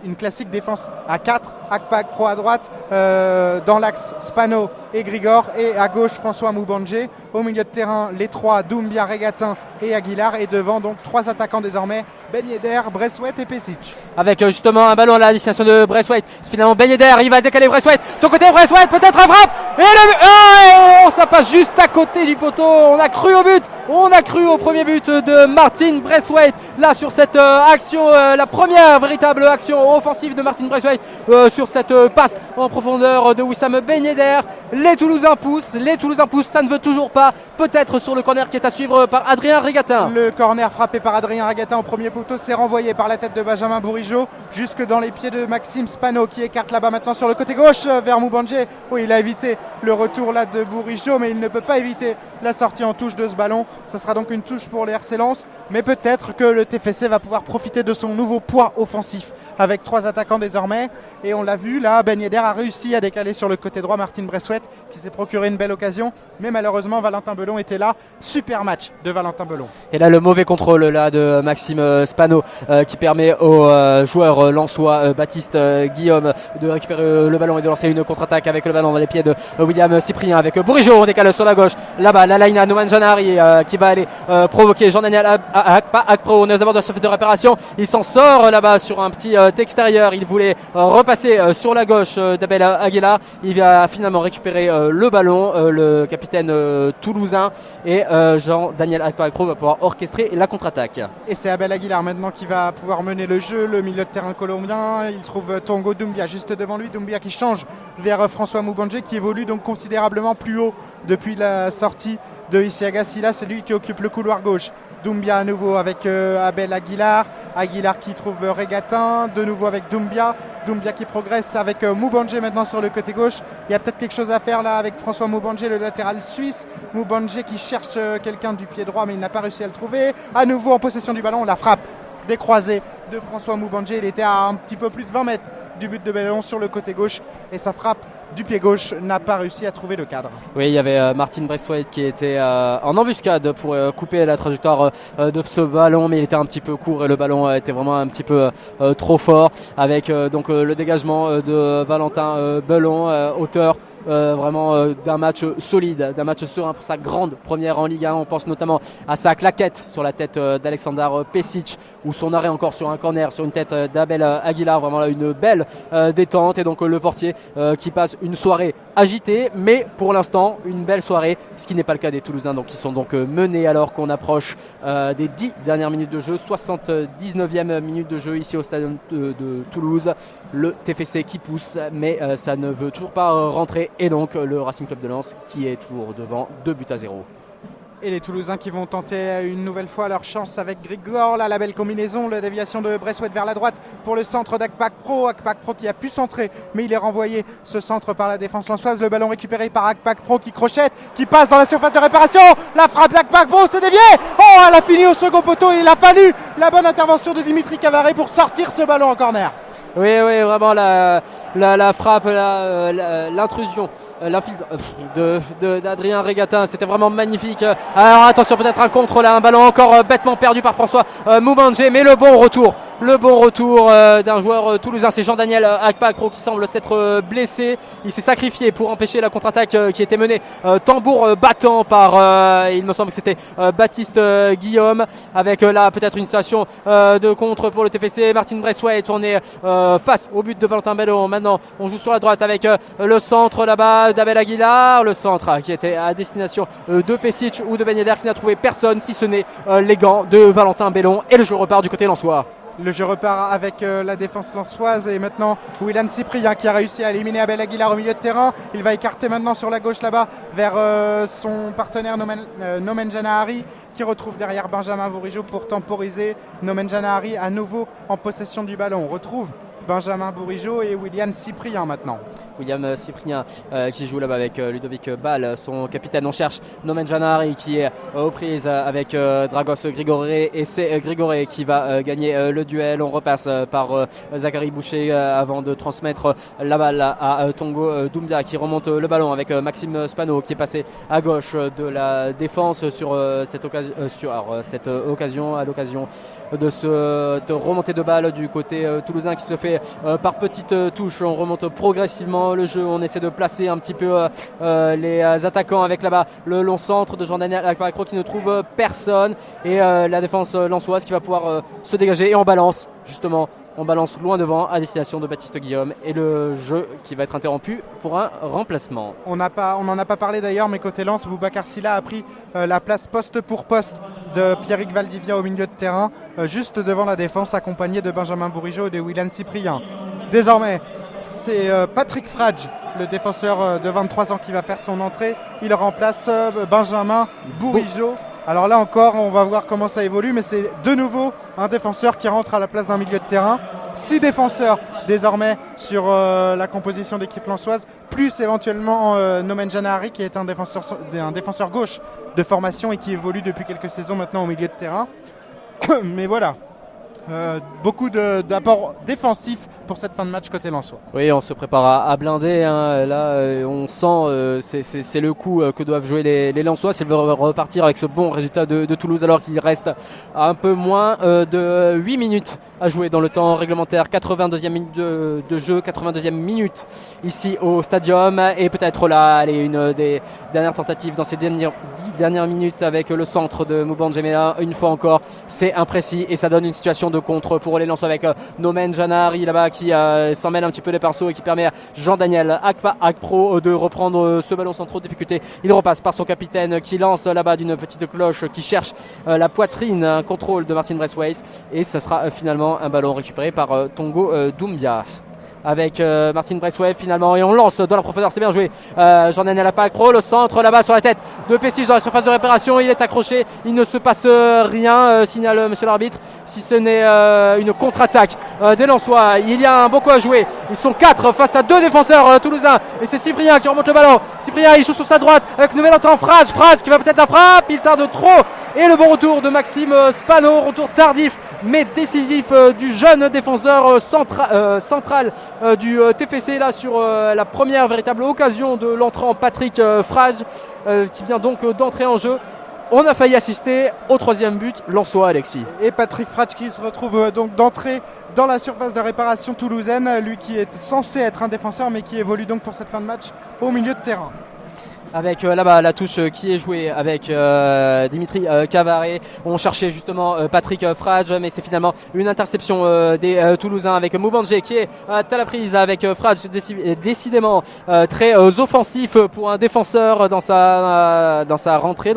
une classique défense à 4, Akpak Pro à droite, dans l'axe Spano et Grigor, et à gauche François Moubandje. Au milieu de terrain, les trois, Doumbia, Regatin et Aguilar, et devant donc trois attaquants désormais, Ben Yedder, Braithwaite et Pesic. Avec justement un ballon à la destination de Braithwaite. C'est finalement Ben Yedder, il va décaler Braithwaite. Son côté Braithwaite, peut-être un frappe. Et ça passe juste à côté du poteau. On a cru au but. On a cru au premier but de Martin Braithwaite. Là sur cette action, la première véritable action offensive de Martin Braithwaite sur cette passe en profondeur de Wissam Ben Yedder. Les Toulousains poussent, ça ne veut toujours pas. Peut-être sur le corner qui est à suivre par Adrien Regatin. Le corner frappé par Adrien Regatin au premier poteau, c'est renvoyé par la tête de Benjamin Bourigeaud jusque dans les pieds de Maxime Spano, qui écarte là-bas maintenant sur le côté gauche vers Moubandje. Oui, il a évité le retour là de Bourigeaud, mais il ne peut pas éviter la sortie en touche de ce ballon. Ça sera donc une touche pour les RC Lens, mais peut-être que le TFC va pouvoir profiter de son nouveau poids offensif avec trois attaquants désormais. Et on l'a vu là, Ben Yedder a réussi à décaler sur le côté droit Martin Braithwaite, qui s'est procuré une belle occasion, mais malheureusement Valentin Belon était là. Super match de Valentin Belon. Et là le mauvais contrôle là de Maxime Spano qui permet au joueur lensois Baptiste Guillaume de récupérer le ballon et de lancer une contre-attaque avec le ballon dans les pieds de William Cyprien, avec Bourigeaud. On décale sur la gauche, là-bas la line à Nouman Janari qui va aller provoquer Jean-Daniel Akpro. On est aux abords de la surface de réparation, il s'en sort là-bas sur un petit extérieur. Il voulait repasser sur la gauche d'Abel Aguilar. Il va finalement récupérer le ballon, le capitaine toulousain, et Jean-Daniel Akpro va pouvoir orchestrer la contre-attaque. Et c'est Abel Aguilar maintenant qui va pouvoir mener le jeu, le milieu de terrain colombien. Il trouve Tongo Doumbia juste devant lui, Doumbia qui change vers François Moubandje, qui évolue donc considérablement plus haut depuis la sortie de Isiaga Silla. C'est lui qui occupe le couloir gauche. Doumbia à nouveau avec Abel Aguilar. Aguilar qui trouve Regatin, de nouveau avec Doumbia. Doumbia qui progresse avec Moubandje maintenant sur le côté gauche. Il y a peut-être quelque chose à faire là avec François Moubandje, le latéral suisse. Moubandje qui cherche quelqu'un du pied droit, mais il n'a pas réussi à le trouver. À nouveau en possession du ballon, la frappe décroisée de François Moubandje. Il était à un petit peu plus de 20 mètres du but de ballon sur le côté gauche, et sa frappe du pied gauche n'a pas réussi à trouver le cadre. Oui, il y avait Martin Braithwaite qui était en embuscade pour couper la trajectoire de ce ballon, mais il était un petit peu court et le ballon était vraiment un petit peu trop fort, avec donc le dégagement de Valentin Belon, auteur vraiment d'un match solide, d'un match serein pour sa grande première en Ligue 1. On pense notamment à sa claquette sur la tête d'Alexander Pesic, ou son arrêt encore sur un corner sur une tête d'Abel Aguilar. Vraiment là une belle détente, et donc le portier qui passe une soirée agitée, mais pour l'instant une belle soirée, ce qui n'est pas le cas des Toulousains, donc qui sont donc menés alors qu'on approche des 10 dernières minutes de jeu, 79e minute de jeu ici au stade de Toulouse. Le TFC qui pousse, mais ça ne veut toujours pas rentrer, et donc le Racing Club de Lens qui est toujours devant 2-0. Et les Toulousains qui vont tenter une nouvelle fois leur chance avec Grigor. Là, la belle combinaison, la déviation de Braithwaite vers la droite pour le centre d'Akpak Pro. Akpak Pro qui a pu centrer, mais il est renvoyé ce centre par la défense lensoise. Le ballon récupéré par Akpak Pro qui crochette, qui passe dans la surface de réparation. La frappe d'Akpak Pro, c'est dévié. Oh, elle a fini au second poteau. Il a fallu la bonne intervention de Dimitri Cavaret pour sortir ce ballon en corner. Oui, vraiment la frappe, l'intrusion, d'Adrien Regatin, c'était vraiment magnifique. Alors attention, peut-être un contre là, un ballon encore bêtement perdu par François Moubandje, mais le bon retour d'un joueur toulousain, c'est Jean-Daniel Akpakro qui semble s'être blessé. Il s'est sacrifié pour empêcher la contre-attaque qui était menée tambour battant par, il me semble que c'était Baptiste Guillaume, avec là peut-être une situation de contre pour le TFC. Martin Braithwaite, on est face au but de Valentin Belon. Maintenant on joue sur la droite avec le centre là-bas d'Abel Aguilar, le centre qui était à destination de Pesic ou de Ben Yedder, qui n'a trouvé personne si ce n'est les gants de Valentin Belon, et le jeu repart du côté lensois. Le jeu repart avec la défense lensoise, et maintenant William Cyprien qui a réussi à éliminer Abel Aguilar au milieu de terrain. Il va écarter maintenant sur la gauche là-bas vers son partenaire Nouman Janahari, qui retrouve derrière Benjamin Bourigeaud pour temporiser. Nouman Janahari à nouveau en possession du ballon. On retrouve Benjamin Bourigeaud et William Cyprien maintenant. William Cyprien qui joue là-bas avec Ludovic Ball, son capitaine. On cherche Nomen Janari qui est aux prises avec Dragos Grigoré, et c'est Grigoré qui va gagner le duel. On repasse par Zachary Boucher avant de transmettre la balle à Tongo Doumbia qui remonte le ballon avec Maxime Spano qui est passé à gauche de la défense sur cette occasion, à l'occasion de cette remontée de balle du côté toulousain qui se fait par petites touches. On remonte progressivement le jeu, on essaie de placer un petit peu les attaquants avec là-bas le long centre de Jean-Daniel Akpacro qui ne trouve personne, et la défense lensoise qui va pouvoir se dégager, et on balance justement. On balance loin devant à destination de Baptiste Guillaume, et le jeu qui va être interrompu pour un remplacement. On n'en a pas parlé d'ailleurs, mais côté Lens, Boubacar Sylla a pris la place poste pour poste de Pierrick Valdivia au milieu de terrain, juste devant la défense, accompagné de Benjamin Bourigeaud et de William Cyprien. Désormais, c'est Patrick Frage, le défenseur de 23 ans, qui va faire son entrée. Il remplace Benjamin Bourigeaud. Alors là encore, on va voir comment ça évolue, mais c'est de nouveau un défenseur qui rentre à la place d'un milieu de terrain. 6 défenseurs désormais sur la composition d'équipe lensoise, plus éventuellement Nomen Janari qui est un défenseur gauche de formation et qui évolue depuis quelques saisons maintenant au milieu de terrain. Mais voilà, beaucoup d'apports défensifs pour cette fin de match côté lensois. Oui, on se prépare à blinder, hein. Là on sent c'est le coup que doivent jouer les Lensois s'ils veulent repartir avec ce bon résultat de Toulouse, alors qu'il reste un peu moins de 8 minutes à jouer dans le temps réglementaire. 82e minute de jeu, 82e minute ici au stadium, et peut-être là une des dernières tentatives dans ces 10 dernières minutes avec le centre de Mouban Djemena. Une fois encore, c'est imprécis et ça donne une situation de contre pour les Lensois avec Nomen Janari là-bas qui s'en mêle un petit peu les pinceaux et qui permet à Jean-Daniel Akpro de reprendre ce ballon sans trop de difficulté. Il repasse par son capitaine qui lance là-bas d'une petite cloche, qui cherche la poitrine, un contrôle de Martin Braithwaite, et ça sera finalement un ballon récupéré par Tongo Doumbia. Avec Martin Braithwaite finalement, et on lance dans la profondeur, c'est bien joué. Jean-Daniel Akpro, le centre là-bas sur la tête de P6 dans la surface de réparation, il est accroché, il ne se passe rien, signale monsieur l'arbitre, si ce n'est une contre-attaque des Lensois. Il y a un bon coup à jouer, ils sont 4 face à 2 défenseurs toulousains, et c'est Cyprien qui remonte le ballon. Cyprien, il joue sur sa droite avec nouvel entrant Frage qui va peut-être la frappe, il tarde trop, et le bon retour de Maxime Spano, retour tardif mais décisif du jeune défenseur central du TFC là sur la première véritable occasion de l'entrant Patrick Frage qui vient donc d'entrer en jeu. On a failli assister au 3e but lensois, Alexis. Et Patrick Frage qui se retrouve donc d'entrée dans la surface de réparation toulousaine, lui qui est censé être un défenseur mais qui évolue donc pour cette fin de match au milieu de terrain. Avec là-bas la touche qui est jouée avec Dimitri Cavaré. On cherchait justement Patrick Frage, mais c'est finalement une interception des Toulousains avec Moubandje qui est à la prise avec Frage, décidément très offensif pour un défenseur dans sa rentrée,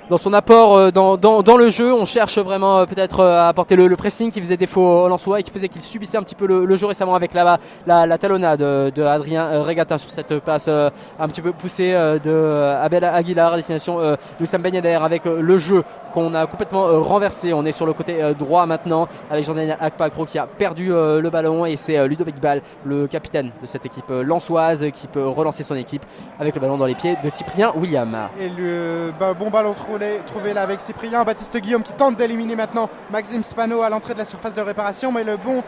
dans son apport dans le jeu. On cherche vraiment peut-être à apporter le pressing qui faisait défaut aux Lensois et qui faisait qu'il subissait un petit peu le jeu récemment, avec là-bas la talonnade de Adrien Regatta sur cette passe un petit peu poussée de Abel Aguilar à destination de Sam Ben Yedder, avec le jeu qu'on a complètement renversé. On est sur le côté droit maintenant avec Jean-Daniel Akpacro qui a perdu le ballon, et c'est Ludovic Ball, le capitaine de cette équipe lensoise, qui peut relancer son équipe avec le ballon dans les pieds de Cyprien William. Et le bon ballon trouvé là avec Cyprien. Baptiste Guillaume qui tente d'éliminer maintenant Maxime Spano à l'entrée de la surface de réparation, mais le bon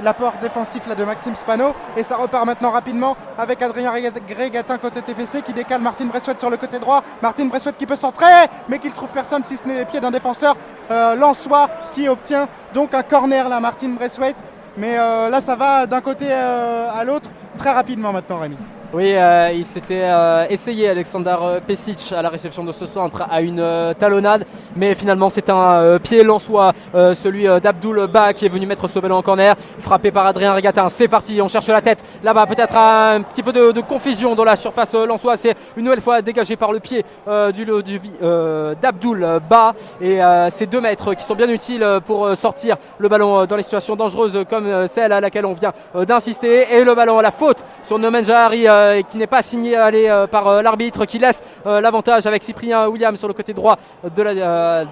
l'apport défensif là de Maxime Spano, et ça repart maintenant rapidement avec Adrien Regatin côté TFC qui décale Martin Braithwaite sur le côté droit. Martin Braithwaite qui peut centrer mais qui ne trouve personne si ce n'est les pieds d'un défenseur lensois qui obtient donc un corner là, Martin Braithwaite. Mais là ça va d'un côté à l'autre très rapidement maintenant, Rémi. Oui, il s'était essayé Alexander Pesic à la réception de ce centre à une talonnade, mais finalement c'est un pied lensois, celui d'Abdoul Ba, qui est venu mettre ce ballon en corner, frappé par Adrien Regatin. C'est parti, on cherche la tête là-bas, peut-être un petit peu de confusion dans la surface lensoise. C'est une nouvelle fois dégagé par le pied d'Abdoul Ba, et ces 2 mètres qui sont bien utiles pour sortir le ballon dans les situations dangereuses comme celle à laquelle on vient d'insister. Et le ballon, la faute sur Nomen Janari qui n'est pas signalé par l'arbitre, qui laisse l'avantage avec Cyprien Williams sur le côté droit de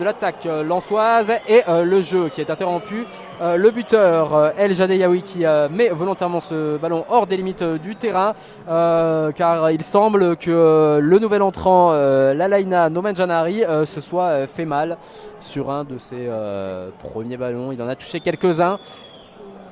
l'attaque lensoise, et le jeu qui est interrompu. Le buteur El Jadeyaoui qui met volontairement ce ballon hors des limites du terrain, car il semble que le nouvel entrant Lalaina Nomenjanari se soit fait mal sur un de ses premiers ballons. Il en a touché quelques-uns,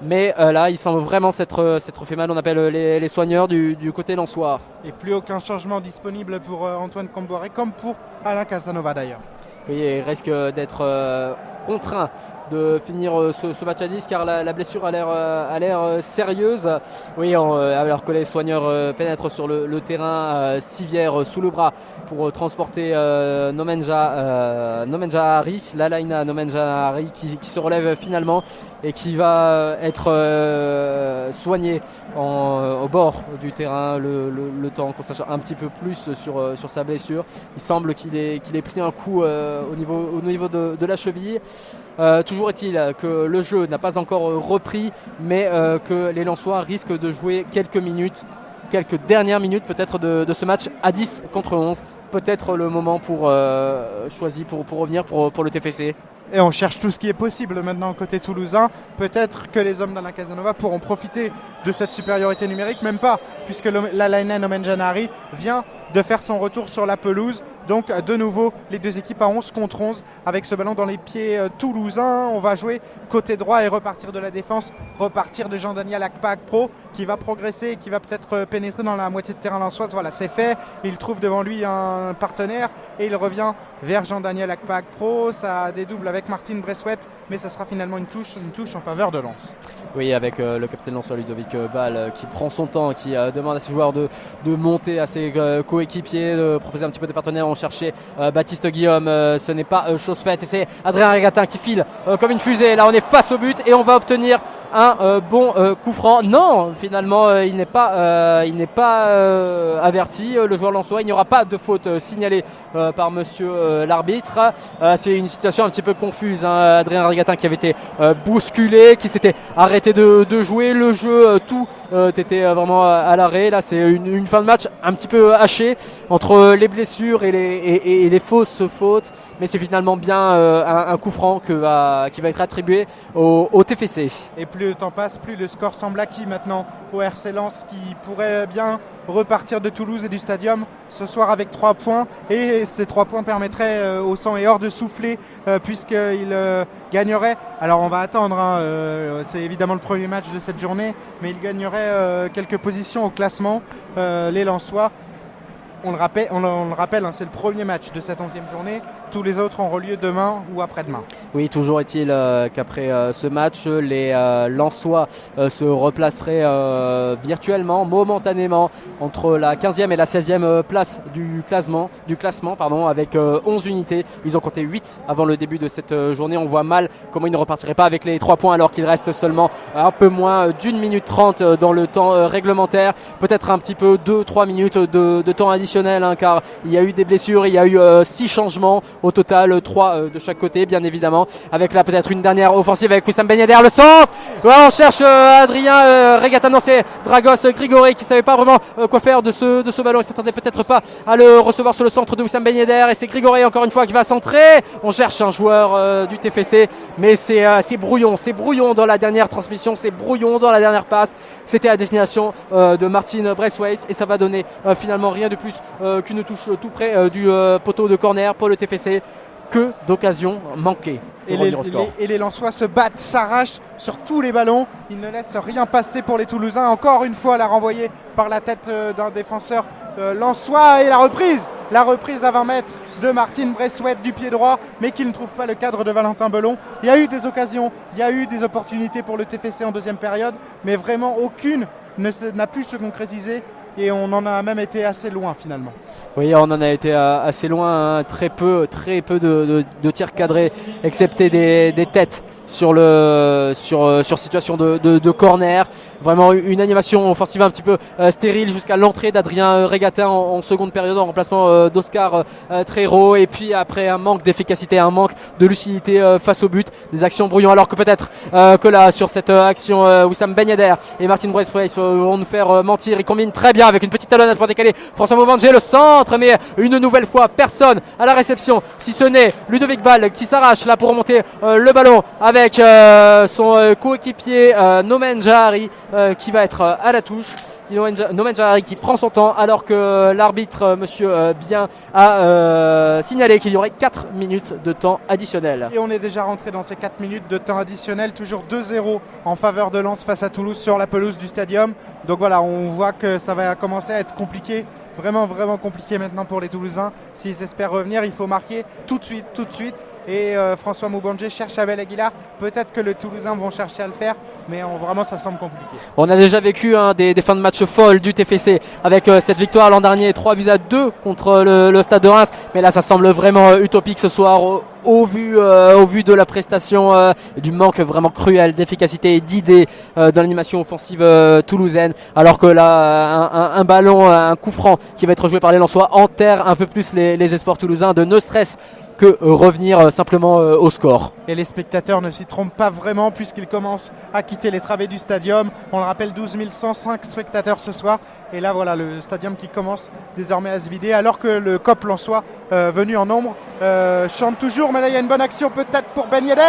mais là il semble vraiment s'être fait mal. On appelle les soigneurs du côté lensois. Et plus aucun changement disponible pour Antoine Camboiré, comme pour Alain Casanova d'ailleurs. Oui, il risque d'être contraint de finir ce match à 10, car la blessure a l'air sérieuse. Oui, alors que les soigneurs pénètrent sur le terrain, civière sous le bras pour transporter Nomenjahari, Lalaina Nomenjahari, qui se relève finalement et qui va être soigné au bord du terrain le temps qu'on sache un petit peu plus sur sa blessure. Il semble qu'il ait pris un coup au niveau de la cheville. Toujours est-il que le jeu n'a pas encore repris, mais que les Lensois risquent de jouer quelques dernières minutes peut-être de ce match à 10 contre 11. Peut-être le moment choisi pour revenir pour le TFC. Et on cherche tout ce qui est possible maintenant côté toulousain. Peut-être que les hommes d'Alain Casanova pourront profiter de cette supériorité numérique, même pas, puisque Lalaina Nomenjanari vient de faire son retour sur la pelouse. Donc de nouveau, les deux équipes à 11 contre 11 avec ce ballon dans les pieds toulousains. On va jouer côté droit et repartir de la défense, repartir de Jean-Daniel Akpakpro qui va progresser, qui va peut-être pénétrer dans la moitié de terrain lensoise. Voilà, c'est fait. Il trouve devant lui un partenaire et il revient vers Jean-Daniel Akpakpro. Ça dédouble avec Martin Bressouet, mais ça sera finalement une touche en faveur de Lens. Oui, avec le capitaine lensois Ludovic Ball qui prend son temps, qui demande à ses joueurs de monter, à ses coéquipiers, de proposer un petit peu des partenaires. On cherchait Baptiste Guillaume, ce n'est pas chose faite, et c'est Adrien Regatin qui file comme une fusée. Là on est face au but et on va obtenir un bon coup franc. Non, finalement il n'est pas averti, le joueur lensois. Il n'y aura pas de faute signalée par monsieur l'arbitre. C'est une situation un petit peu confuse, hein. Adrien Regatin qui avait été bousculé, qui s'était arrêté de jouer le jeu, tout était vraiment à l'arrêt. Là c'est une fin de match un petit peu hachée entre les blessures et les fausses fautes, mais c'est finalement bien un coup franc qui va être attribué au TFC. Et plus le temps passe, plus le score semble acquis maintenant au RC Lens, qui pourrait bien repartir de Toulouse et du Stadium ce soir avec 3 points, et ces 3 points permettraient au sang et hors de souffler puisqu'il gagnerait. Alors on va attendre, hein, c'est évidemment le premier match de cette journée, mais il gagnerait quelques positions au classement, les Lensois. On le rappelle, hein, c'est le premier match de cette 11e journée. Tous les autres auront lieu demain ou après-demain. Oui, toujours est-il qu'après ce match, les Lensois se replaceraient virtuellement, momentanément, entre la 15e et la 16e place du classement, avec 11 unités. Ils ont compté 8 avant le début de cette journée. On voit mal comment ils ne repartiraient pas avec les 3 points alors qu'il reste seulement un peu moins d'1 minute 30 dans le temps réglementaire. Peut-être un petit peu 2-3 minutes de temps additionnel, hein, car il y a eu des blessures, il y a eu 6 changements. Au total, 3 de chaque côté, bien évidemment. Avec là peut-être une dernière offensive avec Wissam Ben Yedder, le centre. On cherche Adrien Regatin. Non, c'est Dragos Grigoré qui savait pas vraiment quoi faire de ce ballon. Il s'attendait peut-être pas à le recevoir sur le centre de Wissam Ben Yedder. Et c'est Grigoré encore une fois qui va centrer. On cherche un joueur du TFC, mais c'est brouillon dans la dernière transmission, c'est brouillon dans la dernière passe. C'était à destination de Martin Bressouet et ça va donner finalement rien de plus qu'une touche tout près du poteau de corner pour le TFC. Que d'occasions manquées. Et les Lensois se battent, s'arrachent sur tous les ballons. Ils ne laissent rien passer pour les Toulousains. Encore une fois, la renvoyée par la tête d'un défenseur lensois. Et la reprise à 20 mètres de Martin Bressouet du pied droit, mais qui ne trouve pas le cadre de Valentin Belon. Il y a eu des occasions, il y a eu des opportunités pour le TFC en deuxième période, mais vraiment aucune n'a pu se concrétiser. Et on en a même été assez loin finalement. Oui, on en a été assez loin, hein. Très peu de tirs cadrés, excepté des têtes sur situation de corner. Vraiment une animation offensive un petit peu stérile jusqu'à l'entrée d'Adrien Regatin en seconde période en remplacement d'Oscar Trero. Et puis après un manque d'efficacité, un manque de lucidité face au but, des actions brouillons, alors que peut-être que là sur cette action Wissam Ben Yedder et Martin Braithwaite vont nous faire mentir. Ils combinent très bien avec une petite talonnade pour décaler François Moubandje, le centre, mais une nouvelle fois personne à la réception, si ce n'est Ludovic Ball qui s'arrache là pour remonter le ballon avec son coéquipier Nomen Jahari qui va être à la touche. Nomen Jahari qui prend son temps alors que l'arbitre monsieur Bien a signalé qu'il y aurait 4 minutes de temps additionnel. Et on est déjà rentré dans ces 4 minutes de temps additionnel, toujours 2-0 en faveur de Lens face à Toulouse sur la pelouse du stadium. Donc voilà, on voit que ça va commencer à être compliqué, vraiment compliqué maintenant pour les Toulousains. S'ils espèrent revenir, il faut marquer tout de suite. Et François Moubandje cherche Abel Aguilar. Peut-être que les Toulousains vont chercher à le faire, mais vraiment ça semble compliqué. On a déjà vécu des fins de match folles du TFC avec cette victoire l'an dernier, 3-2 contre le Stade de Reims. Mais là ça semble vraiment utopique ce soir au vu de la prestation, du manque vraiment cruel d'efficacité et d'idées dans l'animation offensive toulousaine. Alors que là un ballon, un coup franc qui va être joué par les Lensois enterre un peu plus les espoirs toulousains de ne serait-ce que revenir simplement au score. Et les spectateurs ne s'y trompent pas vraiment puisqu'ils commencent à quitter les travées du stadium. On le rappelle, 12 105 spectateurs ce soir. Et là voilà le stadium qui commence désormais à se vider alors que le COP Lensois venu en nombre chante toujours. Mais là il y a une bonne action peut-être pour Ben Yedder.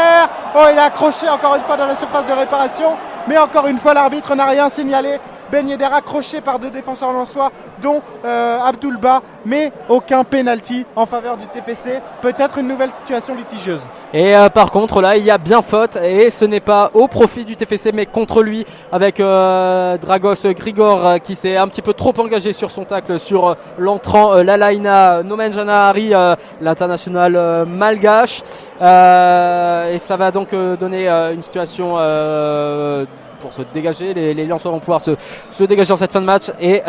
Oh, il a accroché encore une fois dans la surface de réparation. Mais encore une fois l'arbitre n'a rien signalé. Ben Yedder accroché par 2 défenseurs lensois dont Abdoulba, mais aucun penalty en faveur du TFC. Peut-être une nouvelle situation litigieuse. Et par contre là il y a bien faute et ce n'est pas au profit du TFC mais contre lui avec Dragos Grigor qui s'est un petit peu trop engagé sur son tacle sur l'entrant Lalaina Nomen Jahari, l'international malgache. Et ça va donc donner une situation pour se dégager. Les Lensois vont pouvoir se dégager dans cette fin de match et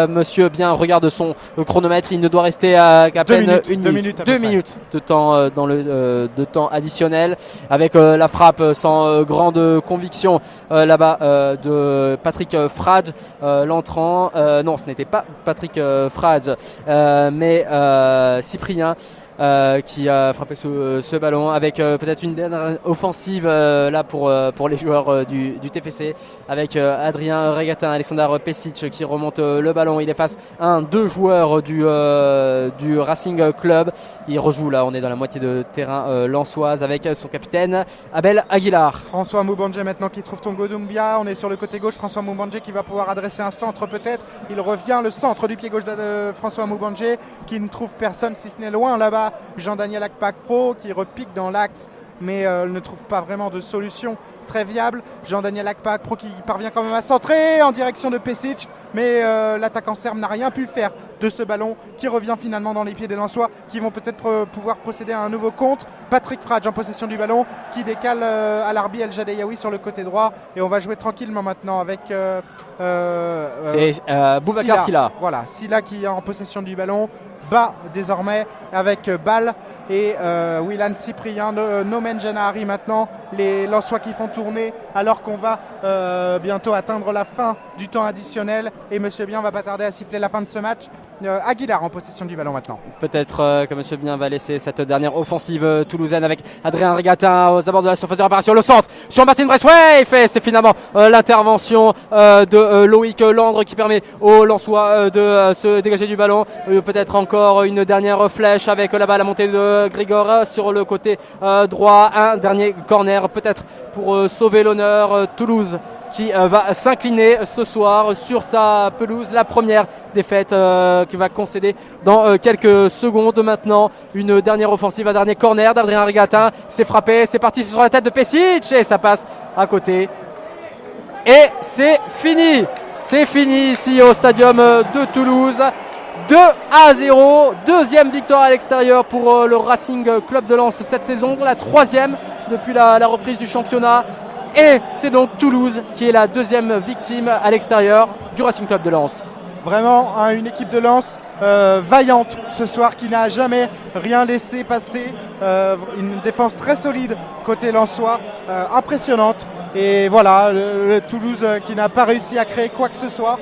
monsieur Bien regarde son chronomètre, il ne doit rester qu'à peine 2 minutes de temps de temps additionnel avec la frappe sans grande conviction là-bas de Patrick Frage, l'entrant non ce n'était pas Patrick Frage mais Cyprien qui a frappé ce ballon avec peut-être une dernière offensive là pour les joueurs du TFC avec Adrien Regatin, Alexander Pesic qui remonte le ballon. Il est face à 2 joueurs du Racing Club. Il rejoue là, on est dans la moitié de terrain lensoise avec son capitaine Abel Aguilar. François Moubandje maintenant qui trouve Tongo Doumbia. On est sur le côté gauche, François Moubandje qui va pouvoir adresser un centre peut-être. Il revient, le centre du pied gauche de François Moubandje qui ne trouve personne si ce n'est loin là-bas. Jean-Daniel Akpakpro qui repique dans l'axe mais ne trouve pas vraiment de solution très viable. Jean-Daniel Akpakpro qui parvient quand même à centrer en direction de Pesic, mais l'attaquant serbe n'a rien pu faire de ce ballon qui revient finalement dans les pieds des Lensois qui vont peut-être pouvoir procéder à un nouveau contre. Patrick Frage en possession du ballon qui décale Alarbi El Jadeyaoui sur le côté droit et on va jouer tranquillement maintenant avec c'est Boubacar Silla. Voilà, Silla qui est en possession du ballon, bas désormais avec Ball et Willan Cyprien, Nomen Jahari maintenant, les Lensois qui font tourner alors qu'on va bientôt atteindre la fin du temps additionnel et monsieur Bien va pas tarder à siffler la fin de ce match. Aguilar en possession du ballon maintenant. Peut-être que monsieur Bien va laisser cette dernière offensive toulousaine avec Adrien Regatin aux abords de la surface de réparation, le centre sur Martin Braithwaite et c'est finalement l'intervention de Loïc Landre qui permet aux Lensois de se dégager du ballon. Peut-être encore une dernière flèche avec là-bas la montée de Grigor sur le côté droit. Un dernier corner peut-être pour sauver l'honneur. Toulouse qui va s'incliner ce soir sur sa pelouse. La première défaite qui va concéder dans quelques secondes maintenant. Une dernière offensive, un dernier corner d'Adrien Regatin. C'est frappé, c'est parti, c'est sur la tête de Pesic et ça passe à côté. Et c'est fini. C'est fini ici au stadium de Toulouse. 2-0, deuxième victoire à l'extérieur pour le Racing Club de Lens cette saison, la 3e depuis la reprise du championnat. Et c'est donc Toulouse qui est la deuxième victime à l'extérieur du Racing Club de Lens. Vraiment une équipe de Lens vaillante ce soir, qui n'a jamais rien laissé passer. Une défense très solide côté lensois, impressionnante. Et voilà, le Toulouse qui n'a pas réussi à créer quoi que ce soit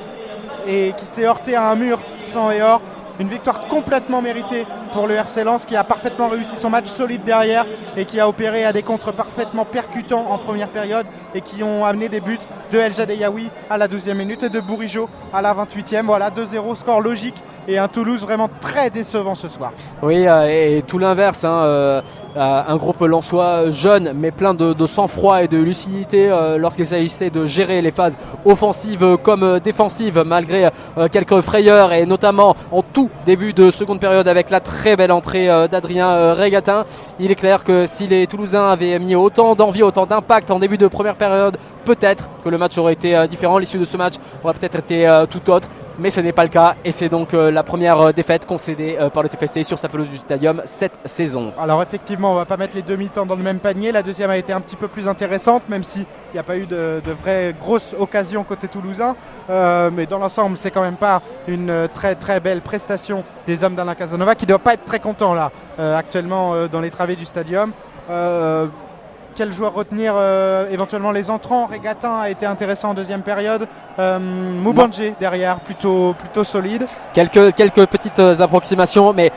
et qui s'est heurté à un mur sang et or. Une victoire complètement méritée pour le RC Lens, qui a parfaitement réussi son match solide derrière et qui a opéré à des contres parfaitement percutants en première période et qui ont amené des buts de El Jadeiaoui à la 12e minute et de Bourigeaud à la 28e. Voilà, 2-0, score logique, et un Toulouse vraiment très décevant ce soir. Oui, et tout l'inverse, un groupe lensois jeune mais plein de sang-froid et de lucidité lorsqu'il s'agissait de gérer les phases offensives comme défensives, malgré quelques frayeurs, et notamment en tout début de seconde période avec la très belle entrée d'Adrien Régatin. Il est clair que si les Toulousains avaient mis autant d'envie, autant d'impact en début de première période, peut-être que le match aurait été différent. L'issue de ce match aurait peut-être été tout autre. Mais ce n'est pas le cas, et c'est donc la première défaite concédée par le TFC sur sa pelouse du Stadium cette saison. Alors effectivement, on ne va pas mettre les demi-temps dans le même panier. La deuxième a été un petit peu plus intéressante, même s'il n'y a pas eu de vraies grosses occasions côté toulousain. Mais dans l'ensemble, c'est quand même pas une très très belle prestation des hommes d'Alain Casanova, qui ne doit pas être très content là actuellement dans les travées du Stadium. Quel joueur retenir éventuellement les entrants? Régatin a été intéressant en deuxième période. Moubandje derrière, plutôt solide. Quelques petites approximations, mais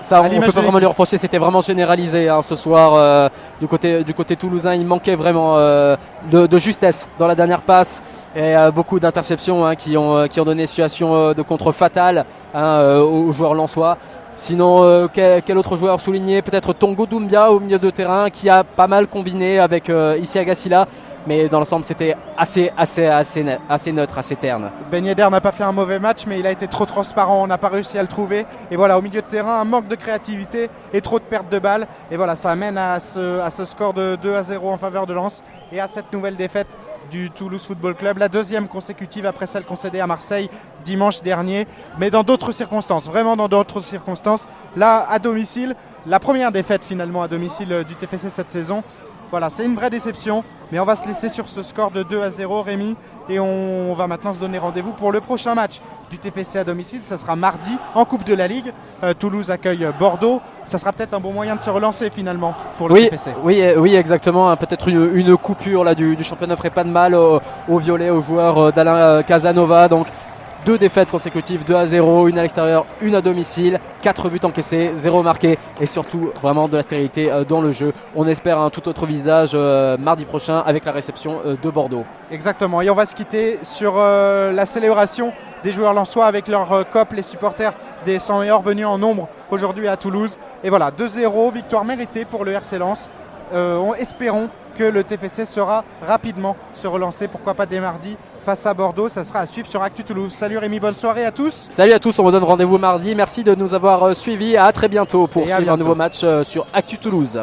ça, on ne peut pas vraiment lui reprocher. C'était vraiment généralisé ce soir du côté toulousain. Il manquait vraiment de justesse dans la dernière passe, et beaucoup d'interceptions qui ont donné situation de contre fatale aux joueurs lensois. Sinon, quel autre joueur souligné? Peut-être Tongo Doumbia au milieu de terrain, qui a pas mal combiné avec Issi Agassila. Mais dans l'ensemble, c'était assez neutre, assez terne. Ben Yedder n'a pas fait un mauvais match, mais il a été trop transparent, on n'a pas réussi à le trouver. Et voilà, au milieu de terrain, un manque de créativité et trop de pertes de balles. Et voilà, ça amène à ce score de 2-0 en faveur de Lens et à cette nouvelle défaite du Toulouse Football Club, la deuxième consécutive après celle concédée à Marseille dimanche dernier, mais dans d'autres circonstances, vraiment dans d'autres circonstances. Là, à domicile, la première défaite finalement à domicile du TFC cette saison. Voilà, c'est une vraie déception, mais on va se laisser sur ce score de 2-0, Rémi, et on va maintenant se donner rendez-vous pour le prochain match du TFC à domicile. Ça sera mardi en Coupe de la Ligue. Toulouse accueille Bordeaux. Ça sera peut-être un bon moyen de se relancer finalement pour le TFC. Oui, exactement. Peut-être une coupure là, du championnat ferait pas de mal au violet, aux joueurs d'Alain Casanova. Donc 2 défaites consécutives, 2-0, une à l'extérieur, une à domicile, 4 buts encaissés, 0 marqué, et surtout vraiment de la stérilité dans le jeu. On espère un tout autre visage mardi prochain avec la réception de Bordeaux. Exactement, et on va se quitter sur la célébration des joueurs lensois avec leur COP, les supporters des 100 meilleurs venus en nombre aujourd'hui à Toulouse. Et voilà, 2-0, victoire méritée pour le RC Lens. Espérons que le TFC sera rapidement se relancer, pourquoi pas dès mardi face à Bordeaux. Ça sera à suivre sur Actu Toulouse. Salut Rémi, bonne soirée à tous. Salut à tous, on vous donne rendez-vous mardi. Merci de nous avoir suivis. À très bientôt pour suivre un nouveau match sur Actu Toulouse.